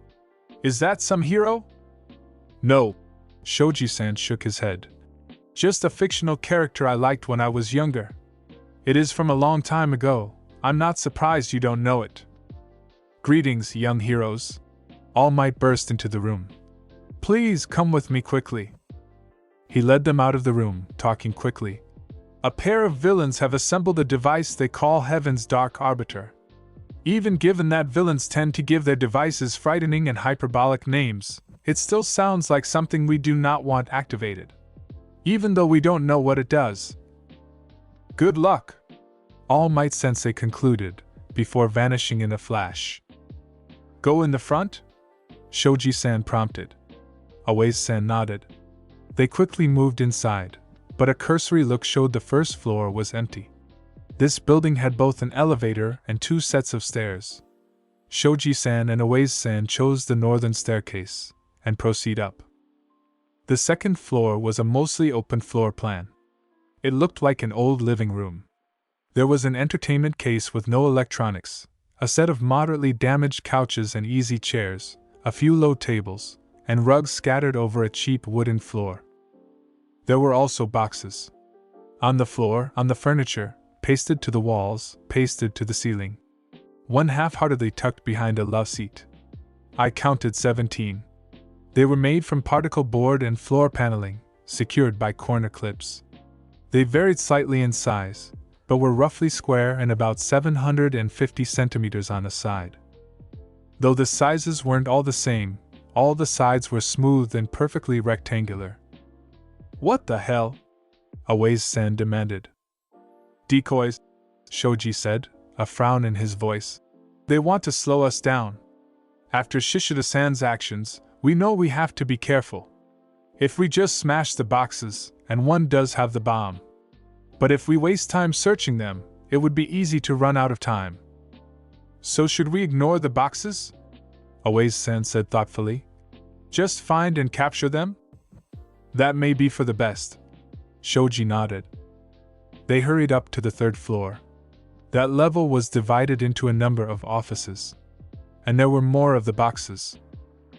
Is that some hero? No. Shoji-san shook his head. Just a fictional character I liked when I was younger. It is from a long time ago. I'm not surprised you don't know it. Greetings, young heroes. All Might burst into the room. Please come with me quickly. He led them out of the room, talking quickly. A pair of villains have assembled a device they call Heaven's Dark Arbiter. Even given that villains tend to give their devices frightening and hyperbolic names, it still sounds like something we do not want activated. Even though we don't know what it does. Good luck, All Might Sensei concluded, before vanishing in a flash. Go in the front? Shoji-san prompted. Awaze-san nodded. They quickly moved inside, but a cursory look showed the first floor was empty. This building had both an elevator and 2 sets of stairs. Shoji-san and Awaze-san chose the northern staircase, and proceed up. The second floor was a mostly open floor plan. It looked like an old living room. There was an entertainment case with no electronics, a set of moderately damaged couches and easy chairs, a few low tables, and rugs scattered over a cheap wooden floor. There were also boxes. On the floor, on the furniture, pasted to the walls, pasted to the ceiling. One half-heartedly tucked behind a love seat. I counted 17. They were made from particle board and floor paneling, secured by corner clips. They varied slightly in size, but were roughly square and about 750 centimeters on a side. Though the sizes weren't all the same, all the sides were smooth and perfectly rectangular. "What the hell?" Awase-san demanded. "Decoys," Shoji said, a frown in his voice. "They want to slow us down. After Shishida-san's actions, we know we have to be careful. If we just smash the boxes, and one does have the bomb. But if we waste time searching them, it would be easy to run out of time." "So should we ignore the boxes?" Awase-san said thoughtfully. "Just find and capture them?" "That may be for the best." Shoji nodded. They hurried up to the third floor. That level was divided into a number of offices. And there were more of the boxes.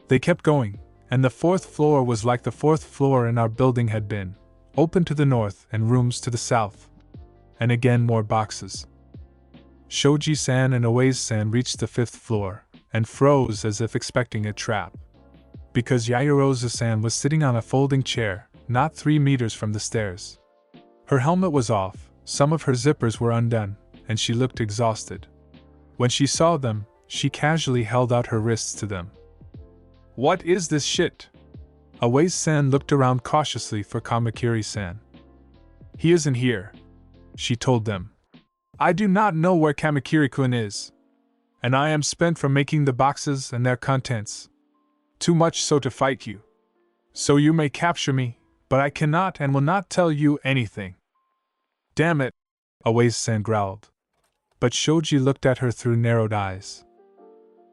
They kept going, and the fourth floor was like the fourth floor in our building had been, open to the north and rooms to the south. And again more boxes. Shoji-san and Awase-san reached the fifth floor, and froze as if expecting a trap. Because Yaoyorozu-san was sitting on a folding chair, not 3 meters from the stairs. Her helmet was off, some of her zippers were undone, and she looked exhausted. When she saw them, she casually held out her wrists to them. "What is this shit?" Awase-san looked around cautiously for Kamakiri-san. "He isn't here," she told them. "I do not know where Kamakiri-kun is. And I am spent from making the boxes and their contents. Too much so to fight you. So you may capture me, but I cannot and will not tell you anything." "Damn it," Awase-san growled. But Shoji looked at her through narrowed eyes.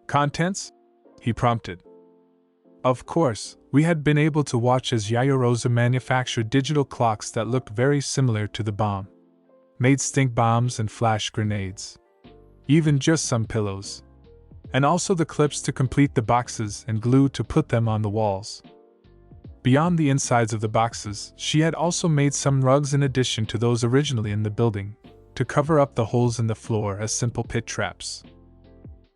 "Contents?" he prompted. Of course, we had been able to watch as Yaoyorozu manufactured digital clocks that looked very similar to the bomb. Made stink bombs and flash grenades. Even just some pillows. And also the clips to complete the boxes and glue to put them on the walls. Beyond the insides of the boxes, she had also made some rugs in addition to those originally in the building, to cover up the holes in the floor as simple pit traps.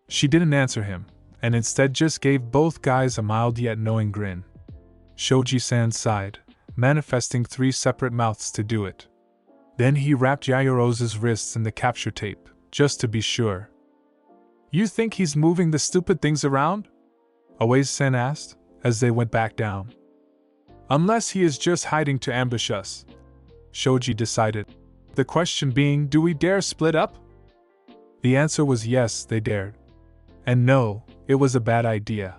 She didn't answer him, and instead just gave both guys a mild yet knowing grin. Shoji-san sighed, manifesting 3 separate mouths to do it. Then he wrapped Yaoyorozu's wrists in the capture tape, just to be sure. "You think he's moving the stupid things around?" Awase-san asked, as they went back down. "Unless he is just hiding to ambush us," Shoji decided. The question being, do we dare split up? The answer was yes, they dared. And no, it was a bad idea.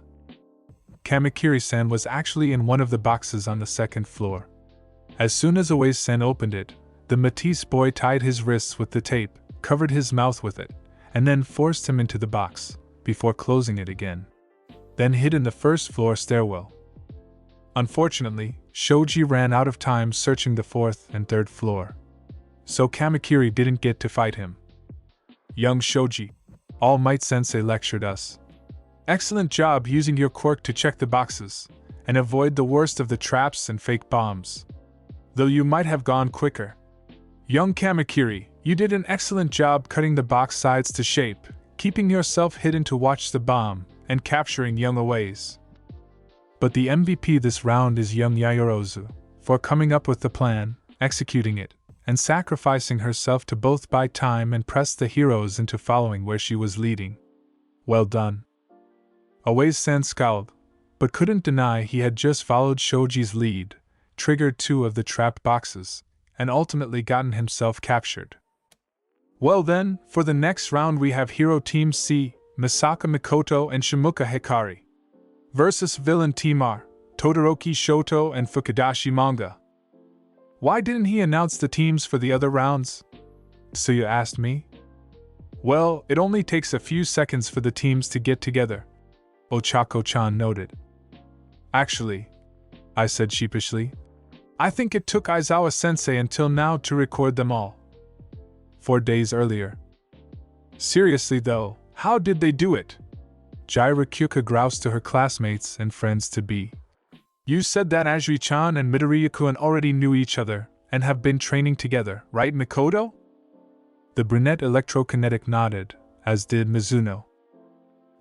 Kamakiri-san was actually in one of the boxes on the second floor. As soon as Awase-san opened it, the Matisse boy tied his wrists with the tape, covered his mouth with it, and then forced him into the box, before closing it again. Then hid in the first floor stairwell. Unfortunately, Shoji ran out of time searching the fourth and third floor. So Kamakiri didn't get to fight him. "Young Shoji," All Might Sensei lectured us. "Excellent job using your quirk to check the boxes, and avoid the worst of the traps and fake bombs. Though you might have gone quicker. Young Kamakiri, you did an excellent job cutting the box sides to shape, keeping yourself hidden to watch the bomb, and capturing young Awase. But the MVP this round is young Yaoyorozu, for coming up with the plan, executing it, and sacrificing herself to both buy time and press the heroes into following where she was leading. Well done." Awase-san scowled, but couldn't deny he had just followed Shoji's lead, triggered 2 of the trapped boxes, and ultimately gotten himself captured. "Well then, for the next round we have Hero Team C, Misaka Mikoto and Shimuka Hikari, versus Villain Team R, Todoroki Shoto and Fukudashi Manga." "Why didn't he announce the teams for the other rounds?" Suya asked me. "Well, it only takes a few seconds for the teams to get together," Ochako-chan noted. "Actually," I said sheepishly, "I think it took Aizawa-sensei until now to record them all. 4 days earlier." "Seriously though, how did they do it?" Jaira Kyuka groused to her classmates and friends-to-be. "You said that Ajiri-chan and Midoriya-kun already knew each other, and have been training together, right Mikoto?" The brunette electrokinetic nodded, as did Mizuno.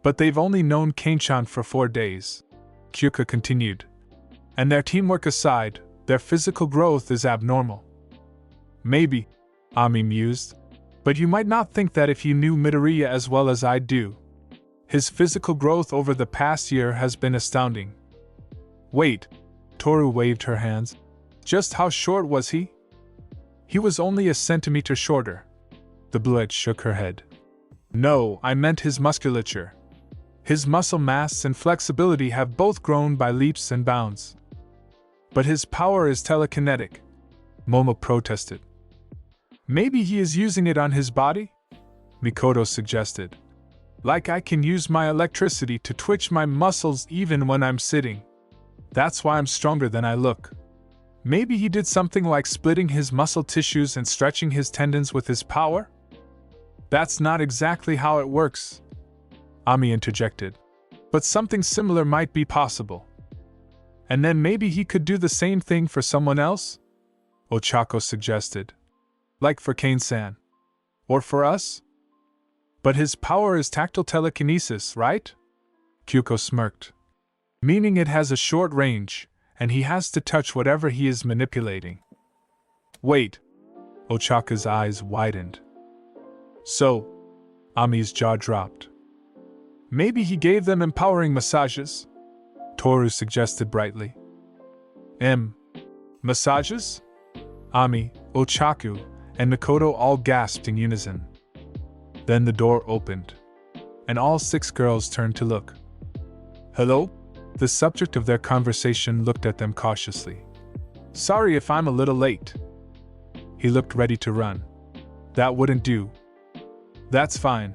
"But they've only known Kane-chan for 4 days," Kyuka continued. "And their teamwork aside, their physical growth is abnormal." "Maybe," Ami mused. But you might not think that if you knew Midoriya as well as I do. His physical growth over the past year has been astounding. Wait, Toru waved her hands. Just how short was he? He was only a centimeter shorter. The blue-eyed shook her head. No, I meant his musculature. His muscle mass and flexibility have both grown by leaps and bounds. But his power is telekinetic, Momo protested. Maybe he is using it on his body? Mikoto suggested. Like I can use my electricity to twitch my muscles even when I'm sitting. That's why I'm stronger than I look. Maybe he did something like splitting his muscle tissues and stretching his tendons with his power? That's not exactly how it works, Ami interjected. But something similar might be possible. And then maybe he could do the same thing for someone else? Ochako suggested. Like for Kane-san. Or for us? But his power is tactile telekinesis, right? Kyuko smirked. Meaning it has a short range, and he has to touch whatever he is manipulating. Wait. Ochaka's eyes widened. So, Ami's jaw dropped. Maybe he gave them empowering massages? Toru suggested brightly. Massages? Ami, Ochaku, and Mikoto all gasped in unison. Then the door opened, and all 6 girls turned to look. Hello? The subject of their conversation looked at them cautiously. Sorry if I'm a little late. He looked ready to run. That wouldn't do. That's fine,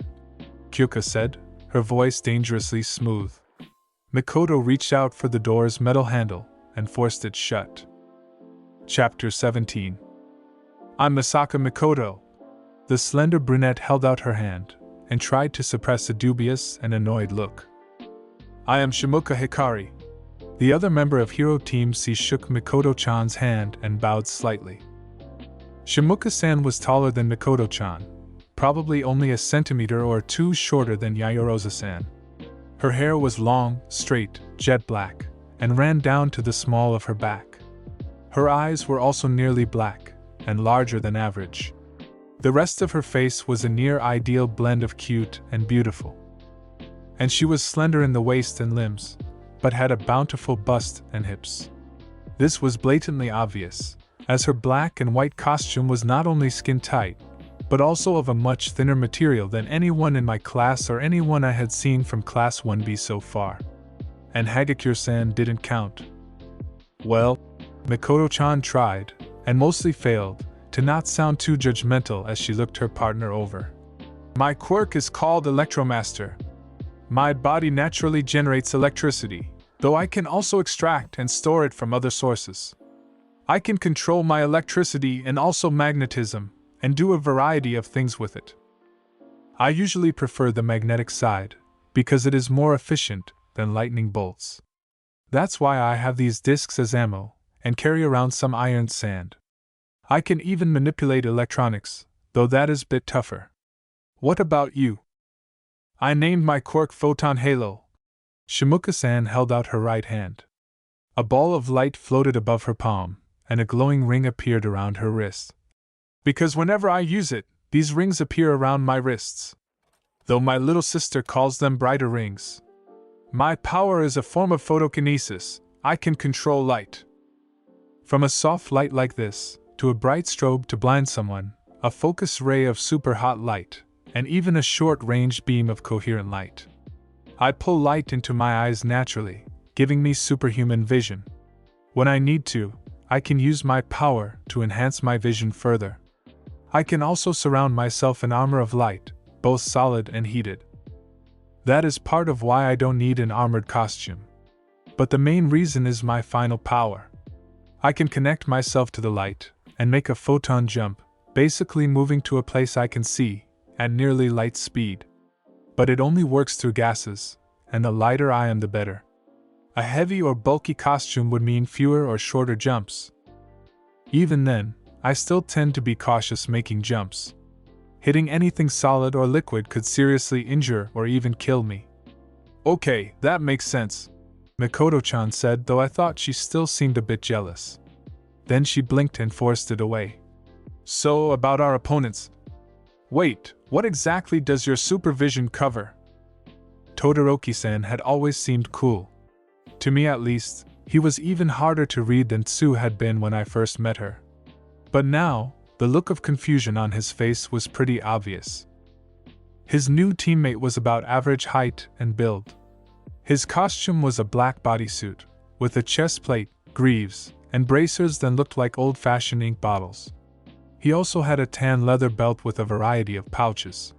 Kyuka said, her voice dangerously smooth. Mikoto reached out for the door's metal handle and forced it shut. Chapter 17. I'm Misaka Mikoto. The slender brunette held out her hand and tried to suppress a dubious and annoyed look. I am Shimuka Hikari. The other member of Hero Team C shook Mikoto-chan's hand and bowed slightly. Shimuka-san was taller than Mikoto-chan, probably only a centimeter or 2 shorter than Yayoroza-san. Her hair was long, straight, jet black, and ran down to the small of her back. Her eyes were also nearly black, and larger than average. The rest of her face was a near-ideal blend of cute and beautiful. And she was slender in the waist and limbs, but had a bountiful bust and hips. This was blatantly obvious, as her black and white costume was not only skin-tight, but also of a much thinner material than anyone in my class or anyone I had seen from Class 1B so far. And Hagakure-san didn't count. Well, Mikoto-chan tried, and mostly failed, to not sound too judgmental as she looked her partner over. My quirk is called Electromaster. My body naturally generates electricity, though I can also extract and store it from other sources. I can control my electricity and also magnetism, and do a variety of things with it. I usually prefer the magnetic side, because it is more efficient than lightning bolts. That's why I have these discs as ammo, and carry around some iron sand. I can even manipulate electronics, though that is a bit tougher. What about you? I named my quirk Photon Halo. Shimuka-san held out her right hand. A ball of light floated above her palm, and a glowing ring appeared around her wrist. Because whenever I use it, these rings appear around my wrists. Though my little sister calls them brighter rings. My power is a form of photokinesis. I can control light. From a soft light like this, to a bright strobe to blind someone, a focus ray of super hot light, and even a short-range beam of coherent light. I pull light into my eyes naturally, giving me superhuman vision. When I need to, I can use my power to enhance my vision further. I can also surround myself in armor of light, both solid and heated. That is part of why I don't need an armored costume. But the main reason is my final power. I can connect myself to the light, and make a photon jump, basically moving to a place I can see, at nearly light speed. But it only works through gases, and the lighter I am the better. A heavy or bulky costume would mean fewer or shorter jumps. Even then, I still tend to be cautious making jumps. Hitting anything solid or liquid could seriously injure or even kill me. Okay, that makes sense, Mikoto-chan said, though I thought she still seemed a bit jealous. Then she blinked and forced it away. So, about our opponents. Wait, what exactly does your supervision cover? Todoroki-san had always seemed cool. To me at least, he was even harder to read than Tsu had been when I first met her. But now, the look of confusion on his face was pretty obvious. His new teammate was about average height and build. His costume was a black bodysuit, with a chest plate, greaves, and bracers that looked like old-fashioned ink bottles. He also had a tan leather belt with a variety of pouches.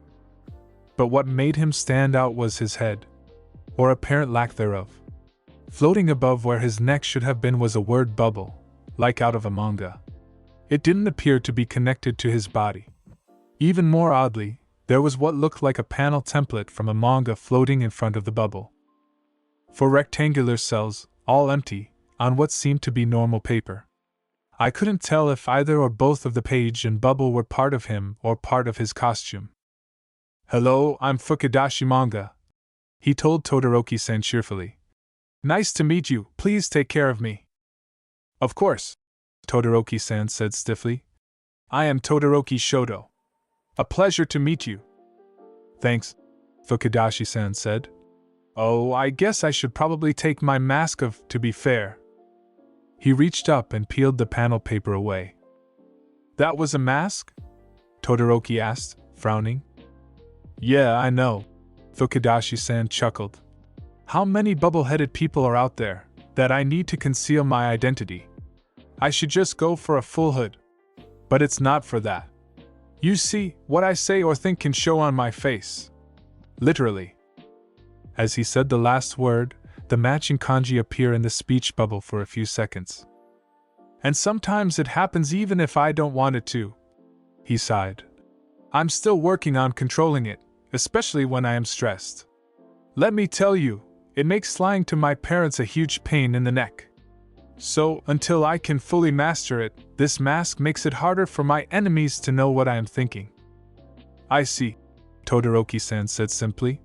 But what made him stand out was his head, or apparent lack thereof. Floating above where his neck should have been was a word bubble, like out of a manga. It didn't appear to be connected to his body. Even more oddly, there was what looked like a panel template from a manga floating in front of the bubble. 4 rectangular cells, all empty, on what seemed to be normal paper. I couldn't tell if either or both of the page and bubble were part of him or part of his costume. "Hello, I'm Fukidashi Manga," he told Todoroki-san cheerfully. "Nice to meet you, please take care of me." "Of course," Todoroki-san said stiffly. "I am Todoroki Shoto. A pleasure to meet you." "Thanks," Fukidashi-san said. "Oh, I guess I should probably take my mask off, to be fair." He reached up and peeled the panel paper away. "That was a mask?" Todoroki asked, frowning. "Yeah, I know," Fukidashi-san chuckled. "How many bubble-headed people are out there, that I need to conceal my identity? I should just go for a full hood. But it's not for that. You see, what I say or think can show on my face. Literally." As he said the last word, the matching kanji appear in the speech bubble for a few seconds. "And sometimes it happens even if I don't want it to," he sighed. "I'm still working on controlling it, especially when I am stressed. Let me tell you, it makes lying to my parents a huge pain in the neck. So, until I can fully master it, this mask makes it harder for my enemies to know what I am thinking." "I see," Todoroki-san said simply.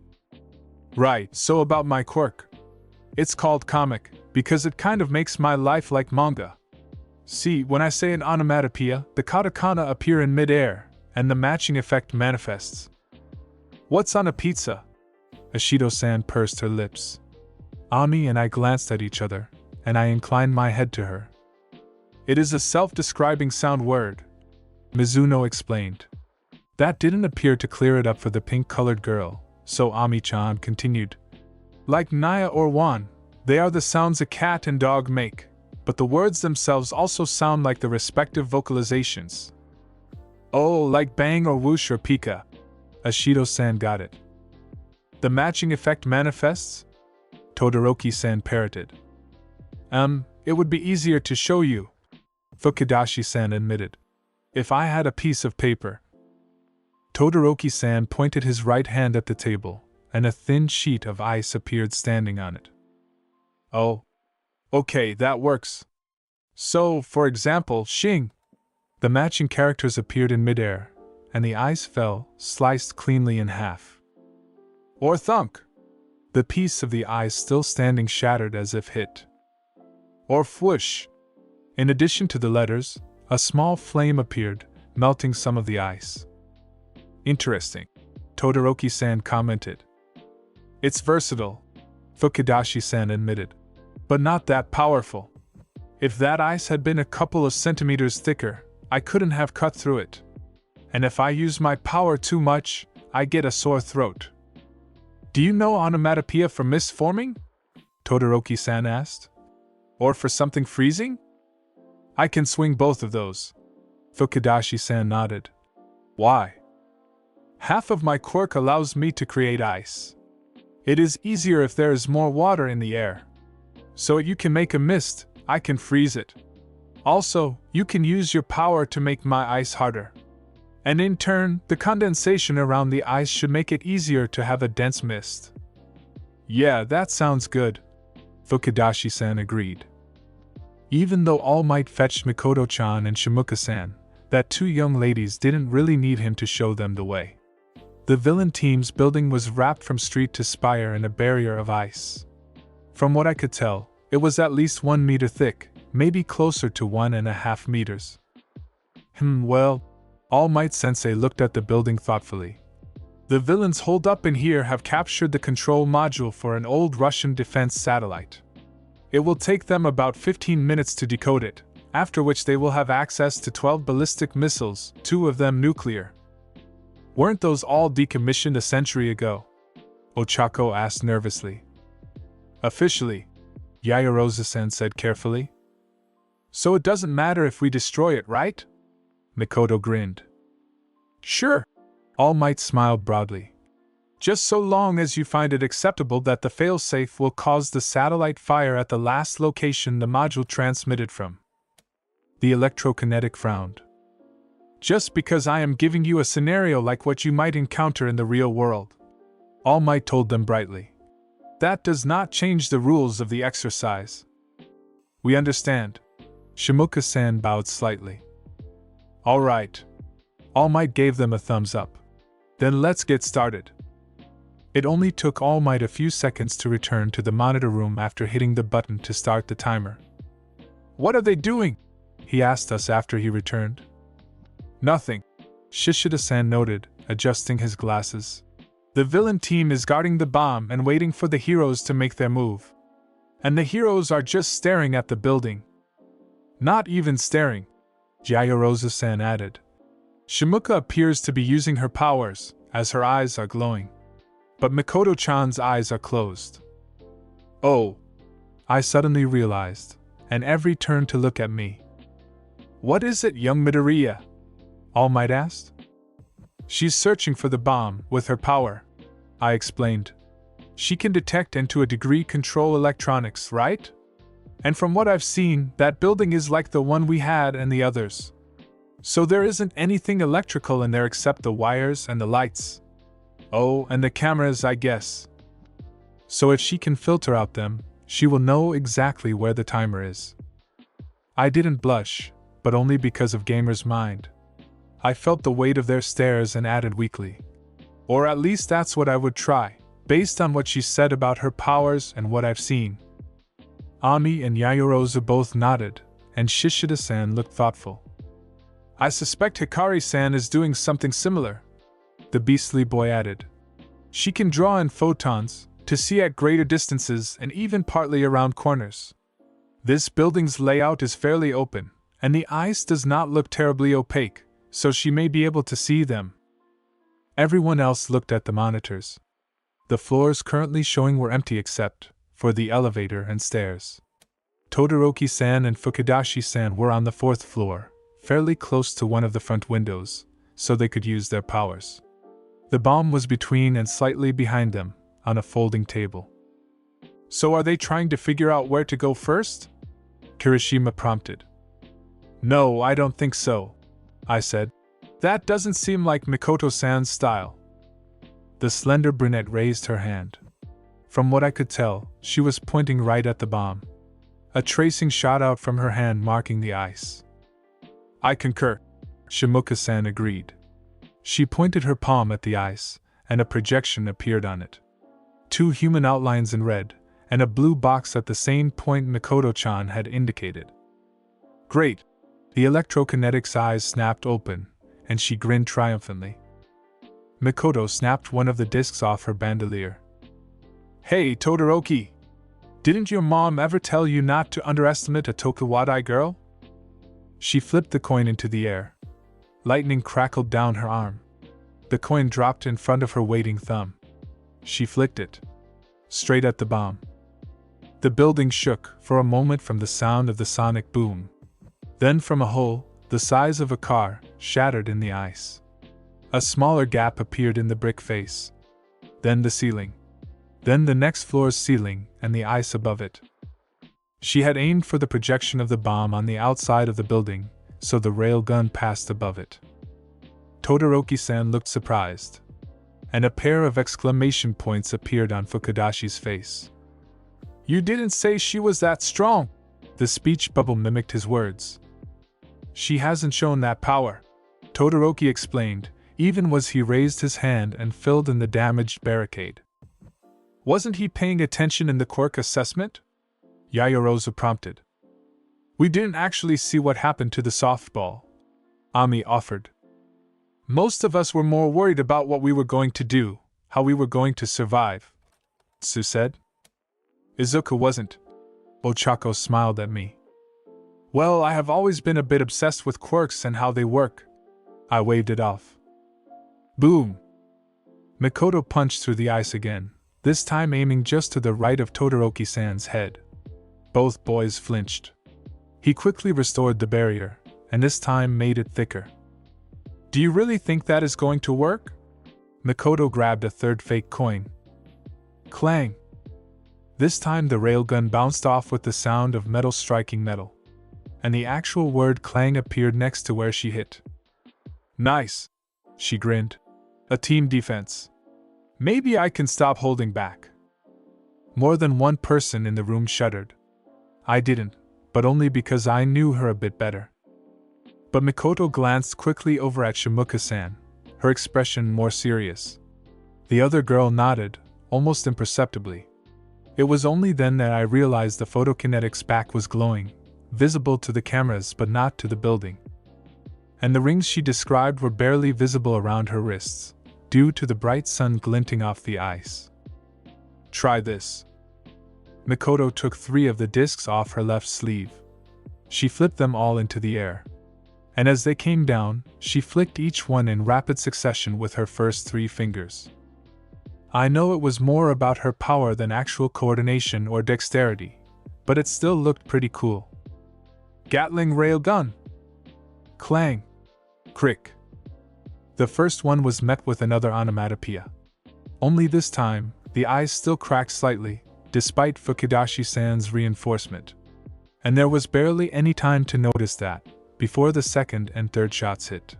"Right, so about my quirk. It's called comic, because it kind of makes my life like manga. See, when I say an onomatopoeia, the katakana appear in mid-air, and the matching effect manifests." "What's on a pizza?" Ashido-san pursed her lips. Ami and I glanced at each other, and I inclined my head to her. "It is a self-describing sound word," Mizuno explained. That didn't appear to clear it up for the pink-colored girl, so Ami-chan continued. "Like Naya or Wan, they are the sounds a cat and dog make, but the words themselves also sound like the respective vocalizations." "Oh, like bang or whoosh or pika." Ashido-san got it. "The matching effect manifests?" Todoroki-san parroted. It would be easier to show you," Fukidashi-san admitted. "If I had a piece of paper." Todoroki-san pointed his right hand at the table, and a thin sheet of ice appeared standing on it. "Oh. Okay, that works. So, for example, Shing." The matching characters appeared in midair, and the ice fell, sliced cleanly in half. "Or thunk." The piece of the ice still standing shattered as if hit. "Or fwoosh." In addition to the letters, a small flame appeared, melting some of the ice. "Interesting," Todoroki-san commented. "It's versatile," Fukidashi-san admitted. "But not that powerful. If that ice had been a couple of centimeters thicker, I couldn't have cut through it. And if I use my power too much, I get a sore throat." "Do you know onomatopoeia for misforming?" Todoroki-san asked. "Or for something freezing?" "I can swing both of those," Fukidashi-san nodded. "Why?" "Half of my quirk allows me to create ice. It is easier if there is more water in the air. So you can make a mist, I can freeze it. Also, you can use your power to make my ice harder. And in turn, the condensation around the ice should make it easier to have a dense mist." "Yeah, that sounds good," Fukidashi-san agreed. Even though All Might fetched Mikoto-chan and Shimuka-san, that 2 young ladies didn't really need him to show them the way. The villain team's building was wrapped from street to spire in a barrier of ice. From what I could tell, it was at least 1 meter thick, maybe closer to 1.5 meters. Well, All Might Sensei looked at the building thoughtfully. The villains holed up in here have captured the control module for an old Russian defense satellite. It will take them about 15 minutes to decode it, after which they will have access to 12 ballistic missiles, 2 of them nuclear. Weren't those all decommissioned a century ago? Ochako asked nervously. Officially, Yaoyorozu-san said carefully. So it doesn't matter if we destroy it, right? Mikoto grinned. Sure. All Might smiled broadly. Just so long as you find it acceptable that the failsafe will cause the satellite fire at the last location the module transmitted from. The electrokinetic frowned. Just because I am giving you a scenario like what you might encounter in the real world. All Might told them brightly. That does not change the rules of the exercise. We understand. Shimuka-san bowed slightly. All right. All Might gave them a thumbs up. Then let's get started. It only took All Might a few seconds to return to the monitor room after hitting the button to start the timer. What are they doing? He asked us after he returned. Nothing, Shishida-san noted, adjusting his glasses. The villain team is guarding the bomb and waiting for the heroes to make their move. And the heroes are just staring at the building. Not even staring, Yaoyorozu-san added. Shimuka appears to be using her powers, as her eyes are glowing. But Mikoto-chan's eyes are closed. Oh, I suddenly realized, and every turned to look at me. What is it, young Midoriya? All Might asked. She's searching for the bomb with her power, I explained. She can detect and to a degree control electronics, right? And from what I've seen, that building is like the one we had and the others. So there isn't anything electrical in there except the wires and the lights. Oh, and the cameras, I guess. So if she can filter out them, she will know exactly where the timer is. I didn't blush, but only because of Gamer's mind. I felt the weight of their stares and added weakly. Or at least that's what I would try, based on what she said about her powers and what I've seen. Ami and Yaoyorozu both nodded, and Shishida-san looked thoughtful. I suspect Hikari-san is doing something similar, the beastly boy added. She can draw in photons, to see at greater distances and even partly around corners. This building's layout is fairly open, and the ice does not look terribly opaque, so she may be able to see them. Everyone else looked at the monitors. The floors currently showing were empty except for the elevator and stairs. Todoroki-san and Fukudashi-san were on the 4th floor, fairly close to one of the front windows, so they could use their powers. The bomb was between and slightly behind them, on a folding table. So are they trying to figure out where to go first? Kirishima prompted. No, I don't think so, I said. That doesn't seem like Mikoto-san's style. The slender brunette raised her hand. From what I could tell, she was pointing right at the bomb. A tracing shot out from her hand marking the ice. I concur, Shimuka-san agreed. She pointed her palm at the ice, and a projection appeared on it. 2 human outlines in red, and a blue box at the same point Mikoto-chan had indicated. Great! The electrokinetic's eyes snapped open, and she grinned triumphantly. Mikoto snapped one of the discs off her bandolier. Hey, Todoroki! Didn't your mom ever tell you not to underestimate a Tokuwadai girl? She flipped the coin into the air. Lightning crackled down her arm. The coin dropped in front of her waiting thumb. She flicked it. Straight at the bomb. The building shook for a moment from the sound of the sonic boom. Then from a hole, the size of a car, shattered in the ice. A smaller gap appeared in the brick face. Then the ceiling. Then the next floor's ceiling and the ice above it. She had aimed for the projection of the bomb on the outside of the building, so the railgun passed above it. Todoroki-san looked surprised. And a pair of exclamation points appeared on Fukudashi's face. You didn't say she was that strong! The speech bubble mimicked his words. She hasn't shown that power, Todoroki explained, even as he raised his hand and filled in the damaged barricade. Wasn't he paying attention in the quirk assessment? Yaoyorozu prompted. We didn't actually see what happened to the softball, Ami offered. Most of us were more worried about what we were going to do, how we were going to survive, Sue said. Izuku wasn't. Ochako smiled at me. Well, I have always been a bit obsessed with quirks and how they work. I waved it off. Boom! Mikoto punched through the ice again, this time aiming just to the right of Todoroki-san's head. Both boys flinched. He quickly restored the barrier, and this time made it thicker. Do you really think that is going to work? Mikoto grabbed a third fake coin. Clang! This time the railgun bounced off with the sound of metal striking metal, and the actual word clang appeared next to where she hit. Nice! She grinned. A team defense. Maybe I can stop holding back. More than one person in the room shuddered. I didn't, but only because I knew her a bit better. But Mikoto glanced quickly over at Shimuka-san, her expression more serious. The other girl nodded, almost imperceptibly. It was only then that I realized the photokinetics back was glowing, visible to the cameras but not to the building. And the rings she described were barely visible around her wrists, due to the bright sun glinting off the ice. Try this. Mikoto took 3 of the discs off her left sleeve. She flipped them all into the air. And as they came down, she flicked each one in rapid succession with her first 3 fingers. I know it was more about her power than actual coordination or dexterity, but it still looked pretty cool. Gatling railgun! Clang! Crick! The first one was met with another onomatopoeia. Only this time, the eyes still cracked slightly, despite Fukidashi-san's reinforcement. And there was barely any time to notice that, before the second and third shots hit.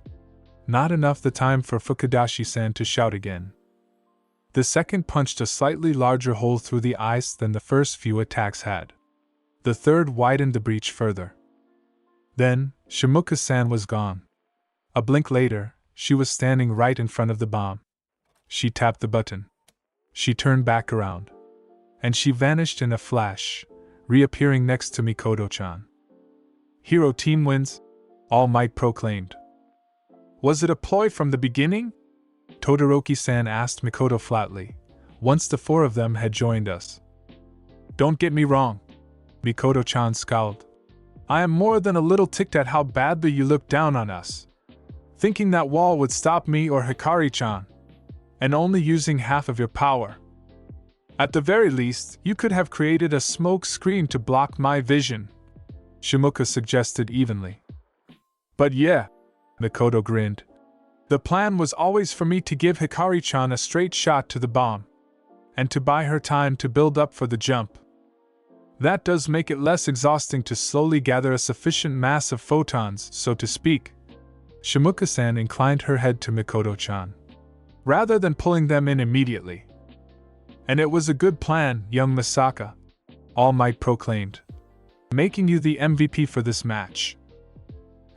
Not enough the time for Fukidashi-san to shout again. The second punched a slightly larger hole through the ice than the first few attacks had. The third widened the breach further. Then, Shimuka-san was gone. A blink later, she was standing right in front of the bomb. She tapped the button. She turned back around. And she vanished in a flash, reappearing next to Mikoto-chan. Hero team wins, All Might proclaimed. Was it a ploy from the beginning? Todoroki-san asked Mikoto flatly, once the 4 of them had joined us. Don't get me wrong, Mikoto-chan scowled. I am more than a little ticked at how badly you looked down on us. Thinking that wall would stop me or Hikari-chan, and only using half of your power. At the very least, you could have created a smoke screen to block my vision, Shimuka suggested evenly. But yeah, Mikoto grinned. The plan was always for me to give Hikari-chan a straight shot to the bomb, and to buy her time to build up for the jump. That does make it less exhausting to slowly gather a sufficient mass of photons, so to speak. Shimuka-san inclined her head to Mikoto-chan, rather than pulling them in immediately. And it was a good plan, young Misaka, All Might proclaimed, making you the MVP for this match.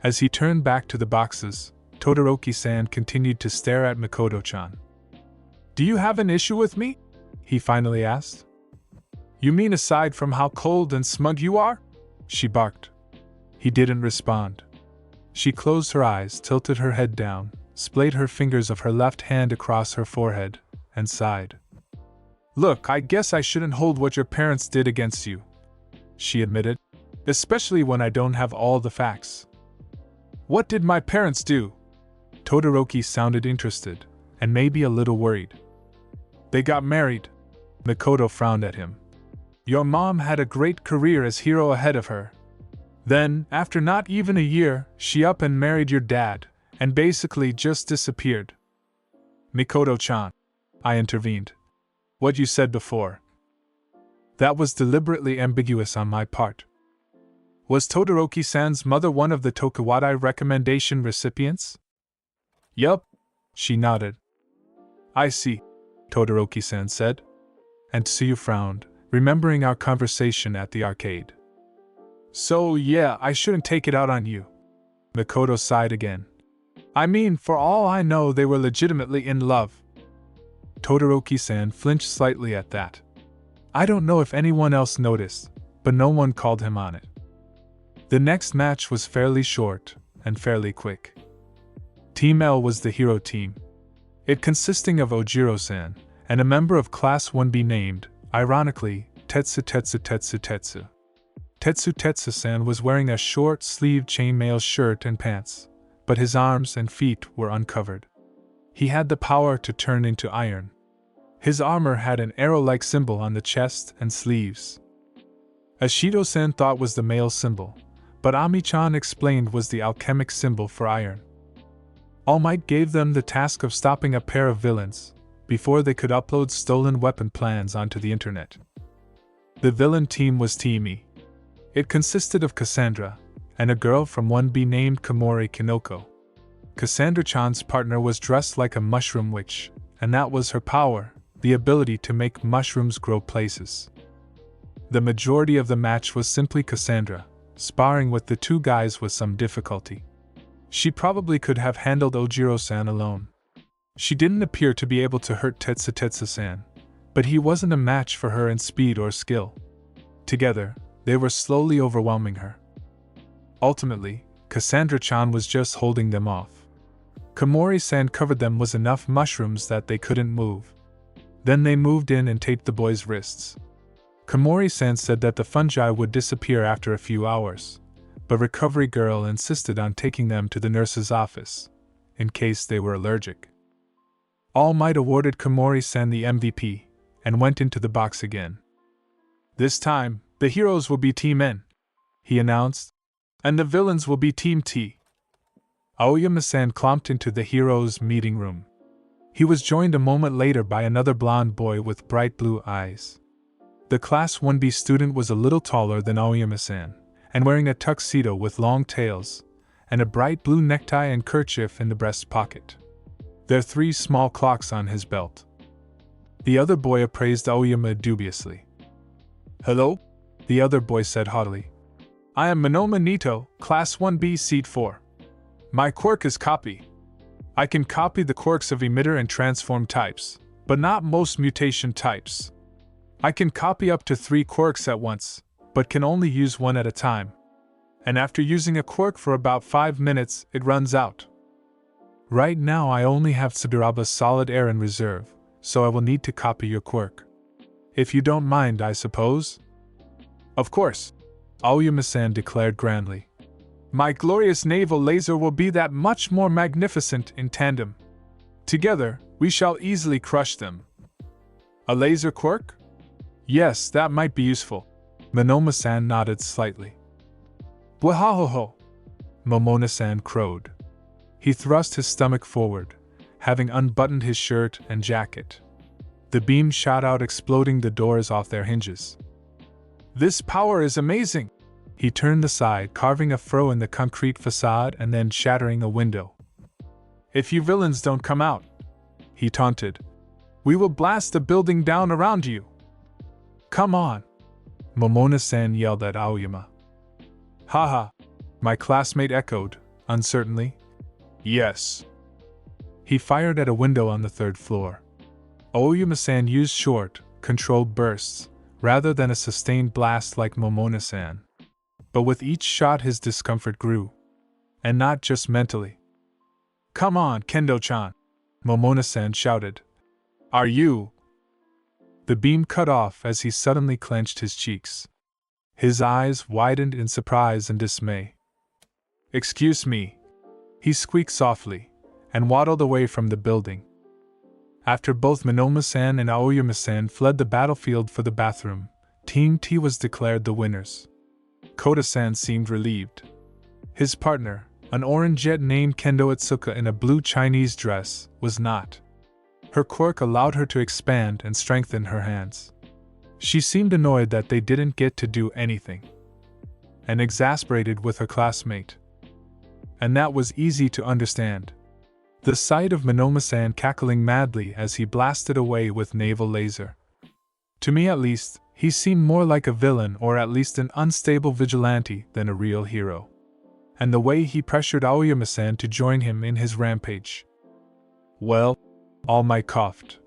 As he turned back to the boxes, Todoroki-san continued to stare at Mikoto-chan. Do you have an issue with me? He finally asked. You mean aside from how cold and smug you are? She barked. He didn't respond. She closed her eyes, tilted her head down, splayed her fingers of her left hand across her forehead, and sighed. Look, I guess I shouldn't hold what your parents did against you, she admitted, especially when I don't have all the facts. What did my parents do? Todoroki sounded interested, and maybe a little worried. They got married. Mikoto frowned at him. Your mom had a great career as hero ahead of her. Then, after not even a year, she up and married your dad, and basically just disappeared. Mikoto-chan, I intervened. What you said before. That was deliberately ambiguous on my part. Was Todoroki-san's mother one of the Tokuwadai recommendation recipients? Yup, she nodded. I see, Todoroki-san said. And Tsuyu frowned, remembering our conversation at the arcade. So yeah, I shouldn't take it out on you. Mikoto sighed again. I mean, for all I know, they were legitimately in love. Todoroki-san flinched slightly at that. I don't know if anyone else noticed, but no one called him on it. The next match was fairly short and fairly quick. Team L was the hero team. It consisting of Ojiro-san, and a member of Class 1B named, ironically, Tetsu. Tetsu-san was wearing a short-sleeved chainmail shirt and pants, but his arms and feet were uncovered. He had the power to turn into iron. His armor had an arrow-like symbol on the chest and sleeves. Ashido-san thought was the male symbol, but Ami-chan explained was the alchemic symbol for iron. All Might gave them the task of stopping a pair of villains before they could upload stolen weapon plans onto the internet. The villain team was Team E. It consisted of Cassandra and a girl from 1B named Komori Kinoko. Cassandra-chan's partner was dressed like a mushroom witch, and that was her power, the ability to make mushrooms grow places. The majority of the match was simply Cassandra, sparring with the two guys with some difficulty. She probably could have handled Ojiro-san alone. She didn't appear to be able to hurt Tetsu-san, but he wasn't a match for her in speed or skill. Together, they were slowly overwhelming her. Ultimately, Cassandra-chan was just holding them off. Komori-san covered them with enough mushrooms that they couldn't move. Then they moved in and taped the boys' wrists. Komori-san said that the fungi would disappear after a few hours, but Recovery Girl insisted on taking them to the nurse's office, in case they were allergic. All Might awarded Komori-san the MVP, and went into the box again. This time, the heroes will be Team N, he announced, and the villains will be Team T. Aoyama-san clomped into the heroes' meeting room. He was joined a moment later by another blonde boy with bright blue eyes. The Class 1B student was a little taller than Aoyama-san, and wearing a tuxedo with long tails, and a bright blue necktie and kerchief in the breast pocket. There were 3 small clocks on his belt. The other boy appraised Aoyama dubiously. "Hello?" the other boy said haughtily. "I am Monoma Nito, Class 1B Seat 4. My quirk is Copy. I can copy the quirks of emitter and transform types, but not most mutation types. I can copy up to 3 quirks at once, but can only use one at a time. And after using a quirk for about 5 minutes, it runs out. Right now I only have Tsudaraba's solid air in reserve, so I will need to copy your quirk. If you don't mind, I suppose?" "Of course," Aoyama-san declared grandly. "My glorious naval laser will be that much more magnificent in tandem. Together, we shall easily crush them." "A laser quirk? Yes, that might be useful." Monoma-san nodded slightly. "Bwahahoho!" Momona-san crowed. He thrust his stomach forward, having unbuttoned his shirt and jacket. The beam shot out, exploding the doors off their hinges. "This power is amazing!" He turned aside, carving a furrow in the concrete facade and then shattering a window. "If you villains don't come out," he taunted, "we will blast the building down around you." "Come on!" Momona-san yelled at Aoyama. "Haha," my classmate echoed, uncertainly. "Yes." He fired at a window on the 3rd floor. Aoyama-san used short, controlled bursts, rather than a sustained blast like Momona-san. But with each shot his discomfort grew. And not just mentally. "Come on, Kendo-chan!" Momona-san shouted. "Are you?" The beam cut off as he suddenly clenched his cheeks. His eyes widened in surprise and dismay. "Excuse me," he squeaked softly, and waddled away from the building. After both Monoma-san and Aoyama-san fled the battlefield for the bathroom, Team T was declared the winners. Kota-san seemed relieved. His partner, an orange jet named Kendo Itsuka in a blue Chinese dress, was not. Her quirk allowed her to expand and strengthen her hands. She seemed annoyed that they didn't get to do anything, and exasperated with her classmate. And that was easy to understand. The sight of Monoma-san cackling madly as he blasted away with naval laser. To me at least, he seemed more like a villain, or at least an unstable vigilante, than a real hero. And the way he pressured Aoyama-san to join him in his rampage. "Well," All Might coughed.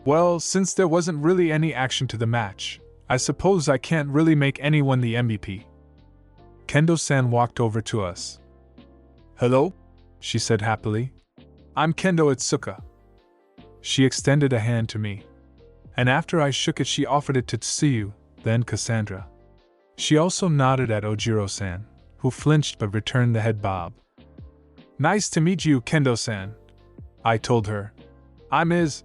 "Well, since there wasn't really any action to the match, I suppose I can't really make anyone the MVP." Kendo-san walked over to us. "Hello?" she said happily. I'm Kendo Itsuka. She extended a hand to me. And after I shook it, she offered it to Tsuyu, then Cassandra. She also nodded at Ojiro-san, who flinched but returned the head bob. Nice to meet you, Kendo-san, I told her. I'm Midoriya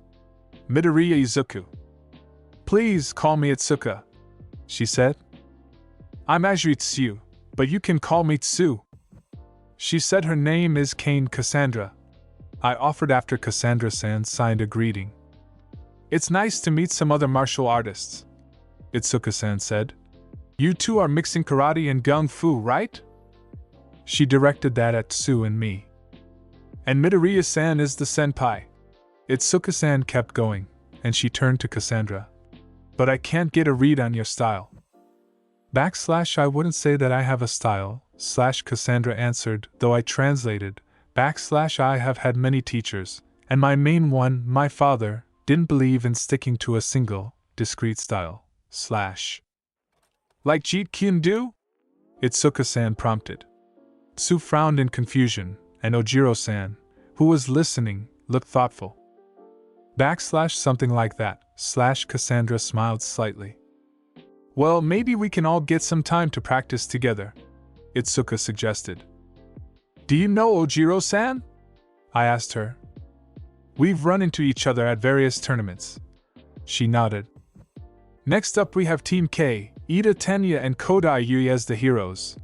Izuku. Please call me Itsuka, she said. I'm Ajiri Tsuyu, but you can call me Tsu. She said her name is Kane Cassandra. I offered after Cassandra-san signed a greeting. It's nice to meet some other martial artists, Itsuka-san said. You two are mixing karate and gung fu, right? She directed that at Tsu and me. And Midoriya-san is the senpai. Itsuka-san kept going, and she turned to Cassandra. But I can't get a read on your style. I wouldn't say that I have a style, Cassandra answered, though I translated, I have had many teachers, and my main one, my father, didn't believe in sticking to a single, discrete style, Like Jeet Kune Do? Itsuka-san prompted. Tsu frowned in confusion, and Ojiro-san, who was listening, looked thoughtful. Something like that, Cassandra smiled slightly. Well, maybe we can all get some time to practice together, Itsuka suggested. Do you know Ojiro-san? I asked her. We've run into each other at various tournaments. She nodded. Next up we have Team K, Ida Tenya and Kodai Yui as the heroes.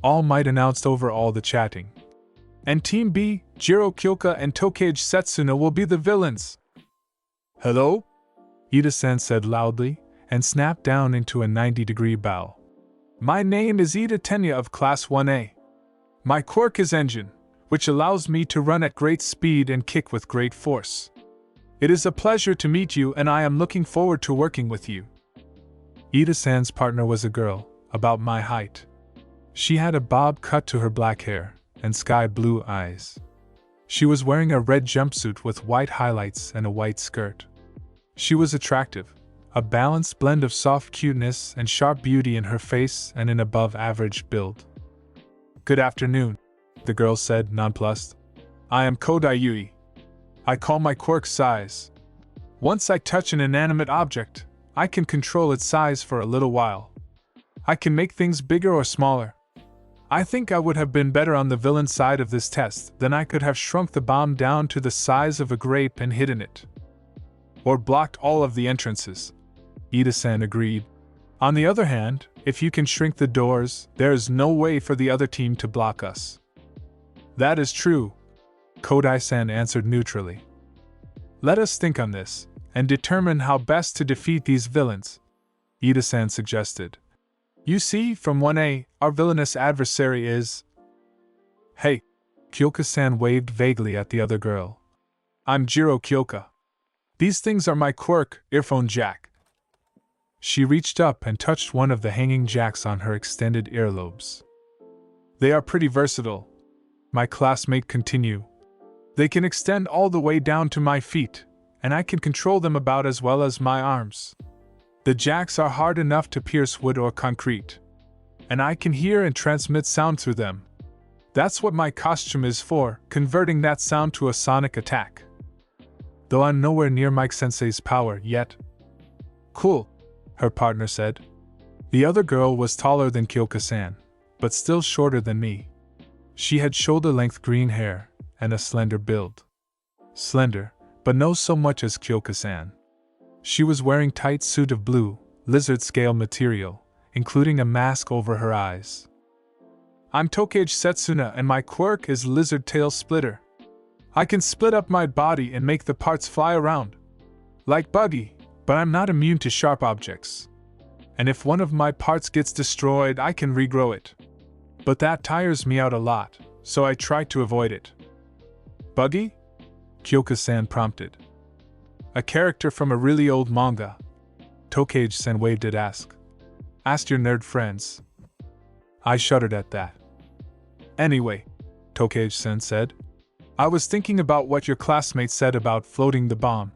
All Might announced over all the chatting. And Team B, Jiro Kyoka and Tokage Setsuna will be the villains. Hello? Ida-san said loudly, and snapped down into a 90-degree bow. My name is Ida Tenya of Class 1A. My quirk is Engine, which allows me to run at great speed and kick with great force. It is a pleasure to meet you and I am looking forward to working with you. Ida-san's partner was a girl, about my height. She had a bob cut to her black hair, and sky-blue eyes. She was wearing a red jumpsuit with white highlights and a white skirt. She was attractive, a balanced blend of soft cuteness and sharp beauty in her face and an above-average build. Good afternoon, the girl said, nonplussed. I am Kodai Yui. I call my quirk size. Once I touch an inanimate object, I can control its size for a little while. I can make things bigger or smaller. I think I would have been better on the villain side of this test than I could have shrunk the bomb down to the size of a grape and hidden it. Or blocked all of the entrances. Ida-san agreed. On the other hand, if you can shrink the doors, there is no way for the other team to block us. That is true, Kodai-san answered neutrally. Let us think on this, and determine how best to defeat these villains, Ida-san suggested. You see, from 1A, our villainous adversary is… Hey, Kyoka-san waved vaguely at the other girl. I'm Jiro Kyoka. These things are my quirk, earphone jack. She reached up and touched one of the hanging jacks on her extended earlobes. They are pretty versatile, my classmate continued. They can extend all the way down to my feet, and I can control them about as well as my arms. The jacks are hard enough to pierce wood or concrete, and I can hear and transmit sound through them. That's what my costume is for, converting that sound to a sonic attack. Though I'm nowhere near Mike-sensei's power yet. Cool, her partner said. The other girl was taller than Kyoka-san, but still shorter than me. She had shoulder-length green hair and a slender build. Slender, but no so much as Kyoka-san. She was wearing tight suit of blue, lizard-scale material, including a mask over her eyes. I'm Tokage Setsuna and my quirk is Lizard Tail Splitter. I can split up my body and make the parts fly around. Like Buggy, but I'm not immune to sharp objects. And if one of my parts gets destroyed, I can regrow it. But that tires me out a lot, so I try to avoid it. Buggy? Kyoka-san prompted. A character from a really old manga. Tokage-san waved at Ask your nerd friends. I shuddered at that. Anyway, Tokage-san said, I was thinking about what your classmate said about floating the bomb.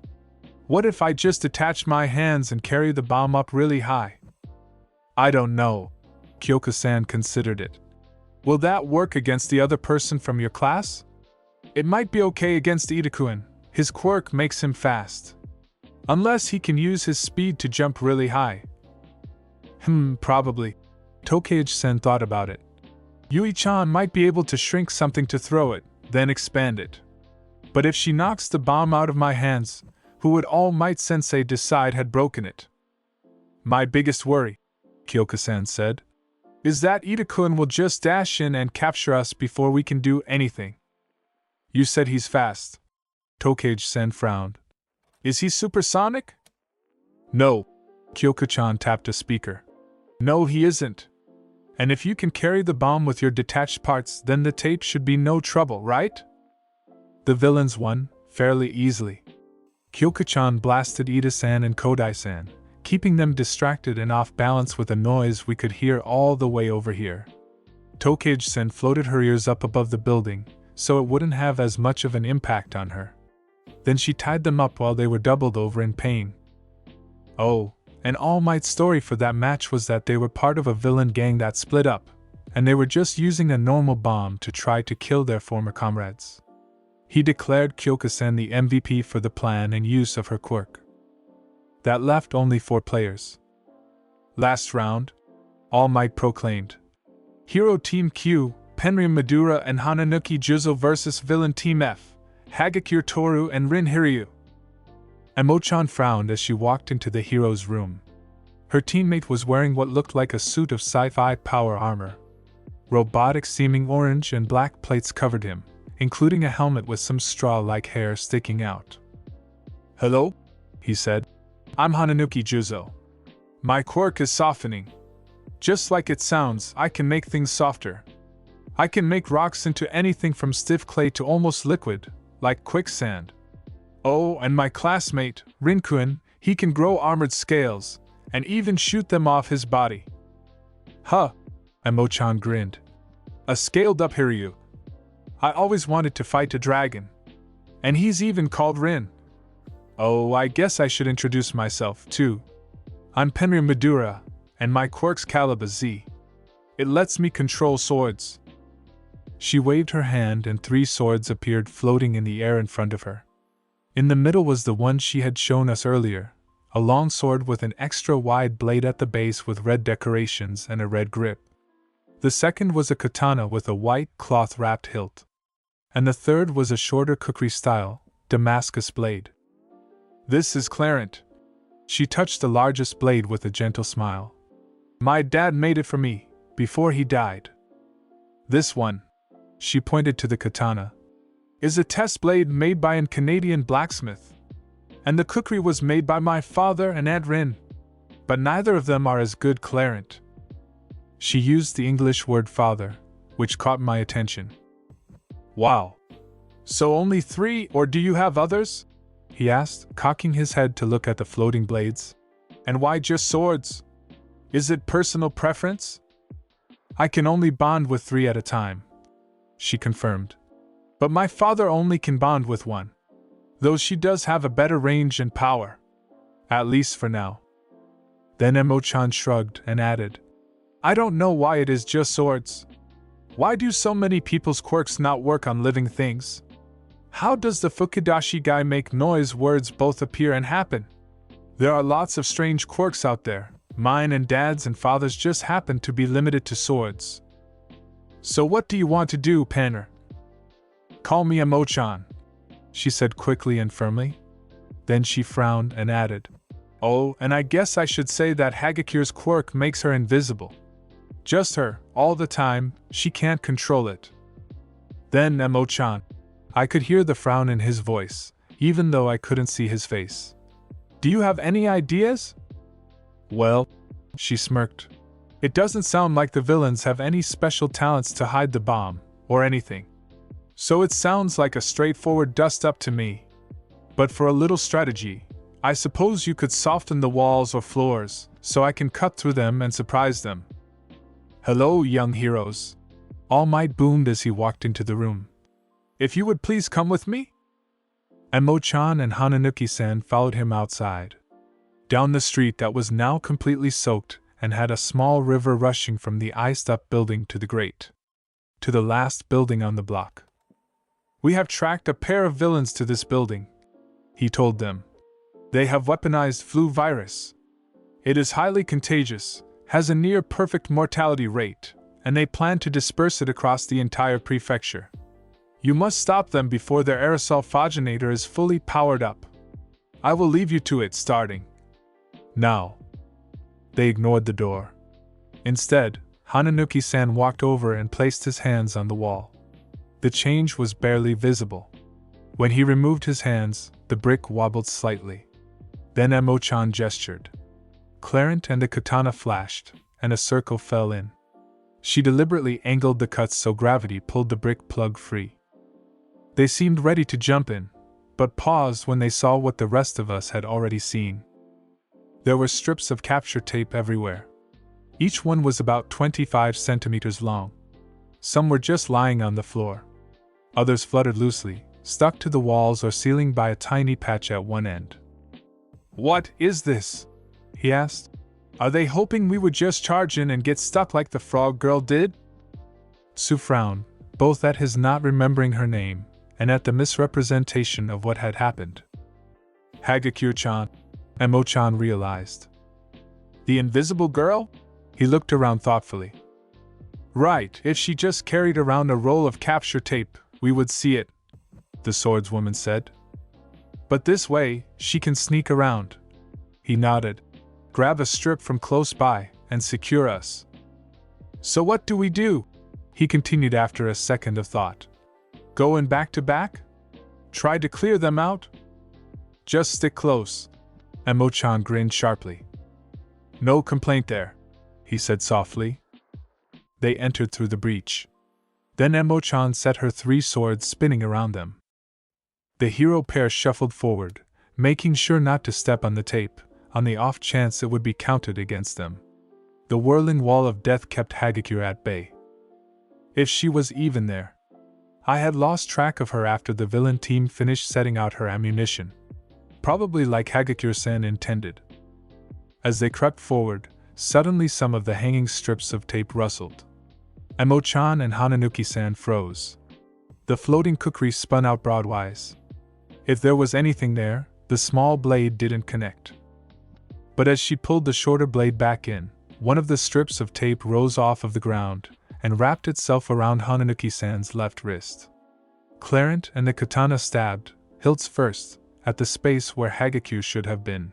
What if I just attach my hands and carry the bomb up really high? I don't know. Kyoka-san considered it. Will that work against the other person from your class? It might be okay against Deku. His quirk makes him fast. Unless he can use his speed to jump really high. Probably. Tokage-sen thought about it. Yui-chan might be able to shrink something to throw it, then expand it. But if she knocks the bomb out of my hands, who would All Might Sensei decide had broken it? My biggest worry, Kyoka-san said, is that Deku will just dash in and capture us before we can do anything. You said he's fast. Tokage-sen frowned. Is he supersonic? No. Kyoka-chan tapped a speaker. No, he isn't. And if you can carry the bomb with your detached parts, then the tape should be no trouble, right? The villains won, fairly easily. Kyoka-chan blasted Ida-san and Kodai-san, keeping them distracted and off balance with a noise we could hear all the way over here. Tokage-sen floated her ears up above the building, so it wouldn't have as much of an impact on her. Then she tied them up while they were doubled over in pain. Oh, and All Might's story for that match was that they were part of a villain gang that split up, and they were just using a normal bomb to try to kill their former comrades. He declared Kyoka-sen the MVP for the plan and use of her quirk. That left only 4 players. Last round, All Might proclaimed. Hero Team Q, Penryu Madara and Hananuki Juzo vs Villain Team F, Hagakure Toru and Rin Hiryu. Emo-chan frowned as she walked into the hero's room. Her teammate was wearing what looked like a suit of sci-fi power armor. Robotic-seeming orange and black plates covered him, including a helmet with some straw-like hair sticking out. Hello? He said. I'm Hananuki Juzo. My quirk is softening. Just like it sounds, I can make things softer. I can make rocks into anything from stiff clay to almost liquid, like quicksand. Oh, and my classmate, Rin-kun, he can grow armored scales, and even shoot them off his body. Huh, Emo-chan grinned. A scaled-up Hiryu. I always wanted to fight a dragon. And he's even called Rin. Oh, I guess I should introduce myself, too. I'm Penryu Madara, and my quirk's caliber Z. It lets me control swords. She waved her hand and 3 swords appeared floating in the air in front of her. In the middle was the one she had shown us earlier, a long sword with an extra wide blade at the base with red decorations and a red grip. The second was a katana with a white cloth-wrapped hilt. And the third was a shorter kukri-style, Damascus blade. This is Clarent. She touched the largest blade with a gentle smile. My dad made it for me, before he died. This one, she pointed to the katana, is a test blade made by a Canadian blacksmith. And the kukri was made by my father and Aunt Rin. But neither of them are as good Clarent. She used the English word father, which caught my attention. Wow. So only 3, or do you have others? He asked, cocking his head to look at the floating blades. And why just swords? Is it personal preference? I can only bond with 3 at a time, she confirmed. But my father only can bond with 1. Though she does have a better range and power. At least for now. Then Emo-chan shrugged and added, I don't know why it is just swords. Why do so many people's quirks not work on living things? How does the Fukidashi guy make noise words both appear and happen? There are lots of strange quirks out there. Mine and Dad's and Father's just happen to be limited to swords. So what do you want to do, Panner? Call me Emo-chan, she said quickly and firmly. Then she frowned and added, Oh, and I guess I should say that Hagakure's quirk makes her invisible. Just her, all the time, she can't control it. Then Emo-chan. I could hear the frown in his voice, even though I couldn't see his face. Do you have any ideas? Well, she smirked. It doesn't sound like the villains have any special talents to hide the bomb, or anything. So it sounds like a straightforward dust-up to me. But for a little strategy, I suppose you could soften the walls or floors, so I can cut through them and surprise them. Hello, young heroes. All Might boomed as he walked into the room. If you would please come with me? Emo-chan and Hananuki-san followed him outside. Down the street that was now completely soaked and had a small river rushing from the iced-up building to the grate. To the last building on the block. We have tracked a pair of villains to this building, he told them. They have weaponized flu virus. It is highly contagious, has a near-perfect mortality rate, and they plan to disperse it across the entire prefecture. You must stop them before their aerosol fogenator is fully powered up. I will leave you to it starting now. They ignored the door. Instead, Hananuki-san walked over and placed his hands on the wall. The change was barely visible. When he removed his hands, the brick wobbled slightly. Then Emo-chan gestured. Clarent and the katana flashed, and a circle fell in. She deliberately angled the cuts so gravity pulled the brick plug free. They seemed ready to jump in, but paused when they saw what the rest of us had already seen. There were strips of capture tape everywhere. Each one was about 25 centimeters long. Some were just lying on the floor. Others fluttered loosely, stuck to the walls or ceiling by a tiny patch at one end. "What is this?" he asked. "Are they hoping we would just charge in and get stuck like the frog girl did?" Tsu frowned, both at his not remembering her name and at the misrepresentation of what had happened. Hagakure-chan, Emo-chan realized. The invisible girl? He looked around thoughtfully. Right, if she just carried around a roll of capture tape, we would see it, the swordswoman said. But this way, she can sneak around. He nodded. Grab a strip from close by and secure us. So what do we do? He continued after a second of thought. Go in back to back? Try to clear them out? Just stick close. Emo-chan grinned sharply. No complaint there, he said softly. They entered through the breach. Then Emo-chan set her 3 swords spinning around them. The hero pair shuffled forward, making sure not to step on the tape, on the off chance it would be counted against them. The whirling wall of death kept Hagakure at bay. If she was even there. I had lost track of her after the villain team finished setting out her ammunition. Probably like Hagakure-san intended. As they crept forward, suddenly some of the hanging strips of tape rustled. Emo-chan and Hananuki-san froze. The floating kukri spun out broadwise. If there was anything there, the small blade didn't connect. But as she pulled the shorter blade back in, one of the strips of tape rose off of the ground and wrapped itself around Hananuki-san's left wrist. Clarent and the katana stabbed, hilts first, at the space where Hagakure should have been.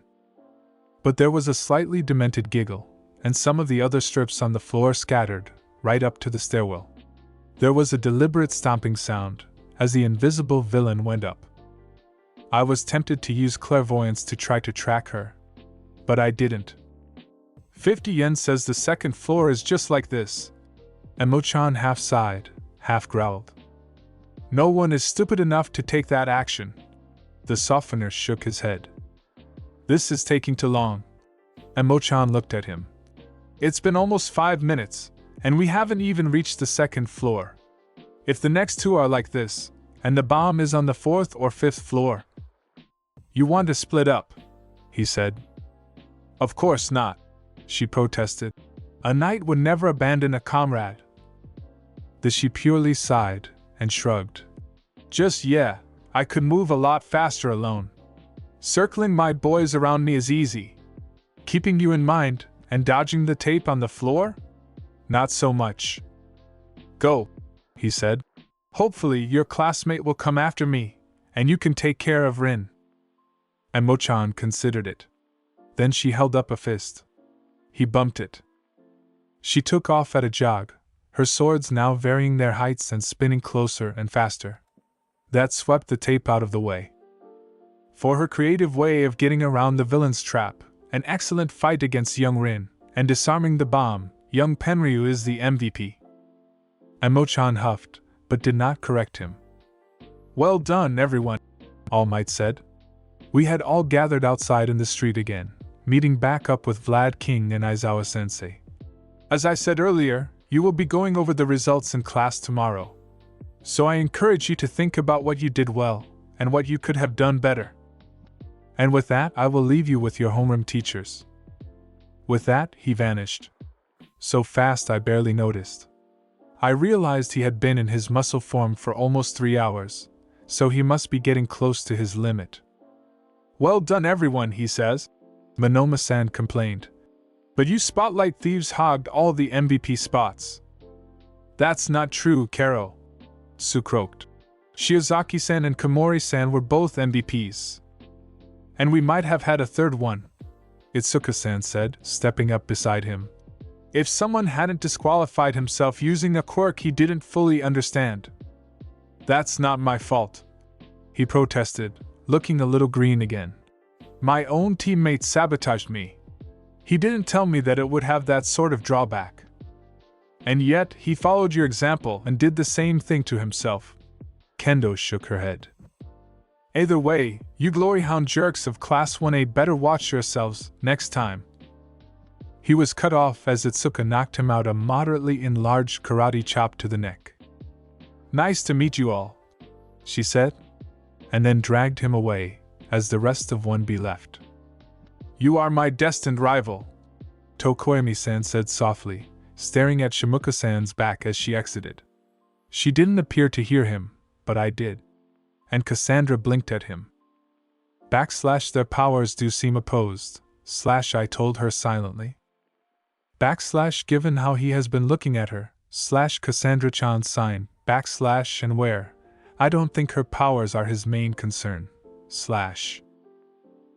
But there was a slightly demented giggle, and some of the other strips on the floor scattered, right up to the stairwell. There was a deliberate stomping sound, as the invisible villain went up. I was tempted to use clairvoyance to try to track her. But I didn't. 50 yen says the second floor is just like this. Emo-chan half sighed, half growled. No one is stupid enough to take that action. The softener shook his head. This is taking too long. Emo-chan looked at him. It's been almost 5 minutes, and we haven't even reached the second floor. If the next 2 are like this, and the bomb is on the 4th or 5th floor. You want to split up, he said. Of course not, she protested. A knight would never abandon a comrade. She purely sighed and shrugged. Just yeah, I could move a lot faster alone. Circling my boys around me is easy. Keeping you in mind and dodging the tape on the floor? Not so much. Go, he said. Hopefully your classmate will come after me, and you can take care of Rin. Emo-chan considered it. Then she held up a fist. He bumped it. She took off at a jog, her swords now varying their heights and spinning closer and faster. That swept the tape out of the way. For her creative way of getting around the villain's trap, an excellent fight against young Rin, and disarming the bomb, young Penryu is the MVP. Emo-chan huffed, but did not correct him. Well done, everyone, All Might said. We had all gathered outside in the street again, meeting back up with Vlad King and Aizawa-sensei. As I said earlier, you will be going over the results in class tomorrow. So I encourage you to think about what you did well, and what you could have done better. And with that, I will leave you with your homeroom teachers. With that, he vanished. So fast I barely noticed. I realized he had been in his muscle form for almost 3 hours, so he must be getting close to his limit. Well done everyone, he says, Monoma-san complained. But you spotlight thieves hogged all the MVP spots. That's not true, Karo, Su croaked. Shiozaki-san and Komori-san were both MVPs. And we might have had a third one, Itsuka-san said, stepping up beside him. If someone hadn't disqualified himself using a quirk he didn't fully understand. That's not my fault, he protested, looking a little green again. My own teammate sabotaged me. He didn't tell me that it would have that sort of drawback. And yet, he followed your example and did the same thing to himself. Kendo shook her head. Either way, you glory-hound jerks of Class 1A better watch yourselves next time. He was cut off as Itsuka knocked him out a moderately enlarged karate chop to the neck. Nice to meet you all, she said, and then dragged him away, as the rest of 1B left. You are my destined rival, Tokoyami-san said softly, staring at Shimuka-san's back as she exited. She didn't appear to hear him, but I did. And Cassandra blinked at him. / their powers do seem opposed, / I told her silently. / given how he has been looking at her, / Cassandra-chan's sign, / and where, I don't think her powers are his main concern, /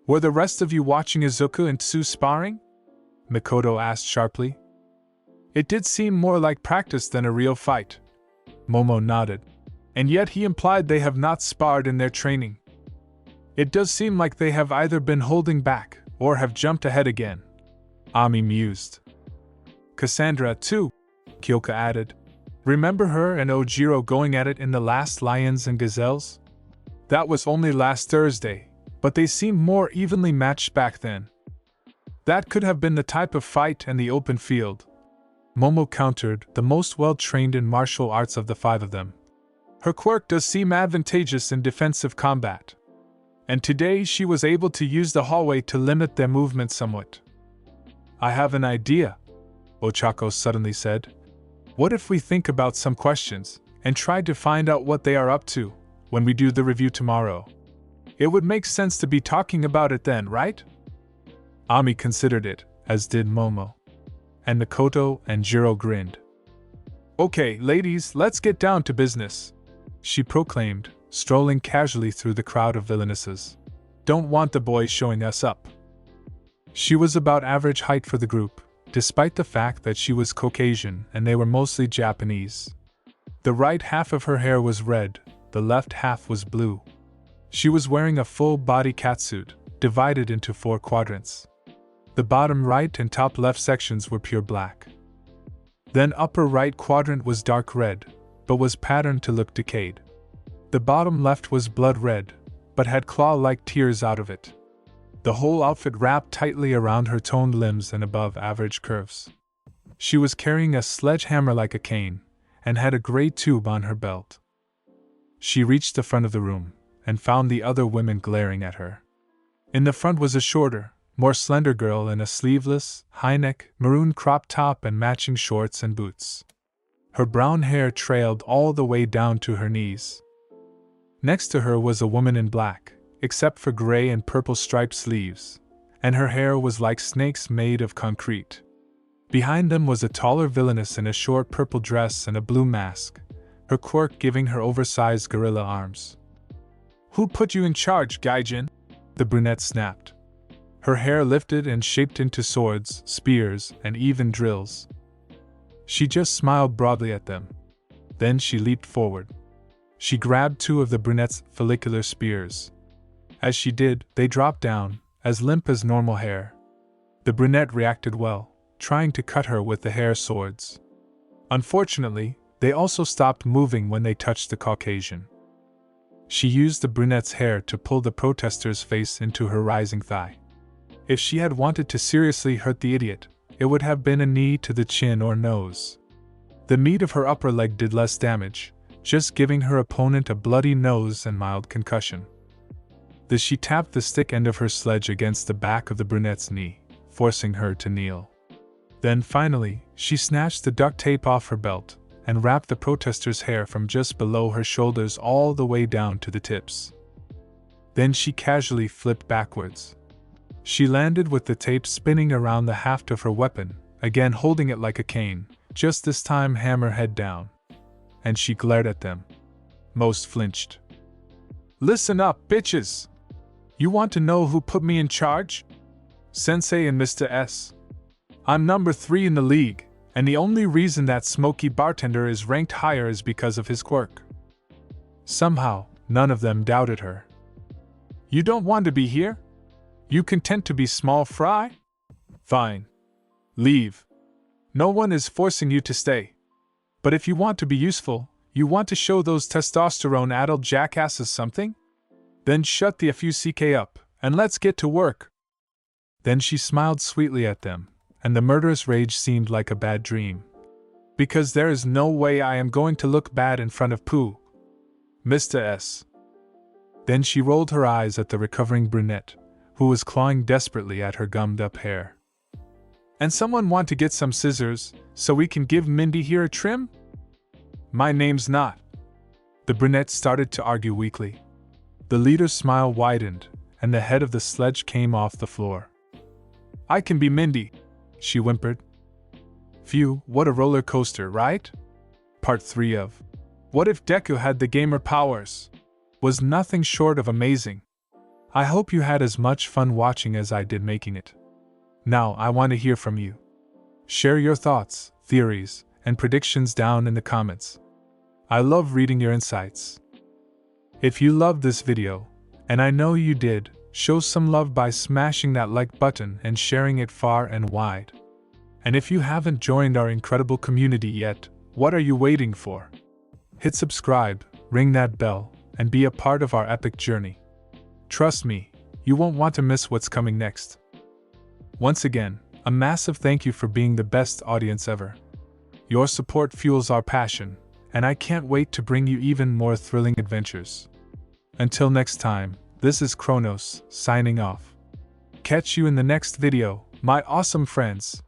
Were the rest of you watching Izuku and Tsu sparring? Mikoto asked sharply. It did seem more like practice than a real fight. Momo nodded. And yet he implied they have not sparred in their training. It does seem like they have either been holding back, or have jumped ahead again. Ami mused. Cassandra, too, Kyoka added. Remember her and Ojiro going at it in the last Lions and Gazelles? That was only last Thursday, but they seemed more evenly matched back then. That could have been the type of fight in the open field. Momo countered, the most well-trained in martial arts of the 5 of them. Her quirk does seem advantageous in defensive combat. And today she was able to use the hallway to limit their movement somewhat. I have an idea, Ochako suddenly said. What if we think about some questions, and try to find out what they are up to, when we do the review tomorrow? It would make sense to be talking about it then, right? Ami considered it, as did Momo. And Mikoto and Jiro grinned. Okay, ladies, let's get down to business, she proclaimed, strolling casually through the crowd of villainesses. Don't want the boys showing us up. She was about average height for the group, despite the fact that she was Caucasian and they were mostly Japanese. The right half of her hair was red, the left half was blue. She was wearing a full-body catsuit, divided into 4 quadrants. The bottom right and top left sections were pure black. Then upper right quadrant was dark red, but was patterned to look decayed. The bottom left was blood red, but had claw-like tears out of it. The whole outfit wrapped tightly around her toned limbs and above average curves. She was carrying a sledgehammer like a cane, and had a gray tube on her belt. She reached the front of the room, and found the other women glaring at her. In the front was a shorter, more slender girl in a sleeveless, high-neck, maroon crop top and matching shorts and boots. Her brown hair trailed all the way down to her knees. Next to her was a woman in black, except for gray and purple striped sleeves, and her hair was like snakes made of concrete. Behind them was a taller villainess in a short purple dress and a blue mask, her quirk giving her oversized gorilla arms. Who put you in charge, Gaijin? The brunette snapped. Her hair lifted and shaped into swords, spears, and even drills. She just smiled broadly at them. Then she leaped forward. She grabbed 2 of the brunette's follicular spears. As she did, they dropped down, as limp as normal hair. The brunette reacted well, trying to cut her with the hair swords. Unfortunately, they also stopped moving when they touched the Caucasian. She used the brunette's hair to pull the protester's face into her rising thigh. If she had wanted to seriously hurt the idiot, it would have been a knee to the chin or nose. The meat of her upper leg did less damage, just giving her opponent a bloody nose and mild concussion. Then she tapped the stick end of her sledge against the back of the brunette's knee, forcing her to kneel. Then finally, she snatched the duct tape off her belt, and wrapped the protester's hair from just below her shoulders all the way down to the tips. Then she casually flipped backwards. She landed with the tape spinning around the haft of her weapon, again holding it like a cane, just this time hammer head down. And she glared at them. Most flinched. "Listen up, bitches! You want to know who put me in charge? Sensei and Mr. S. I'm number 3 in the league, and the only reason that Smoky Bartender is ranked higher is because of his quirk." Somehow, none of them doubted her. "You don't want to be here? You content to be small fry? Fine. Leave. No one is forcing you to stay. But if you want to be useful, you want to show those testosterone-addled jackasses something? Then shut the FUCK up, and let's get to work." Then she smiled sweetly at them, and the murderous rage seemed like a bad dream. "Because there is no way I am going to look bad in front of Pooh. Mr. S." Then she rolled her eyes at the recovering brunette, who was clawing desperately at her gummed-up hair. "And someone want to get some scissors, so we can give Mindy here a trim? My name's not." The brunette started to argue weakly. The leader's smile widened, and the head of the sledge came off the floor. "I can be Mindy," she whimpered. Phew, what a roller coaster, right? Part 3 of What If Deku Had the Gamer Powers was nothing short of amazing. I hope you had as much fun watching as I did making it. Now I want to hear from you. Share your thoughts, theories, and predictions down in the comments. I love reading your insights. If you loved this video, and I know you did, show some love by smashing that like button and sharing it far and wide. And if you haven't joined our incredible community yet, what are you waiting for? Hit subscribe, ring that bell, and be a part of our epic journey. Trust me, you won't want to miss what's coming next. Once again, a massive thank you for being the best audience ever. Your support fuels our passion, and I can't wait to bring you even more thrilling adventures. Until next time, this is Chronos, signing off. Catch you in the next video, my awesome friends.